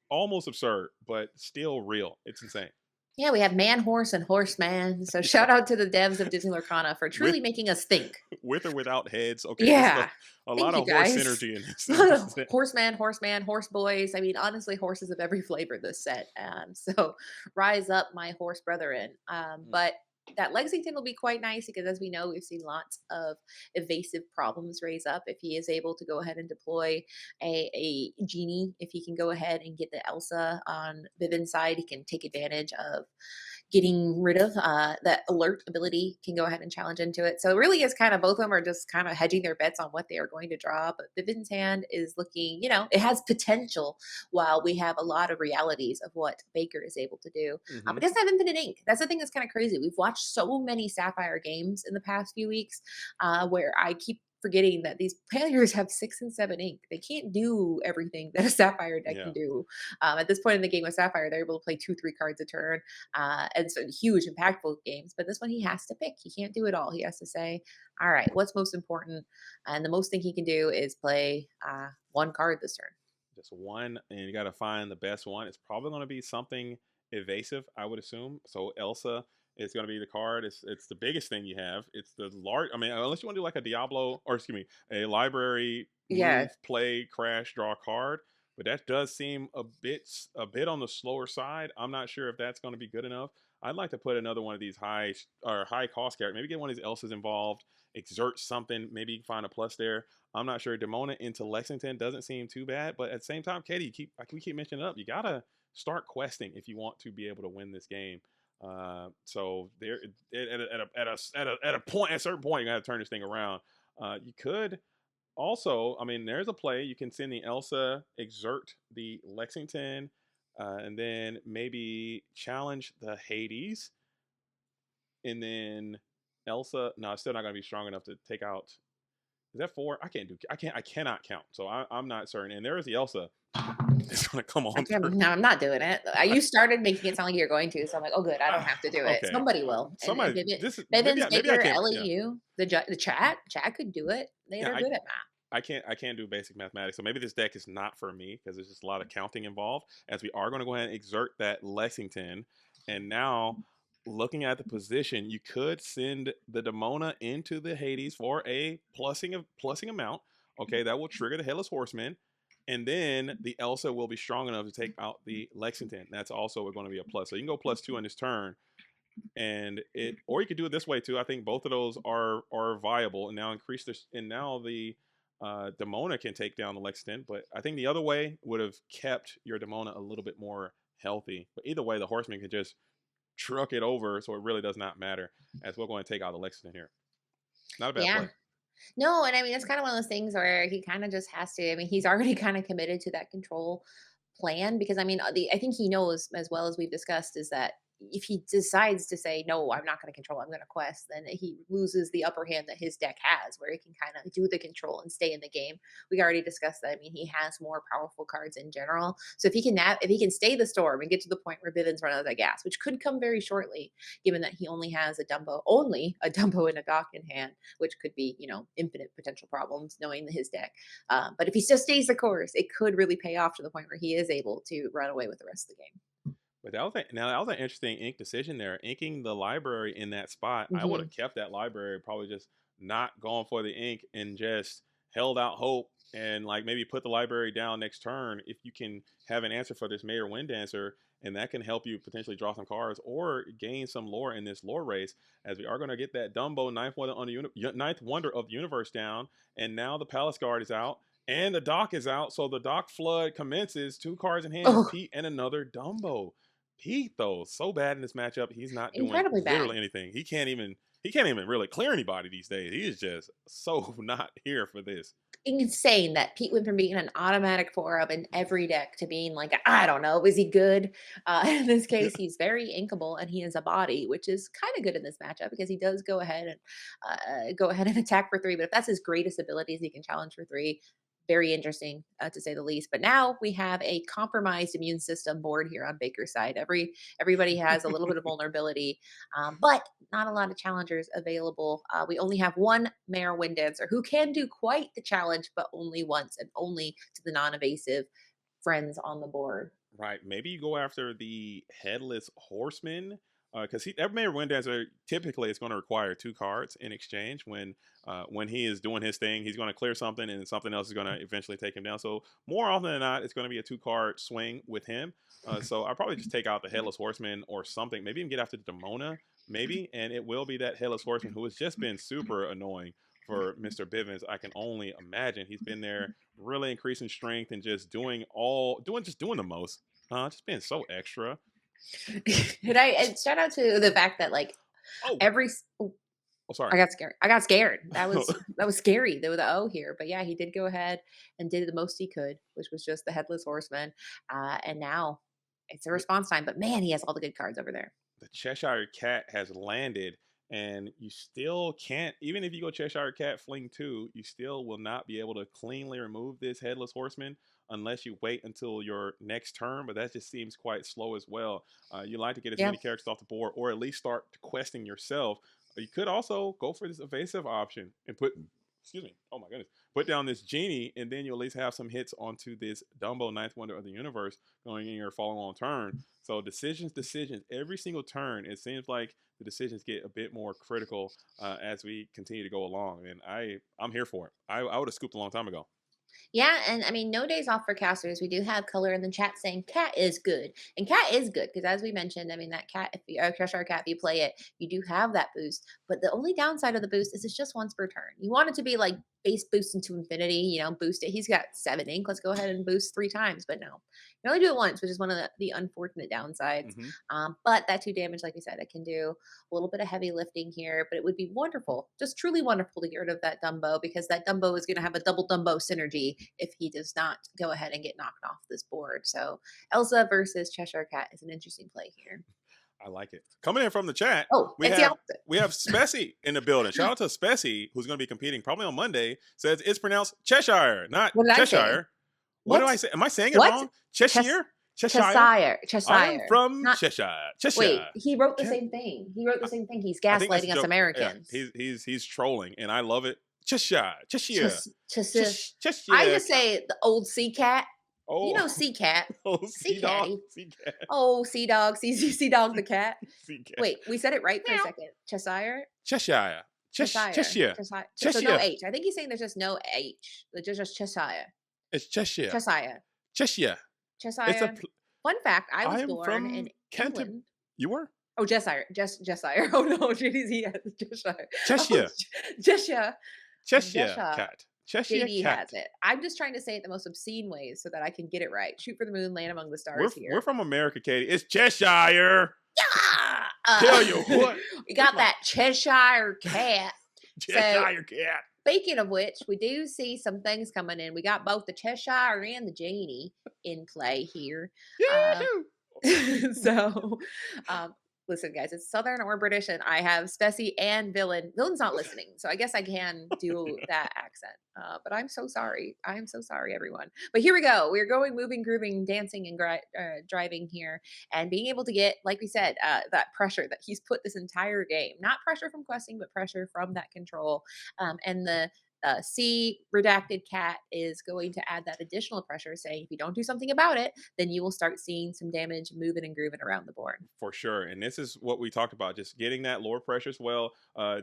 Speaker 1: absurd, but still real. It's insane.
Speaker 2: Yeah, we have man horse and horseman. So shout out to the devs of Disney Lorcana for
Speaker 1: With
Speaker 2: truly making us think.
Speaker 1: with or without heads. Okay, this is
Speaker 2: Yeah.
Speaker 1: a lot
Speaker 2: Thank you
Speaker 1: of horse
Speaker 2: guys.
Speaker 1: synergy in this.
Speaker 2: Horseman, horseman, horse boys. I mean, honestly, horses of every flavor this set. So rise up, my horse brethren. But that Lexington will be quite nice because, as we know, we've seen lots of evasive problems raise up. If he is able to go ahead and deploy a genie, if he can go ahead and get the Elsa on Viven's side, he can take advantage of getting rid of that alert ability can go ahead and challenge into it. So it really is kind of both of them are just kind of hedging their bets on what they are going to draw. But Vivian's hand is looking, it has potential while we have a lot of realities of what Baker is able to do.
Speaker 1: Hmm.
Speaker 2: It doesn't have infinite ink. That's the thing that's kind of crazy. We've watched so many Sapphire games in the past few weeks where I keep forgetting that these players have 6 and 7 ink. They can't do everything that a Sapphire deck can
Speaker 1: Yeah.
Speaker 2: do. At this point in the game with Sapphire, they're able to play 2, 3 cards a turn, and so huge, impactful games. But this one, he has to pick. He can't do it all. He has to say, "All right, what's most important?" And the most thing he can do is play 1 card this turn.
Speaker 1: Just one, and you got to find the best one. It's probably going to be something evasive, I would assume. So Elsa is going to be the card. It's the biggest thing you have. It's the large. I mean, unless you want to do like a Diablo, or excuse me, a library
Speaker 2: Yeah,
Speaker 1: move, play, crash, draw card. But that does seem a bit on the slower side. I'm not sure if that's going to be good enough. I'd like to put another one of these high cost characters. Maybe get one of these Elsas involved. Exert something. Maybe you can find a plus there. I'm not sure. Demona into Lexington doesn't seem too bad, but at the same time, Katie, we keep mentioning it up. You gotta start questing if you want to be able to win this game. So there, at a point, at a certain point, you gotta turn this thing around. You could also, I mean, there's a play. You can send the Elsa, exert the Lexington, and then maybe challenge the Hades, and then Elsa. No, it's still not gonna be strong enough to take out. Is that 4? I cannot count. So I'm not certain. And there is the Elsa. It's gonna come on
Speaker 2: okay,
Speaker 1: through.
Speaker 2: no, I'm not doing it. You started making it sound like you're going to, so I'm like, "Oh, good, I don't
Speaker 1: Ah,
Speaker 2: have to do it.
Speaker 1: okay.
Speaker 2: Somebody will." And
Speaker 1: Somebody
Speaker 2: Bivens,
Speaker 1: this is
Speaker 2: Bivens,
Speaker 1: maybe I
Speaker 2: Baker,
Speaker 1: can't, yeah.
Speaker 2: LEU, the chat could do it.
Speaker 1: Yeah,
Speaker 2: They're good at math.
Speaker 1: I can't do basic mathematics. So maybe this deck is not for me because there's just a lot of counting involved. As we are going to go ahead and exert that Lexington. And now looking at the position, you could send the Demona into the Hades for a plussing amount. Okay, that will trigger the Headless Horseman. And then the Elsa will be strong enough to take out the Lexington. That's also going to be a plus. So you can go +2 on this turn, and it, or you could do it this way too. I think both of those are viable, and now increase this, and now the Demona can take down the Lexington. But I think the other way would have kept your Demona a little bit more healthy. But either way, the Horseman can just truck it over, so it really does not matter. As we're going to take out the Lexington here. Not a bad
Speaker 2: Yeah.
Speaker 1: play.
Speaker 2: No, and I mean, it's kind of one of those things where he kind of just has to. I mean, he's already kind of committed to that control plan because I mean, I think he knows as well as we've discussed is that if he decides to say no, I'm not going to control, I'm going to quest, then he loses the upper hand that his deck has, where he can kind of do the control and stay in the game. We already discussed that. I mean, he has more powerful cards in general, so if he can stay the storm and get to the point where Bivens run out of gas, which could come very shortly, given that he only a Dumbo and a Dock in hand, which could be, infinite potential problems knowing his deck. But if he still stays the course, it could really pay off to the point where he is able to run away with the rest of the game.
Speaker 1: But that was an interesting ink decision there. Inking the library in that spot, I would
Speaker 2: Hmm.
Speaker 1: have kept that library, probably just not gone for the ink and just held out hope and like maybe put the library down next turn if you can have an answer for this Mayor Wind Dancer, and that can help you potentially draw some cards or gain some lore in this lore race. As we are going to get that Dumbo ninth wonder of the universe down, and now the Palace Guard is out. And the dock is out, so the dock flood commences. 2 cards in hand,
Speaker 2: Oh,
Speaker 1: Pete and another Dumbo. Pete though, so bad in this matchup, he's not doing
Speaker 2: incredibly bad.
Speaker 1: literally anything. He can't even really clear anybody these days. He is just so not here for this.
Speaker 2: Insane that Pete went from being an automatic 4 up in every deck to being like, I don't know, is he good? In this case, he's very inkable and he is a body, which is kind of good in this matchup because he does go ahead and attack for 3. But if that's his greatest abilities, he can challenge for 3. Very interesting, to say the least. But now we have a compromised immune system board here on Baker's side. Everybody has a little bit of vulnerability, but not a lot of challengers available. We only have one Mayor Wind Dancer who can do quite the challenge, but only once and only to the non-evasive friends on the board.
Speaker 1: Right. Maybe you go after the Headless Horseman. Because every Mayor Wind Dancer typically is going to require 2 cards in exchange. When he is doing his thing, he's going to clear something, and something else is going to eventually take him down. So more often than not, it's going to be a 2 card swing with him. So I probably just take out the Headless Horseman or something. Maybe even get after the Demona, maybe, and it will be that Headless Horseman who has just been super annoying for Mr. Bivens. I can only imagine he's been there really increasing strength and just doing the most. Just being so extra.
Speaker 2: And shout out to the fact that like
Speaker 1: Oh,
Speaker 2: every s- oh,
Speaker 1: oh, sorry.
Speaker 2: I got scared. I got scared. That was scary. There was the O here, but yeah, he did go ahead and did the most he could, which was just the headless horseman. And now it's a
Speaker 1: the,
Speaker 2: response time. But man, he has all the good cards over there.
Speaker 1: the Cheshire Cat has landed, and you still can't, even if you go Cheshire Cat Fling 2, you still will not be able to cleanly remove this Headless Horseman unless you wait until your next turn, but that just seems quite slow as well. You like to get as
Speaker 2: Yeah.
Speaker 1: many characters off the board, or at least start questing yourself. You could also go for this evasive option and put, excuse me, oh my goodness, put down this genie, and then you at least have some hits onto this Dumbo Ninth Wonder of the Universe going in your follow-on turn. So decisions, every single turn. It seems like the decisions get a bit more critical as we continue to go along, and I'm here for it. I would have scooped a long time ago.
Speaker 2: Yeah, and I mean, no days off for casters. We do have color in the chat saying cat is good, and cat is good because, as we mentioned, I mean that cat, if you Cheshire Cat, if you play it, you do have that boost. But the only downside of the boost is it's just once per turn. You want it to be like base boost into infinity, boost it. He's got 7 ink. Let's go ahead and boost 3 times, but no, you only do it once, which is one of the unfortunate downsides.
Speaker 1: Mm-hmm.
Speaker 2: But that 2 damage, like we said, it can do a little bit of heavy lifting here, but it would be wonderful, just truly wonderful to get rid of that Dumbo because that Dumbo is going to have a double Dumbo synergy if he does not go ahead and get knocked off this board. So Elsa versus Cheshire Cat is an interesting play here.
Speaker 1: I like it. Coming in from the chat,
Speaker 2: Oh,
Speaker 1: we
Speaker 2: it's the
Speaker 1: have
Speaker 2: opposite.
Speaker 1: we have Spessy in the building. Shout out to Spessy, who's going to be competing probably on Monday. Says it's pronounced Cheshire, not
Speaker 2: What did I say?
Speaker 1: Cheshire. What do I say? Am I saying it
Speaker 2: What?
Speaker 1: wrong? Cheshire?
Speaker 2: Cheshire.
Speaker 1: I am from
Speaker 2: Not-
Speaker 1: Cheshire. Cheshire.
Speaker 2: Wait, he wrote the
Speaker 1: Che-
Speaker 2: same thing. He wrote the same thing. He's
Speaker 1: I think that's a
Speaker 2: gaslighting us
Speaker 1: joke.
Speaker 2: Americans.
Speaker 1: Yeah, he's trolling, and I love it. Cheshire. Cheshire.
Speaker 2: Cheshire.
Speaker 1: Cheshire.
Speaker 2: I just say the old sea cat.
Speaker 1: Oh,
Speaker 2: You know sea cat.
Speaker 1: oh,
Speaker 2: sea
Speaker 1: sea dog.
Speaker 2: catty.
Speaker 1: Sea cat.
Speaker 2: Oh, sea dog. Sea dog the cat.
Speaker 1: Sea cat.
Speaker 2: Wait, we said it right for a
Speaker 1: Meow.
Speaker 2: second. Cheshire.
Speaker 1: Cheshire.
Speaker 2: Cheshire.
Speaker 1: Cheshire.
Speaker 2: So no H. I think he's saying there's just no H. There's just Cheshire.
Speaker 1: It's Cheshire.
Speaker 2: Cheshire.
Speaker 1: Cheshire.
Speaker 2: Cheshire.
Speaker 1: It's a.
Speaker 2: Fun fact: I was
Speaker 1: am
Speaker 2: born
Speaker 1: from
Speaker 2: in
Speaker 1: Canterbury.
Speaker 2: England.
Speaker 1: You were?
Speaker 2: Oh, Cheshire. Cheshire. Oh no, JDZ has Cheshire.
Speaker 1: Cheshire.
Speaker 2: Oh, Cheshire.
Speaker 1: Cheshire
Speaker 2: Cheshire.
Speaker 1: cat. Cheshire
Speaker 2: JD
Speaker 1: cat.
Speaker 2: has it. I'm just trying to say it the most obscene ways so that I can get it right. Shoot for the moon, land among the stars here.
Speaker 1: We're from America, Katie. It's Cheshire.
Speaker 2: Yeah!
Speaker 1: Tell you what.
Speaker 2: We got that Cheshire cat.
Speaker 1: Cheshire cat.
Speaker 2: Speaking of which, we do see some things coming in. We got both the Cheshire and the Genie in play here. So, listen, guys, it's Southern or British, and I have Spessy and Villain. Villain's not listening, so I guess I can do that accent. But I'm so sorry. I am so sorry, everyone. But here we go. We're going, moving, grooving, dancing, and driving here, and being able to get, like we said, that pressure that he's put this entire game. Not pressure from questing, but pressure from that control. And the C redacted cat is going to add that additional pressure, saying if you don't do something about it, then you will start seeing some damage moving and grooving around the board.
Speaker 1: For sure. And this is what we talked about, just getting that lore pressure as well.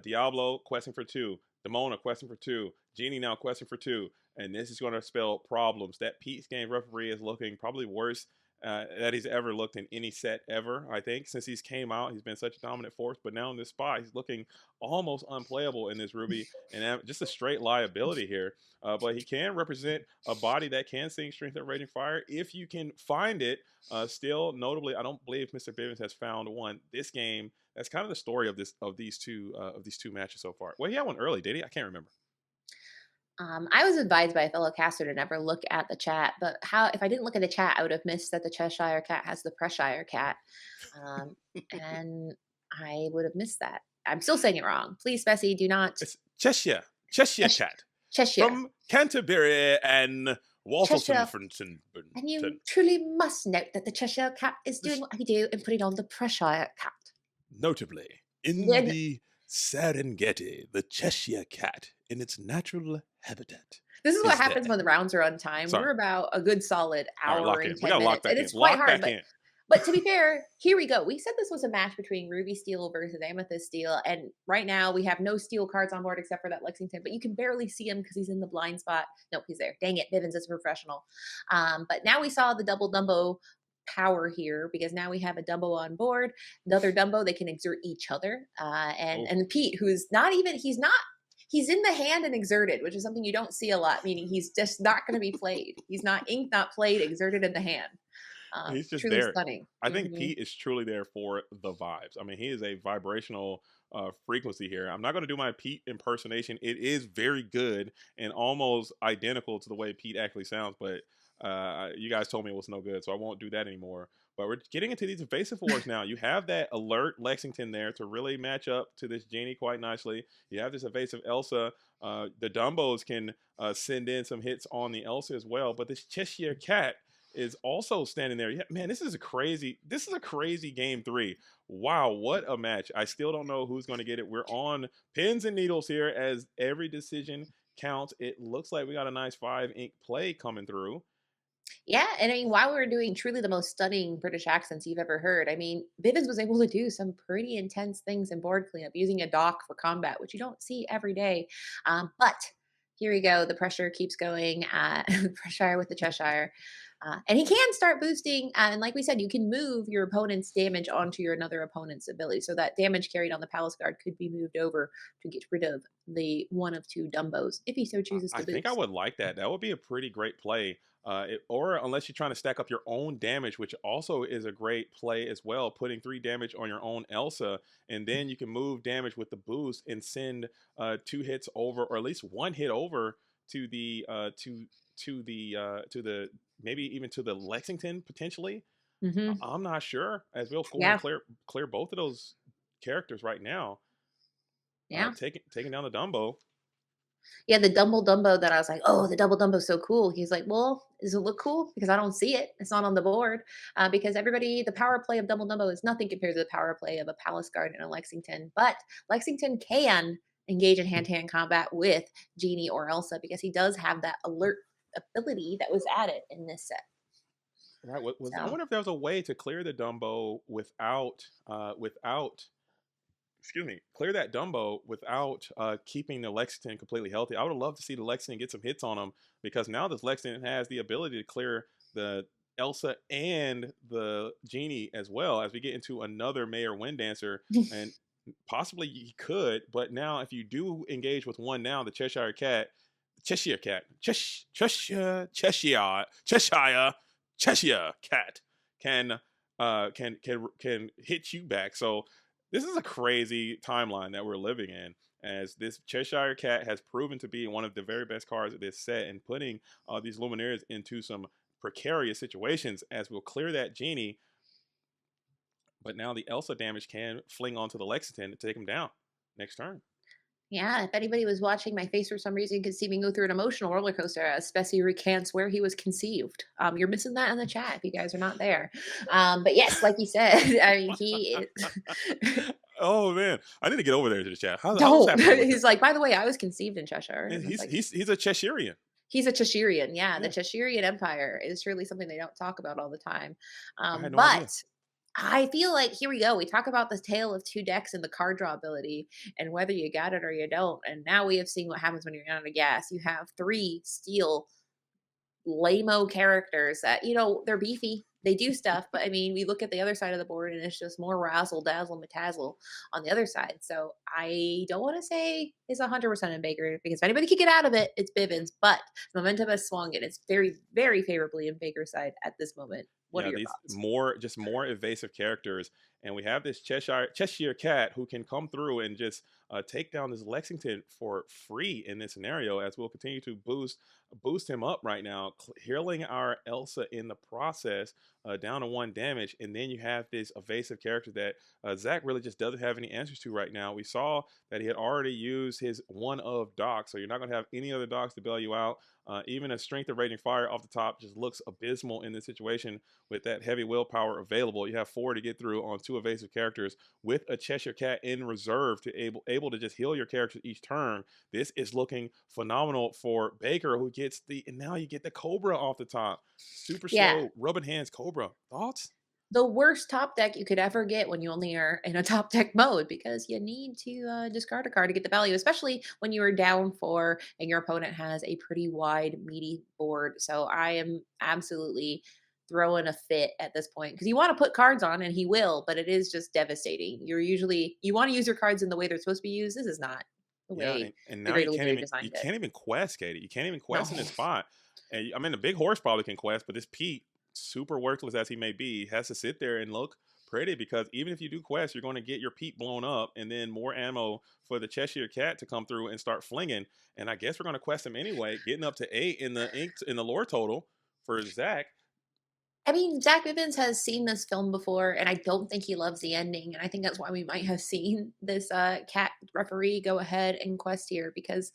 Speaker 1: Diablo questing for 2. Demona questing for 2. Genie now questing for 2. And this is going to spell problems. That Pete's game referee is looking probably worse that he's ever looked in any set ever. I think since he's came out, he's been such a dominant force, but now in this spot, he's looking almost unplayable in this Ruby, and just a straight liability here. But he can represent a body that can sing Strength of Raging Fire if you can find it. Still, notably, I don't believe Mr. Bivens has found one this game. That's kind of the story of these two matches so far. Well, he had one early, did he? I can't remember.
Speaker 2: I was advised by a fellow caster to never look at the chat, but if I didn't look at the chat, I would have missed that the Cheshire cat has the Preshire cat, and I would have missed that. I'm still saying it wrong. Please, Spessy, do not.
Speaker 1: It's Cheshire cat.
Speaker 2: Cheshire.
Speaker 1: From Canterbury and Waltleton.
Speaker 2: And you truly must note that the Cheshire cat is doing what I do and putting on the Preshire cat.
Speaker 1: Notably, in the Serengeti, the Cheshire cat in its natural habitat.
Speaker 2: This is what happens when the rounds are on time. We're about a good solid hour and 10 minutes. And it's quite hard. But to be fair, here we go. We said this was a match between Ruby Steel versus Amethyst Steel. And right now we have no steel cards on board except for that Lexington. But you can barely see him because he's in the blind spot. Nope, he's there. Dang it. Bivens is a professional. But now we saw the double Dumbo power here because now we have a Dumbo on board. Another Dumbo, they can exert each other. And Pete, who's not even, he's in the hand and exerted, which is something you don't see a lot, meaning he's just not going to be played. He's not inked, not played, exerted in the hand.
Speaker 1: He's just
Speaker 2: truly
Speaker 1: there.
Speaker 2: Stunning.
Speaker 1: I think Pete is truly there for the vibes. I mean, he is a vibrational frequency here. I'm not going to do my Pete impersonation. It is very good and almost identical to the way Pete actually sounds, but You guys told me it was no good, so I won't do that anymore. But we're getting into these evasive wars now. You have that alert Lexington there to really match up to this Genie quite nicely. You have this evasive Elsa. The Dumbos can send in some hits on the Elsa as well. But this Cheshire Cat is also standing there. Yeah, man, this is a crazy game three. Wow, what a match. I still don't know who's going to get it. We're on pins and needles here as every decision counts. It looks like we got a nice 5 ink play coming through.
Speaker 2: Yeah, and I mean, while we were doing truly the most stunning British accents you've ever heard, I mean, Bivens was able to do some pretty intense things in board cleanup using a dock for combat, which you don't see every day. But here we go. The pressure keeps going. Cheshire with the Cheshire. And he can start boosting. And like we said, you can move your opponent's damage onto your another opponent's ability. So that damage carried on the Palace Guard could be moved over to get rid of the one of two Dumbos if he so chooses
Speaker 1: I
Speaker 2: to
Speaker 1: think I
Speaker 2: boost.
Speaker 1: would like that. That would be a pretty great play. Or unless you're trying to stack up your own damage, which also is a great play as well, putting 3 damage on your own Elsa, and then you can move damage with the boost and send 2 hits over, or at least 1 hit over to the to the maybe even to the Lexington potentially.
Speaker 2: Hmm.
Speaker 1: I'm not sure. As we'll go and
Speaker 2: Yeah.
Speaker 1: clear both of those characters right now.
Speaker 2: Yeah.
Speaker 1: Taking down the Dumbo.
Speaker 2: Yeah, the double Dumbo that I was like, "Oh, the double Dumbo's so cool." He's like, "Well, does it look cool? Because I don't see it. It's not on the board." Because everybody, the power play of double Dumbo is nothing compared to the power play of a Palace Guard and a Lexington. But Lexington can engage in hand-to-hand combat with Genie or Elsa because he does have that alert ability that was added in this set.
Speaker 1: Right. What was I
Speaker 2: So
Speaker 1: wonder if there was a way to clear the Dumbo without excuse me, clear that Dumbo without keeping the Lexington completely healthy. I would love to see the Lexington get some hits on him because now this Lexington has the ability to clear the Elsa and the Genie as well as we get into another Mayor Wind Dancer and possibly he could, but now if you do engage with one now, the Cheshire Cat, Cheshire Cat can can hit you back. So this is a crazy timeline that we're living in. As this Cheshire Cat has proven to be one of the very best cards of this set, and putting these Luminaries into some precarious situations. As we'll clear that Genie, but now the Elsa damage can fling onto the Lexington to take him down next turn.
Speaker 2: yeah, if anybody was watching my face for some reason, could see me go through an emotional roller coaster as Spessy recants where he was conceived. You're missing that in the chat if you guys are not there. But yes, like you said, I mean, he is.
Speaker 1: Oh man, I need to get over there to the chat. How's
Speaker 2: Don't.
Speaker 1: happening with him?
Speaker 2: He's like, by the way, I was conceived in Cheshire.
Speaker 1: And
Speaker 2: And it's like,
Speaker 1: he's a Cheshirean.
Speaker 2: he's a Cheshirian. Yeah, the
Speaker 1: Yeah,
Speaker 2: Cheshirian Empire is surely something they don't talk about all the time.
Speaker 1: I had no idea.
Speaker 2: But I feel like here we go. We talk about the tale of two decks and the card draw ability and whether you got it or you don't. And now we have seen what happens when you're out of gas. You have 3 steel lame characters that, they're beefy. They do stuff, but I mean, we look at the other side of the board and it's just more razzle dazzle metazzle on the other side. So I don't want to say it's 100% in Baker because if anybody can get out of it, it's Bivens. But momentum has swung and it's very, very favorably in Baker's side at this moment. What are
Speaker 1: Yeah,
Speaker 2: your
Speaker 1: these
Speaker 2: thoughts?
Speaker 1: more evasive characters, and we have this Cheshire Cat who can come through and just take down this Lexington for free in this scenario. As we'll continue to boost him up right now, healing our Elsa in the process down to 1 damage, and then you have this evasive character that Zach really just doesn't have any answers to right now. We saw that he had already used his one of dock, so you're not going to have any other docks to bail you out. Even a strength of raging fire off the top just looks abysmal in this situation with that heavy willpower available. You have 4 to get through on 2 evasive characters with a Cheshire Cat in reserve to able to just heal your characters each turn. This is looking phenomenal for Baker, who gets and now you get the Cobra off the top. Super
Speaker 2: Yeah,
Speaker 1: slow, rubbing hands Cobra. Thoughts?
Speaker 2: the worst top deck you could ever get when you only are in a top deck mode because you need to discard a card to get the value, especially when you are down 4 and your opponent has a pretty wide, meaty board. So I am absolutely throwing a fit at this point because you want to put cards on and he will, but it is just devastating. You want to use your cards in the way they're supposed to be used. This is not the
Speaker 1: Yeah,
Speaker 2: way
Speaker 1: and
Speaker 2: the
Speaker 1: now
Speaker 2: Great
Speaker 1: you
Speaker 2: Illuminator designed it.
Speaker 1: can't even quest, Katie. You can't even
Speaker 2: No.
Speaker 1: quest in this spot. And I mean, the big horse probably can quest, but this Pete, super worthless as he may be, has to sit there and look pretty because even if you do quest, you're going to get your Pete blown up, and then more ammo for the Cheshire Cat to come through and start flinging. And I guess we're going to quest him anyway, getting up to 8 in the lore total for Zach.
Speaker 2: I mean, Zach Bivens has seen this film before, and I don't think he loves the ending. And I think that's why we might have seen this cat referee go ahead and quest here because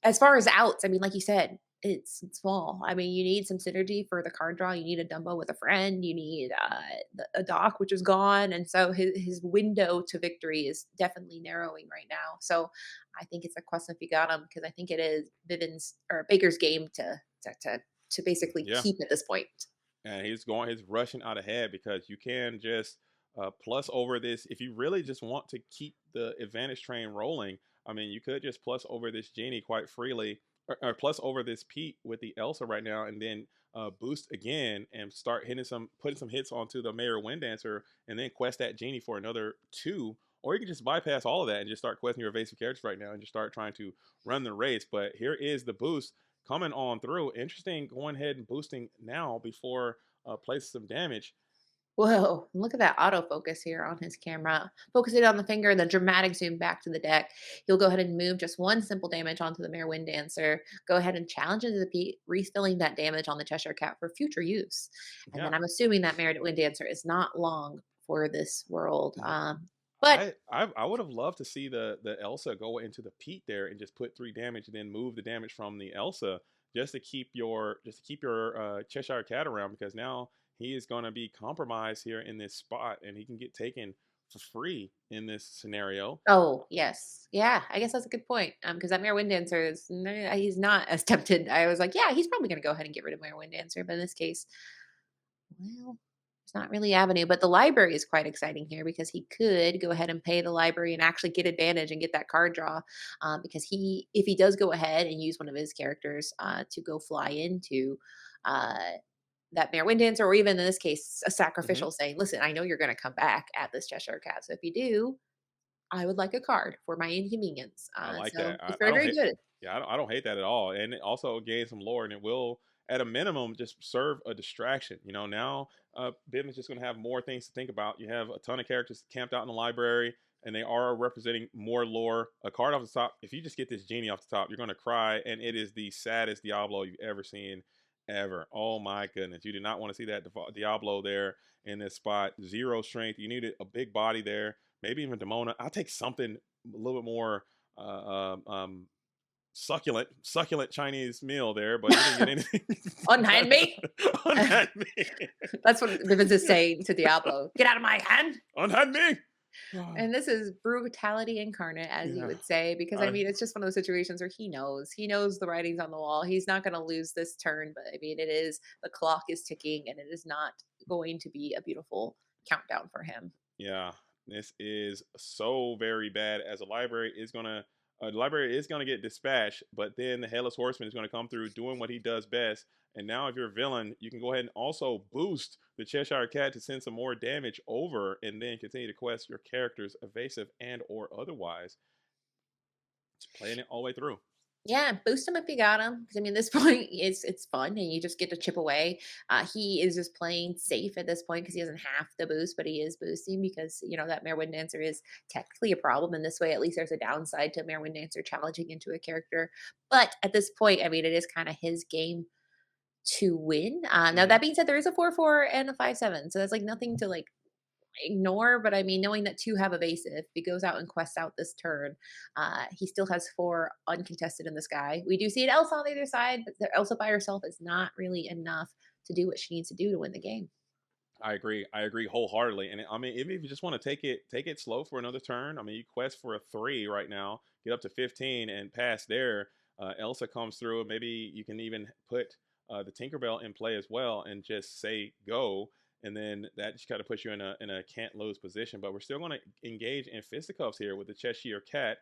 Speaker 2: as far as outs, I mean, like you said, it's small. I mean, you need some synergy for the card draw. You need a Dumbo with a friend. You need a Doc, which is gone, and so his window to victory is definitely narrowing right now. So I think it's a quest if you got him because I think it is Bivens or Baker's game to basically
Speaker 1: Yeah,
Speaker 2: keep at this point.
Speaker 1: and he's rushing out ahead because you can just plus over this if you really just want to keep the advantage train rolling. I mean, you could just plus over this genie quite freely, or plus over this Pete with the Elsa right now, and then boost again and start putting some hits onto the Mayor Wind Dancer, and then quest that genie for another two. Or you can just bypass all of that and just start questing your evasive characters right now and just start trying to run the race. But here is the boost coming on through. Interesting going ahead and boosting now before places some damage.
Speaker 2: Whoa, look at that autofocus here on his camera. Focusing on the finger, the dramatic zoom back to the deck. He'll go ahead and move just one simple damage onto the Mayor Wind Dancer. Go ahead and challenge into the Pete, refilling that damage on the Cheshire Cat for future use. And
Speaker 1: Yeah.
Speaker 2: then I'm assuming that Mayor Wind Dancer is not long for this world.
Speaker 1: Yeah.
Speaker 2: But
Speaker 1: I would have loved to see the Elsa go into the Pete there and just put 3 damage and then move the damage from the Elsa just to keep your Cheshire Cat around, because now he is going to be compromised here in this spot and he can get taken for free in this scenario.
Speaker 2: oh yes, yeah, I guess that's a good point. Because that Mayor Wind Dancer he's not as tempted. I was like, yeah, he's probably going to go ahead and get rid of Mayor Wind Dancer, but in this case, well, it's not really avenue, but the library is quite exciting here because he could go ahead and pay the library and actually get advantage and get that card draw. Because if he does go ahead and use one of his characters to go fly into uh, that Mayor Wind Dancer, or even in this case, a
Speaker 1: Hmm.
Speaker 2: sacrificial saying, "Listen, I know you're going to come back at this Cheshire Cat, so if you do, I would like a card for my inconvenience."
Speaker 1: I like
Speaker 2: So
Speaker 1: that.
Speaker 2: it's
Speaker 1: I
Speaker 2: very,
Speaker 1: don't
Speaker 2: very
Speaker 1: hate.
Speaker 2: good.
Speaker 1: Yeah, I don't hate that at all. And it also gains some lore, and it will, at a minimum, just serve a distraction. You know, now Bivens just going to have more things to think about. You have a ton of characters camped out in the library, and they are representing more lore. A card off the top. If you just get this genie off the top, you're going to cry, and it is the saddest Diablo you've ever seen, ever. Oh my goodness, you do not want to see that Diablo there in this spot. Zero strength. You needed a big body there. Maybe even Demona. I'll take something a little bit more succulent Chinese meal there, but you didn't get anything.
Speaker 2: Unhand me.
Speaker 1: Unhand me.
Speaker 2: That's what Bivens is saying to Diablo. Get out of my hand.
Speaker 1: Unhand me.
Speaker 2: And this is brutality incarnate, as you
Speaker 1: Yeah.
Speaker 2: would say, because I
Speaker 1: I,
Speaker 2: mean, it's just one of those situations where he knows the writing's on the wall. He's not going to lose this turn, but I mean, the clock is ticking and it is not going to be a beautiful countdown for him.
Speaker 1: yeah, this is so very bad as the library is gonna get dispatched, but then the Headless Horseman is gonna come through doing what he does best. And now if you're a villain, you can go ahead and also boost the Cheshire Cat to send some more damage over and then continue to quest your characters evasive and or otherwise. Just playing it all the way through.
Speaker 2: Yeah, boost him if you got him. Because I mean, this point it's fun and you just get to chip away. He is just playing safe at this point because he doesn't have to boost, but he is boosting because that Mare Wind Dancer is technically a problem. In this way, at least there's a downside to Mare Wind Dancer challenging into a character. But at this point, I mean, it is kind of his game to win. Now
Speaker 1: Hmm.
Speaker 2: that being said, there is a 4/4 and a 5/7, so that's like nothing to like ignore, but I mean, knowing that 2 have evasive, if he goes out and quests out this turn, he still has 4 uncontested in the sky. We do see an Elsa on the other side, but the Elsa by herself is not really enough to do what she needs to do to win the game.
Speaker 1: I agree. I agree wholeheartedly. And I mean, even if you just want to take it slow for another turn, I mean, you quest for a 3 right now, get up to 15 and pass there. Elsa comes through, and maybe you can even put the Tinkerbell in play as well, and just say go, and then that just kind of puts you in a can't lose position. But we're still going to engage in fisticuffs here with the Cheshire Cat,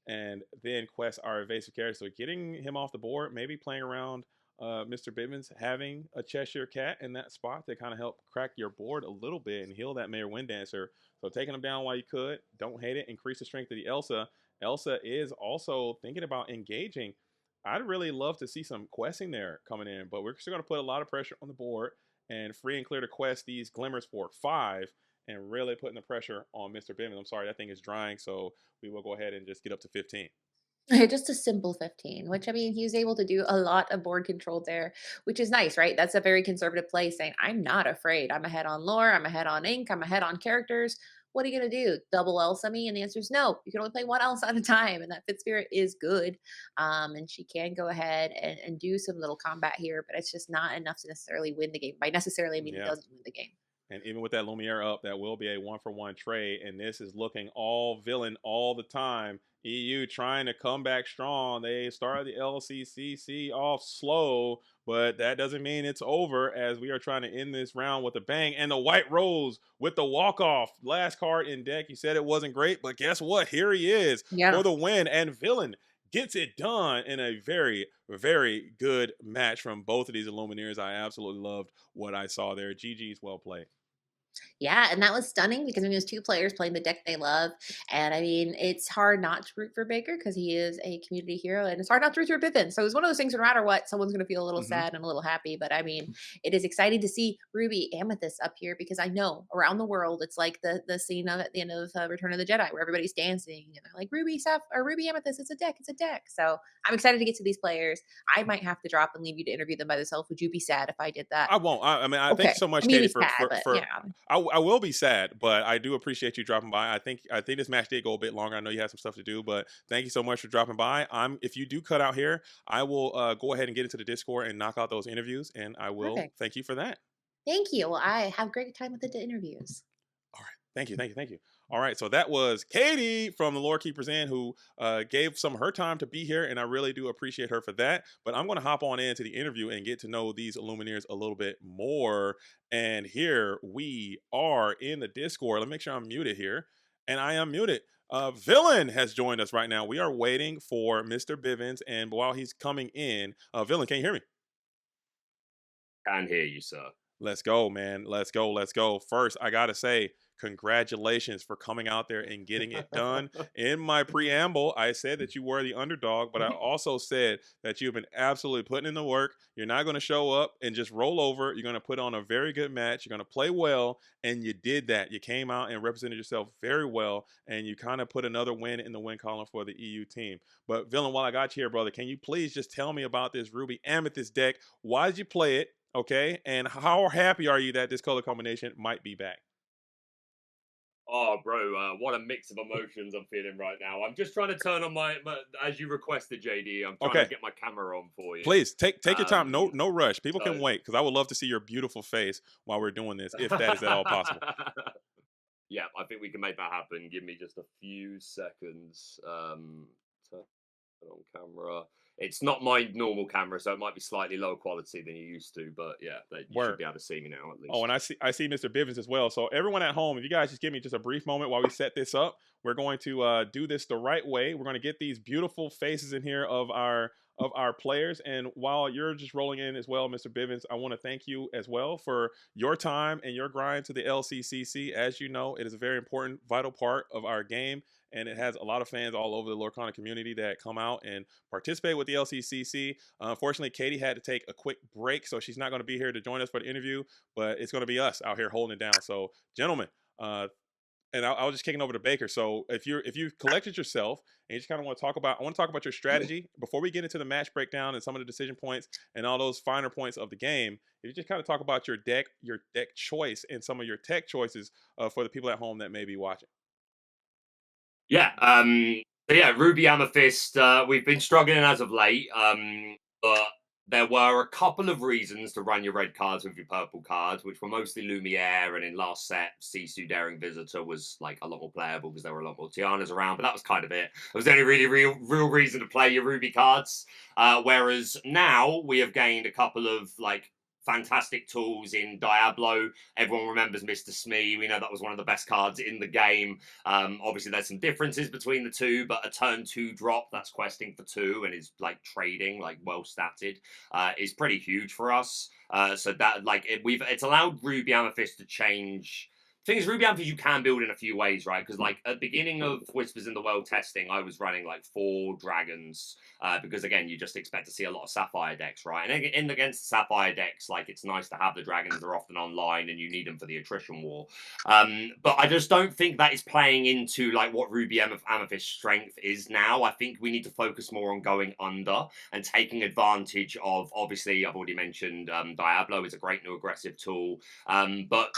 Speaker 1: and then quest our evasive character. So getting him off the board, maybe playing around Mr. Bivens having a Cheshire Cat in that spot to kind of help crack your board a little bit and heal that Mayor Wind Dancer. So taking him down while you could, don't hate it. Increase the strength of the Elsa. Elsa is also thinking about engaging. I'd really love to see some questing there coming in, but we're still going to put a lot of pressure on the board and free and clear to quest these glimmers for 5 and really putting the pressure on Mr. Bivens. I'm sorry, that thing is drying, so we will go ahead and just get up to 15.
Speaker 2: Just a simple 15, which I mean, he was able to do a lot of board control there, which is nice, right? That's a very conservative play saying, I'm not afraid. I'm ahead on lore, I'm ahead on ink, I'm ahead on characters. What are you going to do? Double Elsa me? And the answer is no. You can only play one Elsa at a time. And that Fit Spirit is good. And she can go ahead and do some little combat here, but it's just not enough to necessarily win the game. By necessarily, I mean it
Speaker 1: Yeah.
Speaker 2: doesn't win the game.
Speaker 1: And even with that Lumiere up, that will be a 1-for-1 trade. And this is looking all villain all the time. EU trying to come back strong. They started the LCCC off slow, but that doesn't mean it's over, as we are trying to end this round with a bang. And the White Rose with the walk-off. Last card in deck. You said it wasn't great, but guess what? Here he is
Speaker 2: Yeah.
Speaker 1: for the win. And Villain gets it done in a very, very good match from both of these Illumineers. I absolutely loved what I saw there. GG's, well played.
Speaker 2: Yeah, and that was stunning because I mean, it was two players playing the deck they love, and I mean, it's hard not to root for Baker because he is a community hero, and it's hard not to root for Bivens. So it's one of those things. No matter what, someone's going to feel a little
Speaker 1: Hmm.
Speaker 2: sad and a little happy. But I mean, it is exciting to see Ruby Amethyst up here because I know around the world it's like the scene of at the end of Return of the Jedi where everybody's dancing and they're like Ruby Seth or Ruby Amethyst. It's a deck. It's a deck. So I'm excited to get to these players. I might have to drop and leave you to interview them by yourself. Would you be sad if I did that?
Speaker 1: I won't. I mean, I thank you
Speaker 2: Okay,
Speaker 1: so
Speaker 2: I
Speaker 1: much,
Speaker 2: mean,
Speaker 1: Katie,
Speaker 2: it's sad, but yeah.
Speaker 1: I will be sad, but I do appreciate you dropping by. I think this match did go a bit longer. I know you had some stuff to do, but thank you so much for dropping by. If you do cut out here, I will go ahead and get into the Discord and knock out those interviews, and I will
Speaker 2: Perfect.
Speaker 1: thank you for that.
Speaker 2: Thank you. Well, I have a great time with the interviews.
Speaker 1: All right. Thank you. Thank you. Thank you. All right. So that was Katie from the Lore Keepers Inn, who gave some of her time to be here. And I really do appreciate her for that. But I'm going to hop on into the interview and get to know these Illumineers a little bit more. And here we are in the Discord. Let me make sure I'm muted here. And I am muted. Villain has joined us right now. We are waiting for Mr. Bivens. And while he's coming in, Villain, can you hear me?
Speaker 3: Can hear you, sir.
Speaker 1: Let's go, man. Let's go. Let's go. First, I got to say, congratulations for coming out there and getting it done. In my preamble, I said that you were the underdog, but I also said that you've been absolutely putting in the work. You're not going to show up and just roll over. You're going to put on a very good match. You're going to play well, and you did that. You came out and represented yourself very well, and you kind of put another win in the win column for the EU team. But, Villain, while I got you here, brother, can you please just tell me about this Ruby Amethyst deck? Why did you play it? Okay, and how happy are you that this color combination might be back?
Speaker 3: Oh, bro, what a mix of emotions I'm feeling right now. I'm just trying to turn on my as you requested, JD. I'm trying
Speaker 1: Okay,
Speaker 3: to get my camera on for you.
Speaker 1: please take your time. No
Speaker 3: Um,
Speaker 1: no rush. People
Speaker 3: so
Speaker 1: can wait because I would love to see your beautiful face while we're doing this, if that is at all possible.
Speaker 3: yeah, I think we can make that happen. Give me just a few seconds. Turn it on camera. It's not my normal camera, so it might be slightly lower quality than you're used to. But yeah, you should
Speaker 1: Word.
Speaker 3: be able to see me now at
Speaker 1: Oh, and
Speaker 3: least.
Speaker 1: I see Mr. Bivens as well. So everyone at home, if you guys just give me just a brief moment while we set this up, we're going to do this the right way. We're going to get these beautiful faces in here of our players. And while you're just rolling in as well, Mr. Bivens, I want to thank you as well for your time and your grind to the LCCC. As you know, it is a very important, vital part of our game. And it has a lot of fans all over the Lorcana community that come out and participate with the LCCC. Unfortunately, Katie had to take a quick break, so she's not going to be here to join us for the interview. But it's going to be us out here holding it down. So, gentlemen, and I was just kicking over to Baker. So, if you collected yourself and you just kind of want to talk about, I want to talk about your strategy before we get into the match breakdown and some of the decision points and all those finer points of the game. If you just kind of talk about your deck choice, and some of your tech choices for the people at home that may be watching.
Speaker 3: Yeah, so yeah, Ruby Amethyst, we've been struggling as of late, but there were a couple of reasons to run your red cards with your purple cards, which were mostly Lumiere, and in last set, Sisu Daring Visitor was like a lot more playable because there were a lot more Tianas around, but that was kind of it. It was the only really real reason to play your Ruby cards. Whereas now we have gained a couple of like fantastic tools in Diablo. Everyone remembers Mr. Smee. We know that was one of the best cards in the game. Obviously, there's some differences between the two, but a turn 2 drop that's questing for 2 and is like trading, like well statted, is pretty huge for us. So that like it's allowed Ruby Amethyst to change thing is, RuAm you can build in a few ways, right? Because like at the beginning of Whispers in the World testing, I was running like 4 dragons because again, you just expect to see a lot of Sapphire decks, right? And in against Sapphire decks, like it's nice to have the dragons. They're often online, and you need them for the attrition war. But I just don't think that is playing into like what RuAm of Amethyst strength is now. I think we need to focus more on going under and taking advantage of. Obviously, I've already mentioned Diablo is a great new aggressive tool, but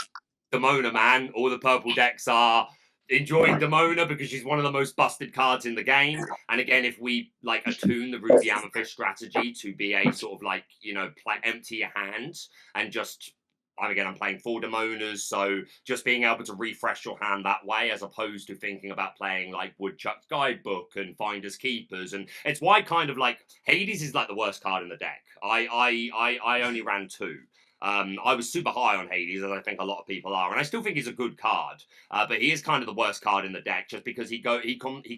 Speaker 3: Demona, man. All the purple decks are enjoying Demona because she's one of the most busted cards in the game. And again, if we like attune the Ruby Amethyst strategy to be a sort of like, you know, empty your hands and just I'm playing 4 Demonas, so just being able to refresh your hand that way, as opposed to thinking about playing like Woodchuck's Guidebook and Finders Keepers, and it's why kind of like Hades is like the worst card in the deck. I only ran 2. I was super high on Hades, as I think a lot of people are, and I still think he's a good card. But he is kind of the worst card in the deck, just because he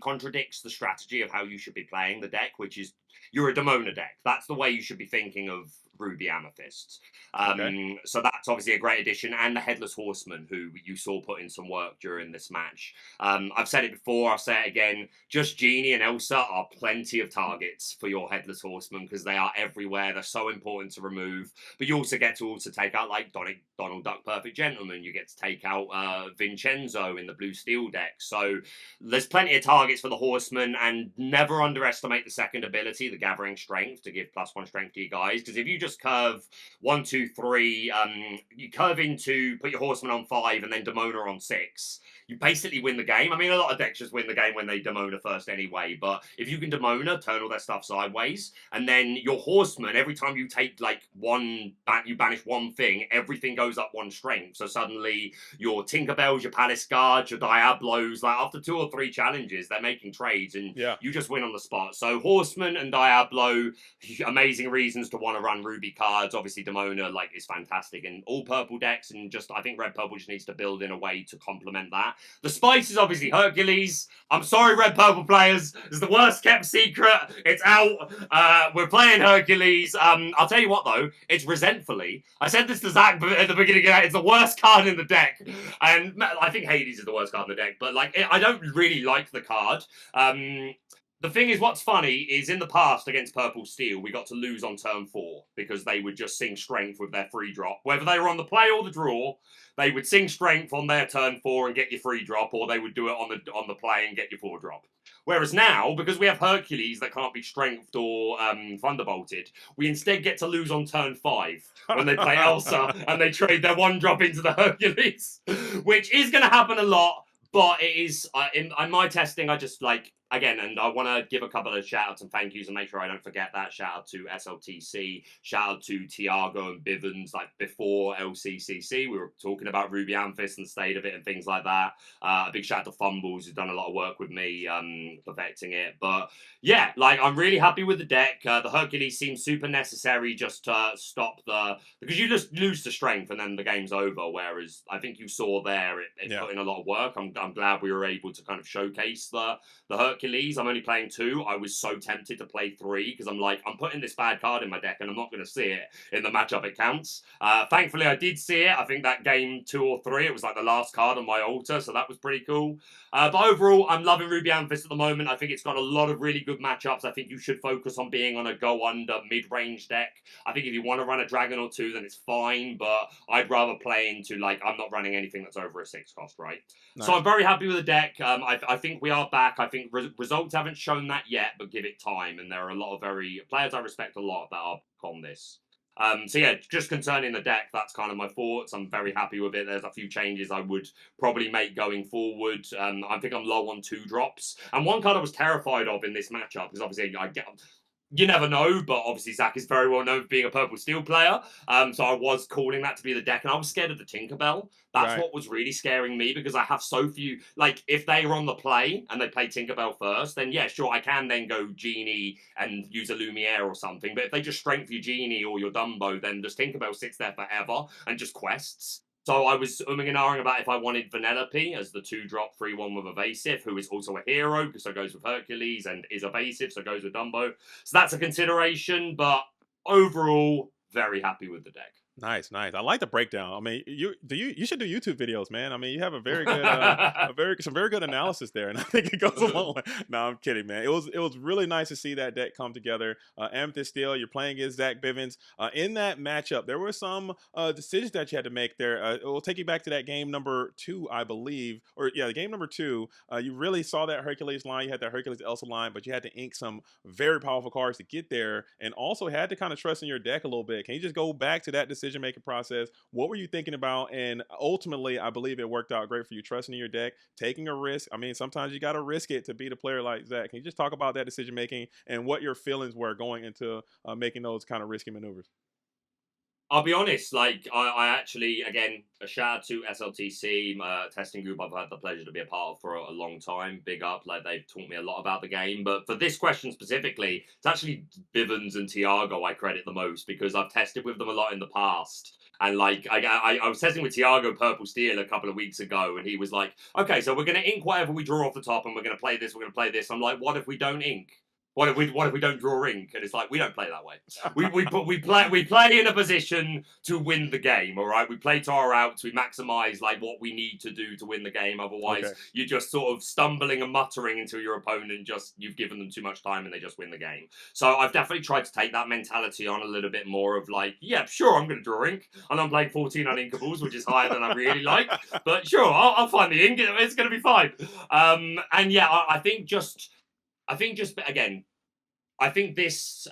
Speaker 3: contradicts the strategy of how you should be playing the deck, which is you're a Demona deck. That's the way you should be thinking of Ruby Amethyst. So that's obviously a great addition, and the Headless Horseman, who you saw put in some work during this match. I've said it before, I'll say it again. Just Genie and Elsa are plenty of targets for your Headless Horseman because they are everywhere. They're so important to remove. But you also get to take out like Donald Duck Perfect Gentleman. You get to take out Vincenzo in the blue steel deck. So there's plenty of targets for the Horseman, and never underestimate the second ability, the Gathering Strength, to give +1 strength to you guys. Because if you just curve 1, 2, 3, you curve into, put your Horseman on 5 and then Demona on 6, you basically win the game. I mean, a lot of decks just win the game when they Demona first anyway, but if you can Demona, turn all their stuff sideways, and then your Horseman, every time you take like you banish one thing, everything goes up 1 strength. So suddenly your Tinkerbells, your Palace Guards, your Diablos, like after 2 or 3 challenges, they're making trades and you just win on the spot. So Horseman and Diablo, amazing reasons to want to run Ruby cards. Obviously Demona like is fantastic in all purple decks, and just I think red purple just needs to build in a way to complement that. The spice is obviously Hercules. I'm sorry, red purple players, it's the worst kept secret. It's out. We're playing Hercules. I'll tell you what though, it's Resentfully. I said this to Zach at the beginning. It's the worst card in the deck, and I think Hades is the worst card in the deck. But like, I don't really like the card. The thing is, what's funny is in the past against Purple Steel, we got to lose on turn 4 because they would just sing Strength with their free drop. Whether they were on the play or the draw, they would sing Strength on their turn 4 and get your free drop, or they would do it on the play and get your 4 drop. Whereas now, because we have Hercules that can't be Strengthed or Thunderbolted, we instead get to lose on turn 5 when they play Elsa and they trade their 1 drop into the Hercules, which is going to happen a lot. But it is, in my testing, I just like, again, and I want to give a couple of shout outs and thank yous and make sure I don't forget that. Shout out to SLTC, shout out to Tiago and Bivens, like before LCCC, we were talking about Ruby Amethyst and the state of it and things like that. A big shout out to Fumbles, who's done a lot of work with me perfecting it. But yeah, like I'm really happy with the deck. The Hercules seems super necessary just to stop because you just lose the strength and then the game's over. Whereas I think you saw there, it put in a lot of work. I'm glad we were able to kind of showcase the Hercules. I'm only playing 2. I was so tempted to play 3 because I'm like, I'm putting this bad card in my deck and I'm not going to see it in the matchup it counts. Thankfully, I did see it. I think that game 2 or 3, it was like the last card on my altar, so that was pretty cool. But overall, I'm loving Ruby Amethyst at the moment. I think it's got a lot of really good matchups. I think you should focus on being on a go-under mid-range deck. I think if you want to run a dragon or 2, then it's fine, but I'd rather play into, like, I'm not running anything that's over a 6 cost, right? Nice. So I'm very happy with the deck. I think we are back. I think results haven't shown that yet, but give it time. And there are a lot of players I respect a lot that are on this. So yeah, just concerning the deck, that's kind of my thoughts. I'm very happy with it. There's a few changes I would probably make going forward. I think I'm low on 2 drops. And one card I was terrified of in this matchup is obviously you never know, but obviously Zach is very well known for being a Purple Steel player. So I was calling that to be the deck, and I was scared of the Tinkerbell. That's what was really scaring me, because I have so few, like, if they were on the play and they play Tinkerbell first, then yeah, sure, I can then go Genie and use a Lumiere or something. But if they just strength your Genie or your Dumbo, then just Tinkerbell sits there forever and just quests. So I was umming and ahhing about if I wanted Vanellope as the 2-drop 3/1 with Evasive, who is also a hero, because it goes with Hercules, and is evasive, so it goes with Dumbo. So that's a consideration, but overall, very happy with the deck.
Speaker 1: Nice, nice. I like the breakdown. I mean, you should do YouTube videos, man. I mean, you have a very good some very good analysis there, and I think it goes a long way. No, I'm kidding, man. It was really nice to see that deck come together. Amethyst Steel, you're playing against Zach Bivens. In that matchup, there were some decisions that you had to make there. We'll take you back to that game number 2, I believe, or yeah, the game number 2. You really saw that Hercules line. You had that Hercules Elsa line, but you had to ink some very powerful cards to get there, and also had to kind of trust in your deck a little bit. Can you just go back to that decision making process? What were you thinking about? And ultimately, I believe it worked out great for you, trusting in your deck, taking a risk. I mean, sometimes you got to risk it to beat a player like Zach. Can you just talk about that decision making and what your feelings were going into making those kind of risky maneuvers?
Speaker 3: I'll be honest, like I actually, again, a shout out to SLTC, my testing group I've had the pleasure to be a part of for a long time. Big up, like they've taught me a lot about the game. But for this question specifically, it's actually Bivens and Tiago I credit the most because I've tested with them a lot in the past. And like I was testing with Tiago Purple Steel a couple of weeks ago, and he was like, "Okay, so we're gonna ink whatever we draw off the top, and we're gonna play this. We're gonna play this." I'm like, "What if we don't ink? What if we don't draw ink?" And it's like we don't play that way. We play in a position to win the game. All right, we play to our outs. We maximize like what we need to do to win the game. Otherwise,
Speaker 1: Okay.
Speaker 3: you're just sort of stumbling and muttering until your opponent just you've given them too much time and they just win the game. So I've definitely tried to take that mentality on a little bit more of like, yeah, sure, I'm going to draw ink, and I'm playing 14 uninkables, which is higher than I really like. But sure, I'll find the ink. It's going to be fine. And yeah, I think just again, I think this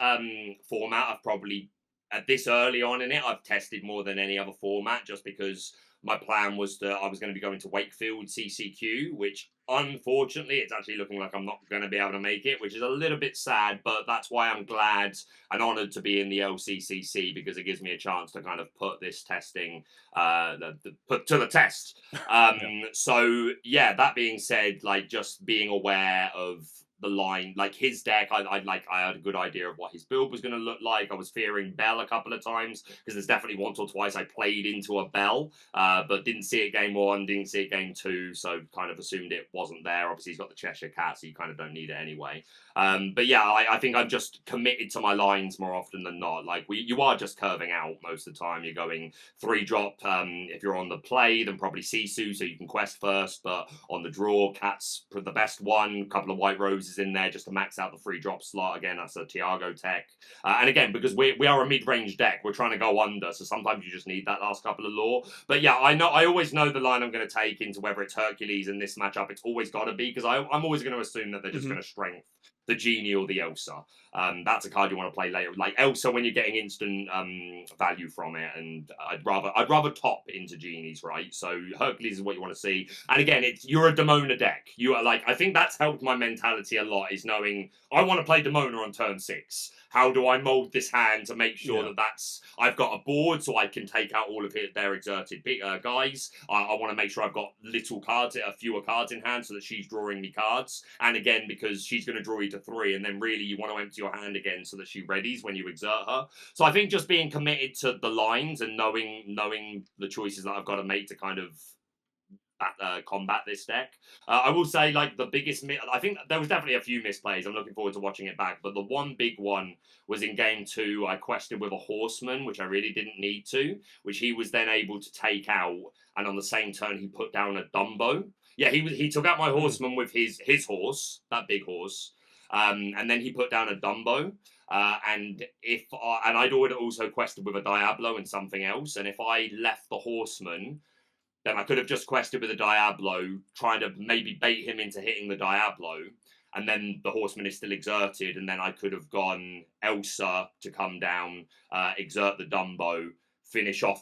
Speaker 3: format I've probably at this early on in it I've tested more than any other format just because my plan was that I was going to be going to Wakefield CCQ, which unfortunately it's actually looking like I'm not going to be able to make it, which is a little bit sad, but that's why I'm glad and honoured to be in the LCCC because it gives me a chance to kind of put this testing put to the test.
Speaker 1: Yeah.
Speaker 3: So yeah, that being said, like just being aware of the line, like his deck, I had a good idea of what his build was going to look like. I was fearing Bell a couple of times because there's definitely once or twice I played into a Bell, but didn't see it game 1, didn't see it game 2, so kind of assumed it wasn't there. Obviously, he's got the Cheshire Cat, so you kind of don't need it anyway. But yeah, I think I'm just committed to my lines more often than not. Like you are just curving out most of the time. You're going 3-drop. If you're on the play, then probably Sisu, so you can quest first. But on the draw, Cat's the best one. Couple of White Roses in there just to max out the 3-drop slot. Again, that's a Tiago tech. And again, because we are a mid-range deck, we're trying to go under, so sometimes you just need that last couple of lore. But yeah, I always know the line I'm going to take into whether it's Hercules in this matchup. It's always got to be because I'm always going to assume that they're just going to strength the Genie or the Elsa. That's a card you want to play later. Like Elsa when you're getting instant value from it, and I'd rather top into Genies, right? So Hercules is what you want to see. And again, you're a Demona deck. You are like, I think that's helped my mentality a lot, is knowing I want to play Demona on turn 6. How do I mold this hand to make sure
Speaker 1: Yeah.
Speaker 3: that's I've got a board so I can take out all of their exerted guys. I want to make sure I've got fewer cards in hand so that she's drawing me cards. And again, because she's going to draw you to 3, and then really you want to empty your hand again so that she readies when you exert her. So I think just being committed to the lines and knowing the choices that I've got to make to kind of combat this deck. I will say, like, the biggest I think there was definitely a few misplays. I'm looking forward to watching it back. But the one big one was in game 2. I quested with a Horseman, which I really didn't need to, which he was then able to take out. And on the same turn, he put down a Dumbo. Yeah, he took out my Horseman with his horse, that big horse. And then he put down a Dumbo. And I'd already also quested with a Diablo and something else. And if I left the Horseman, then I could have just quested with a Diablo, trying to maybe bait him into hitting the Diablo, and then the Horseman is still exerted, and then I could have gone Elsa to come down, exert the Dumbo, finish off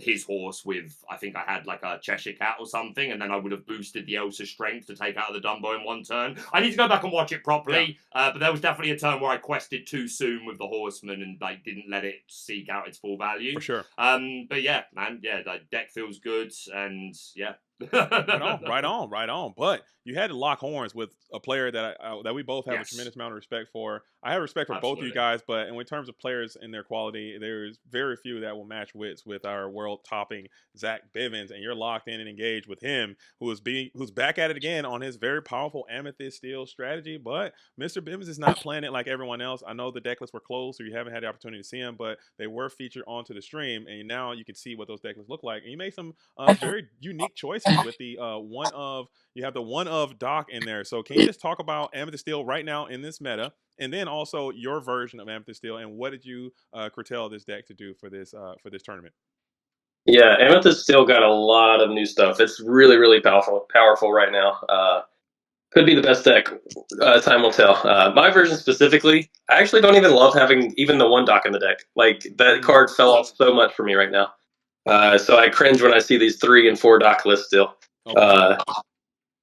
Speaker 3: his horse with, I think I had like a Cheshire Cat or something, and then I would have boosted the Elsa strength to take out the Dumbo in one turn. I need to go back and watch it properly, but there was definitely a turn where I quested too soon with the Horseman and like didn't let it seek out its full value.
Speaker 1: For sure.
Speaker 3: But yeah, man, yeah, the deck feels good, and yeah,
Speaker 1: Right on, right on, right on. But you had to lock horns with a player that we both have a
Speaker 3: Yes,
Speaker 1: tremendous amount of respect for. I have respect for both of you
Speaker 3: absolutely.
Speaker 1: guys, but in terms of players and their quality, there's very few that will match wits with our world-topping Zach Bivens, and you're locked in and engaged with him, who's back at it again on his very powerful Amethyst Steel strategy. But Mr. Bivens is not playing it like everyone else. I know the decklists were closed, so you haven't had the opportunity to see them, but they were featured onto the stream, and now you can see what those decklists look like. And you made some very unique choices with the one of you have the one of Doc in there. So can you just talk about Amethyst Steel right now in this meta, and then also your version of Amethyst Steel, and what did you curtail this deck to do for this tournament?
Speaker 4: Yeah, Amethyst still got a lot of new stuff. It's really, really powerful right now. Could be the best deck. Time will tell. My version specifically, I actually don't even love having even the one dock in the deck. Like that
Speaker 1: Mm,
Speaker 4: card fell off so much for me right now. So I cringe when I see these 3 and 4 dock lists still.
Speaker 1: okay.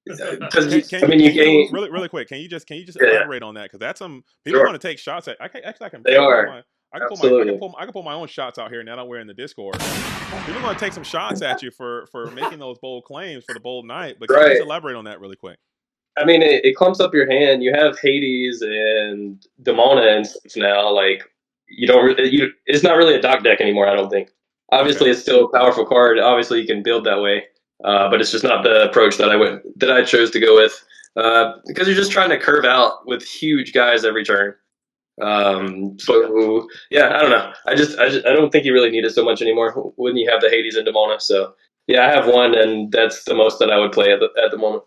Speaker 4: Because
Speaker 1: Can
Speaker 4: I mean, you
Speaker 1: can you
Speaker 4: gain.
Speaker 1: really quick? Can you just
Speaker 4: Yeah,
Speaker 1: elaborate on that? Because that's some people
Speaker 4: sure.
Speaker 1: want to take shots at.
Speaker 4: They
Speaker 1: I can pull
Speaker 4: are
Speaker 1: my
Speaker 4: absolutely
Speaker 1: I can pull my own shots out here now that we're in the Discord. People are going to take some shots at you for making those bold claims for the bold night. But can you just
Speaker 4: right.
Speaker 1: elaborate on that really quick?
Speaker 4: I mean, it clumps up your hand. You have Hades and Demona and stuff now. Like you don't, it's not really a dock deck anymore. I don't think.
Speaker 1: Okay.
Speaker 4: Obviously, it's still a powerful card. Obviously, you can build that way, but it's just not the approach that I chose to go with. Because you're just trying to curve out with huge guys every turn.
Speaker 1: Okay.
Speaker 4: So yeah, I don't know. I don't think you really need it so much anymore when you have the Hades and Demona. So yeah, I have one, and that's the most that I would play at the moment.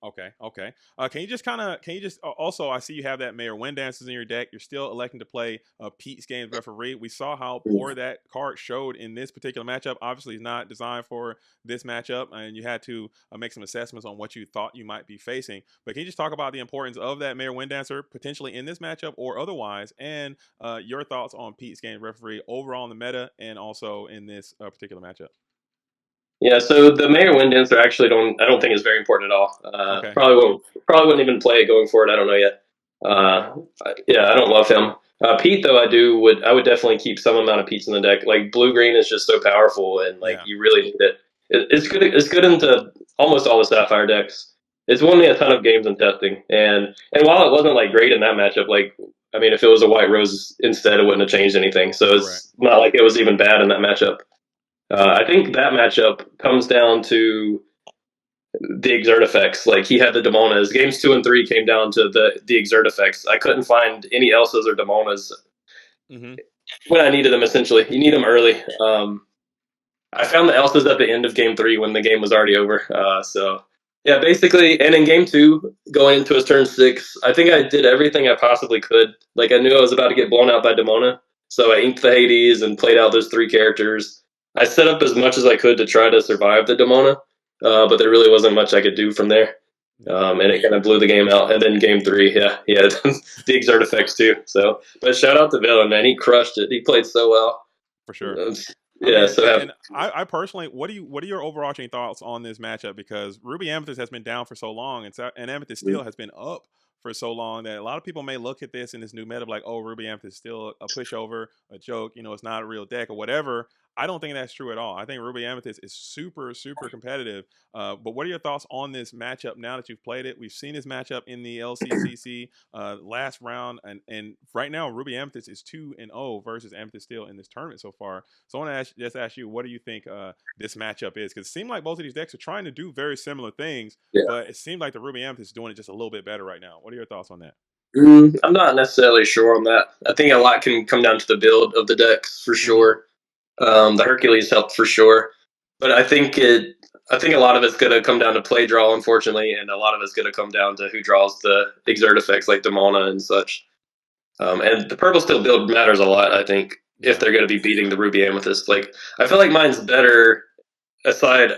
Speaker 1: Okay, okay. Can you just also I see you have that Mayor Wind Dances in your deck. You're still electing to play Pete's Games referee. We saw how poor that card showed in this particular matchup. Obviously, it's not designed for this matchup, and you had to make some assessments on what you thought you might be facing. But can you just talk about the importance of that Mayor Wind Dancer potentially in this matchup or otherwise, and your thoughts on Pete's Games referee overall in the meta and also in this particular matchup?
Speaker 4: Yeah, so the Mayor Wind Dancer actually don't I don't think is very important at all.
Speaker 1: Okay.
Speaker 4: Probably wouldn't even play it going forward. I don't know yet. Yeah, I don't love him. Pete though I would definitely keep some amount of Pete's in the deck. Like blue green is just so powerful and like
Speaker 1: Yeah.
Speaker 4: you really need it. It's good into almost all the Sapphire decks. It's won me a ton of games in testing and while it wasn't like great in that matchup, like I mean if it was a white rose instead it wouldn't have changed anything. So
Speaker 1: Correct.
Speaker 4: it's not like it was even bad in that matchup. I think that matchup comes down to the exert effects. Like he had the Demonas. Games 2 and 3 came down to the exert effects. I couldn't find any Elsas or Demonas
Speaker 1: Mm-hmm.
Speaker 4: when I needed them. Essentially, you need them early. I found the Elsas at the end of Game 3 when the game was already over. So yeah, basically, and in Game 2, going into his turn 6, I think I did everything I possibly could. Like I knew I was about to get blown out by Demona, so I inked the Hades and played out those 3 characters. I set up as much as I could to try to survive the Demona, but there really wasn't much I could do from there.
Speaker 1: Yeah.
Speaker 4: And it kind of blew the game out. And then Game 3, yeah, the exert effects too. So, but shout out to Villain, man, he crushed it. He played so well.
Speaker 1: For sure.
Speaker 4: Um,
Speaker 1: I
Speaker 4: yeah,
Speaker 1: mean,
Speaker 4: so have,
Speaker 1: and I personally, what are your overarching thoughts on this matchup? Because Ruby Amethyst has been down for so long, and Amethyst Steel has been up for so long that a lot of people may look at this in this new meta like, oh, Ruby Amethyst is still a pushover, a joke. It's not a real deck or whatever. I don't think that's true at all. I think Ruby Amethyst is super, super competitive. But what are your thoughts on this matchup now that you've played it? We've seen this matchup in the LCCC last round, and right now Ruby Amethyst is 2-0 versus Amethyst Steel in this tournament so far. So I want to ask you, what do you think this matchup is? Because it seems like both of these decks are trying to do very similar things,
Speaker 4: yeah.
Speaker 1: but it seems like the Ruby Amethyst is doing it just a little bit better right now. What are your thoughts on that?
Speaker 4: I'm not necessarily sure on that. I think a lot can come down to the build of the decks for
Speaker 1: Mm-hmm.
Speaker 4: sure. The Hercules helped for sure, but I think a lot of it's going to come down to play draw, unfortunately, and a lot of it's going to come down to who draws the exert effects like Demona and such. And the purple still build matters a lot. I think if
Speaker 1: Yeah.
Speaker 4: they're going to be beating the Ruby Amethyst, like I feel like mine's better. Aside,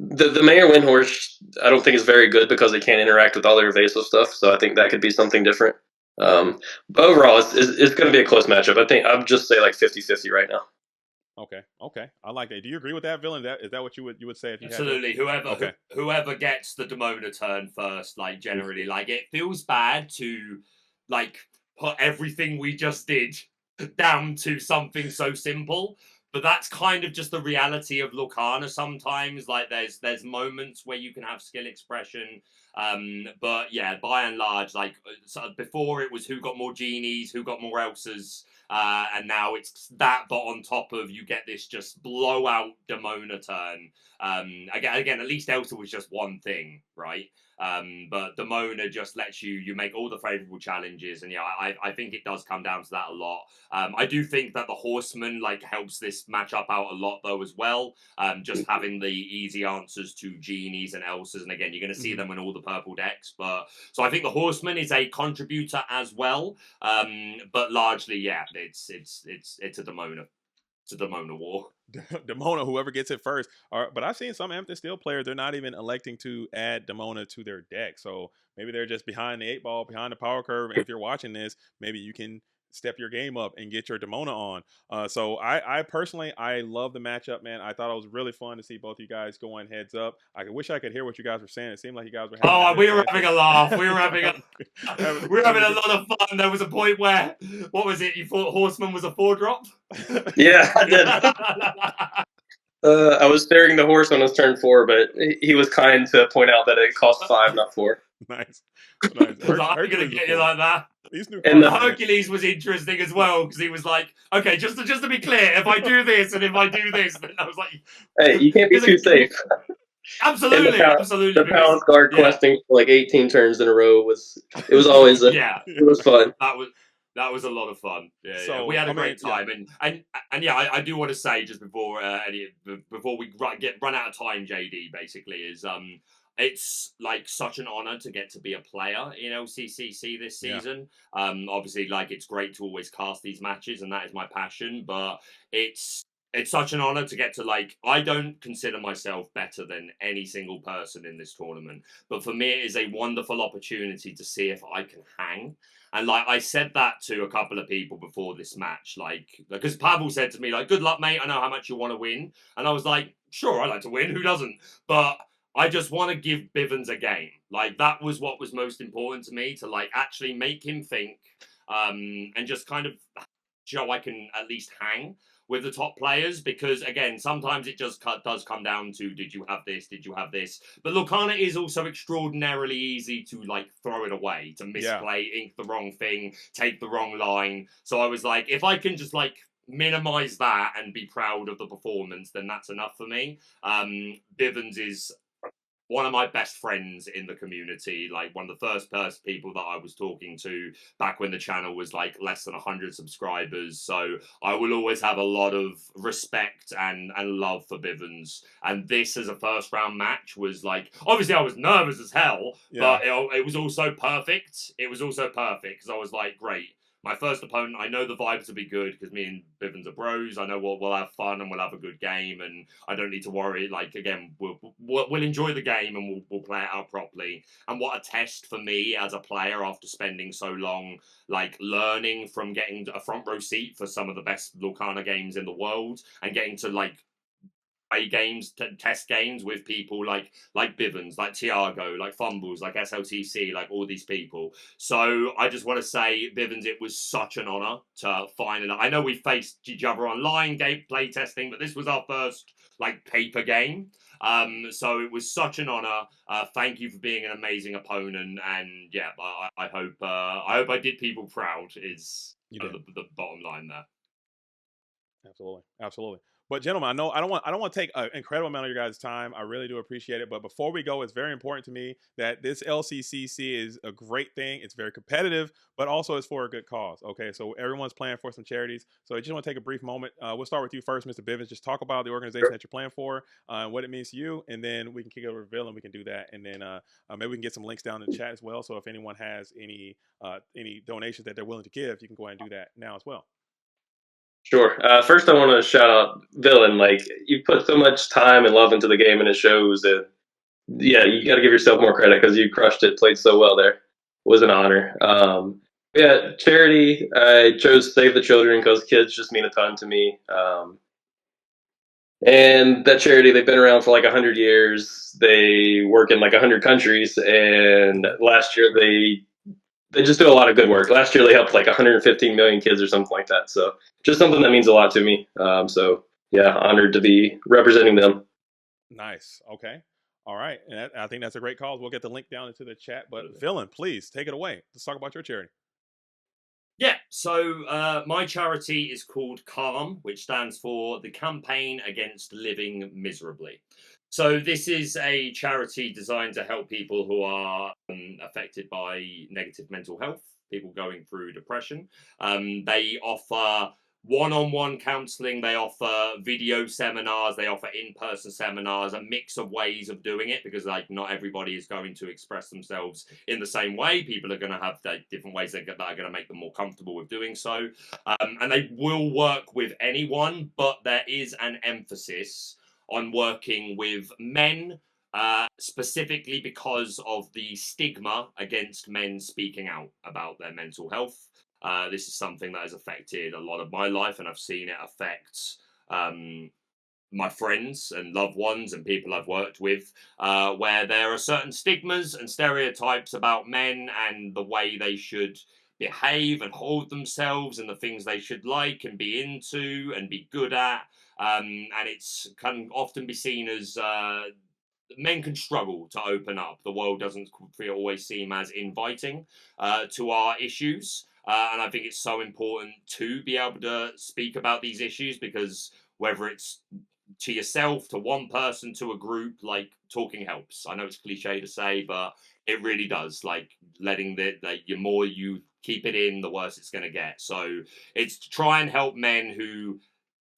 Speaker 4: the Mayor Windhorse, I don't think is very good because they can't interact with all their evasive stuff. So I think that could be something different. But overall, it's going to be a close matchup. I think I'd just say like 50-50 right now.
Speaker 1: Okay. Okay. I like that. Do you agree with that, Villain? Is that what you would say if you had to?
Speaker 3: Absolutely.
Speaker 1: Okay.
Speaker 3: Whoever gets the Demona turn first, like generally, like it feels bad to like put everything we just did down to something so simple. but that's kind of just the reality of Lorcana sometimes. Like there's moments where you can have skill expression. But yeah, by and large, like so before it was who got more genies, who got more Elsas, and now it's that, but on top of you get this just blowout Demona turn. Again, at least Elsa was just one thing, right? But Demona just lets you make all the favorable challenges, and yeah, I think it does come down to that a lot. I do think that the Horseman like helps this matchup out a lot though as well. Just having the easy answers to genies and Elsas, and again, you're going to see them in all the purple decks. But so I think the Horseman is a contributor as well. But largely, yeah, it's a Demona. It's a Demona war.
Speaker 1: Demona, whoever gets it first. But I've seen some Amethyst Steel players, they're not even electing to add Demona to their deck. So maybe they're just behind the 8 ball, behind the power curve. And if you're watching this, maybe you can step your game up and get your Demona on. So I personally, I love the matchup, man. I thought it was really fun to see both you guys going heads up. I wish I could hear what you guys were saying. It seemed like you guys were having
Speaker 3: we were having a laugh. We were having a lot of fun. There was a point where, what was it? You thought Horseman was a 4-drop?
Speaker 4: Yeah, I did. I was staring the horse on his turn 4, but he was kind to point out that it cost 5, not 4.
Speaker 1: Nice.
Speaker 3: I'm going to get you like that.
Speaker 4: And
Speaker 3: the Hercules was interesting as well, because he was like, okay, just to be clear, if I do this and if I do this, then I was like,
Speaker 4: hey, you can't be too safe.
Speaker 3: Absolutely, absolutely.
Speaker 4: The Palace Guard questing for like 18 turns in a row was always it was fun.
Speaker 3: That was a lot of fun. Yeah, we had a great time, and yeah, I do want to say just before before we run out of time, JD, basically is it's like such an honor to get to be a player in LCCC this season. Obviously, like it's great to always cast these matches, and that is my passion. But it's such an honor to get to I don't consider myself better than any single person in this tournament, but for me, it is a wonderful opportunity to see if I can hang. And I said that to a couple of people before this match, because Pavel said to me, good luck, mate. I know how much you want to win. And I was like, sure, I like to win. Who doesn't? But I just want to give Bivens a game. That was what was most important to me, to actually make him think, and just kind of show I can at least hang with the top players, because again, sometimes it just does come down to, did you have this? Did you have this? But Lorcana is also extraordinarily easy to throw it away, to misplay, ink the wrong thing, take the wrong line. So I was like, if I can just minimize that and be proud of the performance, then that's enough for me. Bivens is one of my best friends in the community, one of the first people that I was talking to back when the channel was less than 100 subscribers. So I will always have a lot of respect and love for Bivens. And this as a first round match was obviously I was nervous as hell, but it was also perfect. It was also perfect because I was great. My first opponent, I know the vibes will be good because me and Bivens are bros. I know we'll have fun and we'll have a good game, and I don't need to worry. Again, we'll enjoy the game and we'll play it out properly. And what a test for me as a player after spending so long, learning from getting a front row seat for some of the best Lorcana games in the world, and getting to play games, test games with people like Bivens, like Tiago, like Fumbles, like SLTC, all these people. So I just want to say, Bivens, it was such an honor to finally. I know we faced each other online play testing, but this was our first paper game. So it was such an honor. Thank you for being an amazing opponent, and yeah, I hope I did people proud. Is the bottom line there.
Speaker 1: Absolutely. But gentlemen, I know I don't want to take an incredible amount of your guys' time. I really do appreciate it. But before we go, it's very important to me that this LCCC is a great thing. It's very competitive, but also it's for a good cause. Okay, so everyone's playing for some charities. So I just want to take a brief moment. We'll start with you first, Mr. Bivens. Just talk about the organization that you're playing for, what it means to you, and then we can kick it over to Villain. We can do that, and then maybe we can get some links down in the chat as well. So if anyone has any donations that they're willing to give, you can go ahead and do that now as well.
Speaker 4: Sure. First, I want to shout out Villain. You put so much time and love into the game, and it shows. Yeah, you got to give yourself more credit because you crushed it. Played so well there. It was an honor. Yeah, charity. I chose Save the Children because kids just mean a ton to me. And that charity, they've been around for 100 years. They work in 100 countries, and last year they just do a lot of good work. Last year they helped 115 million kids or something like that. So just something that means a lot to me. So yeah, honored to be representing them.
Speaker 1: Nice. Okay. All right. And I think that's a great cause. We'll get the link down into the chat. But Villain, please take it away. Let's talk about your charity.
Speaker 3: Yeah, so my charity is called CALM, which stands for the Campaign Against Living Miserably. So this is a charity designed to help people who are affected by negative mental health, people going through depression. They offer one-on-one counseling, they offer video seminars, they offer in-person seminars, a mix of ways of doing it, because like not everybody is going to express themselves in the same way. People are going to have different ways that are going to make them more comfortable with doing so, and they will work with anyone, but there is an emphasis on working with men, specifically because of the stigma against men speaking out about their mental health. This is something that has affected a lot of my life, and I've seen it affect my friends and loved ones and people I've worked with, where there are certain stigmas and stereotypes about men and the way they should behave and hold themselves and the things they should like and be into and be good at. And it's can often be seen as men can struggle to open up. The world doesn't always seem as inviting to our issues. And I think it's so important to be able to speak about these issues, because whether it's to yourself, to one person, to a group, like talking helps. I know it's cliche to say, but it really does. Like letting the more you keep it in, the worse it's going to get. So it's to try and help men who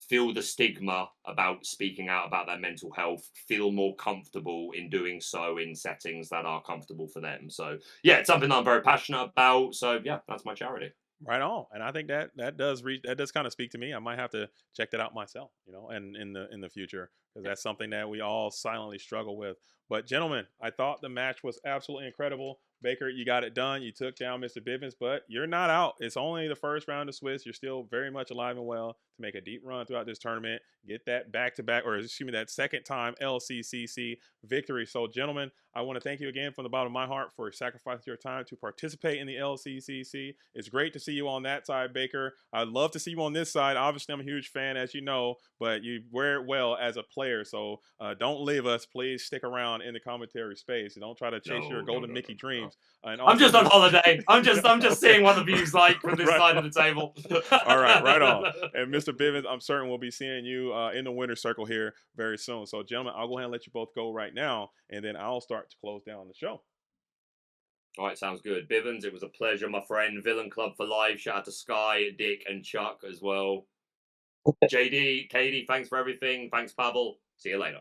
Speaker 3: feel the stigma about speaking out about their mental health feel more comfortable in doing so in settings that are comfortable for them. So yeah, it's something that I'm very passionate about. So yeah, that's my charity.
Speaker 1: Right on. And I think that does kind of speak to me. I might have to check that out myself, and in the future, because that's something that we all silently struggle with. But gentlemen, I thought the match was absolutely incredible. Baker, you got it done. You took down Mr. Bivens, but you're not out. It's only the first round of Swiss. You're still very much alive and well to make a deep run throughout this tournament. Get that back-to-back, or excuse me, that second time LCCC victory. So, gentlemen, I want to thank you again from the bottom of my heart for sacrificing your time to participate in the LCCC. It's great to see you on that side, Baker. I'd love to see you on this side. Obviously, I'm a huge fan, as you know, but you wear it well as a player. So don't leave us. Please stick around in the commentary space. Don't try to chase your golden Mickey dreams. And
Speaker 3: I'm just
Speaker 1: also,
Speaker 3: on holiday. I'm just seeing what the view's like from this
Speaker 1: Right
Speaker 3: side
Speaker 1: on.
Speaker 3: of the table.
Speaker 1: All right, right on. And Mr. Bivens, I'm certain we'll be seeing you in the winner's circle here very soon. So, gentlemen, I'll go ahead and let you both go right now, and then I'll start to close down the show.
Speaker 3: All right, sounds good. Bivens, it was a pleasure, my friend. Villain Club for life. Shout out to Sky, Dick, and Chuck as well. JD, Katie, thanks for everything. Thanks, Pavel. See you later.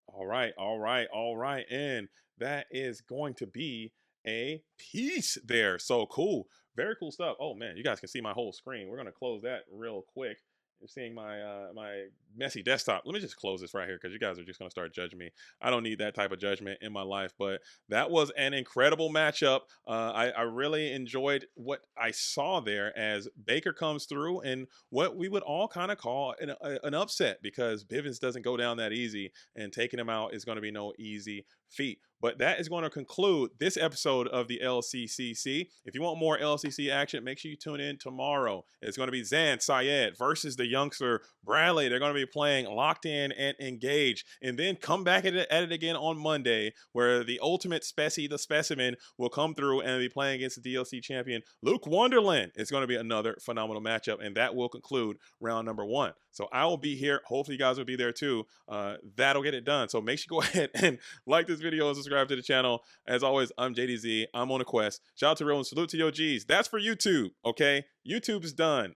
Speaker 1: All right, all right, all right. And that is going to be a piece there. So cool. Very cool stuff. Oh man, you guys can see my whole screen. We're gonna close that real quick. You're seeing my my messy desktop. Let me just close this right here, because you guys are just gonna start judging me. I don't need that type of judgment in my life. But that was an incredible matchup. I really enjoyed what I saw there as Baker comes through, and what we would all kind of call an upset, because Bivens doesn't go down that easy, and taking him out is going to be no easy feat. But that is going to conclude this episode of the LCCC. If you want more LCC action, make sure you tune in tomorrow. It's going to be Zan Syed versus the youngster Bradley. They're going to be playing Locked In and Engaged. And then come back at it again on Monday, where the ultimate specie, the specimen, will come through and be playing against the DLC champion Luke Wonderland. It's going to be another phenomenal matchup, and that will conclude round number 1. So I will be here. Hopefully you guys will be there too. That'll get it done. So make sure you go ahead and like this video and subscribe to the channel. As always, I'm JDZ. I'm on a quest. Shout out to RuAm. Salute to your G's. That's for YouTube, okay? YouTube is done.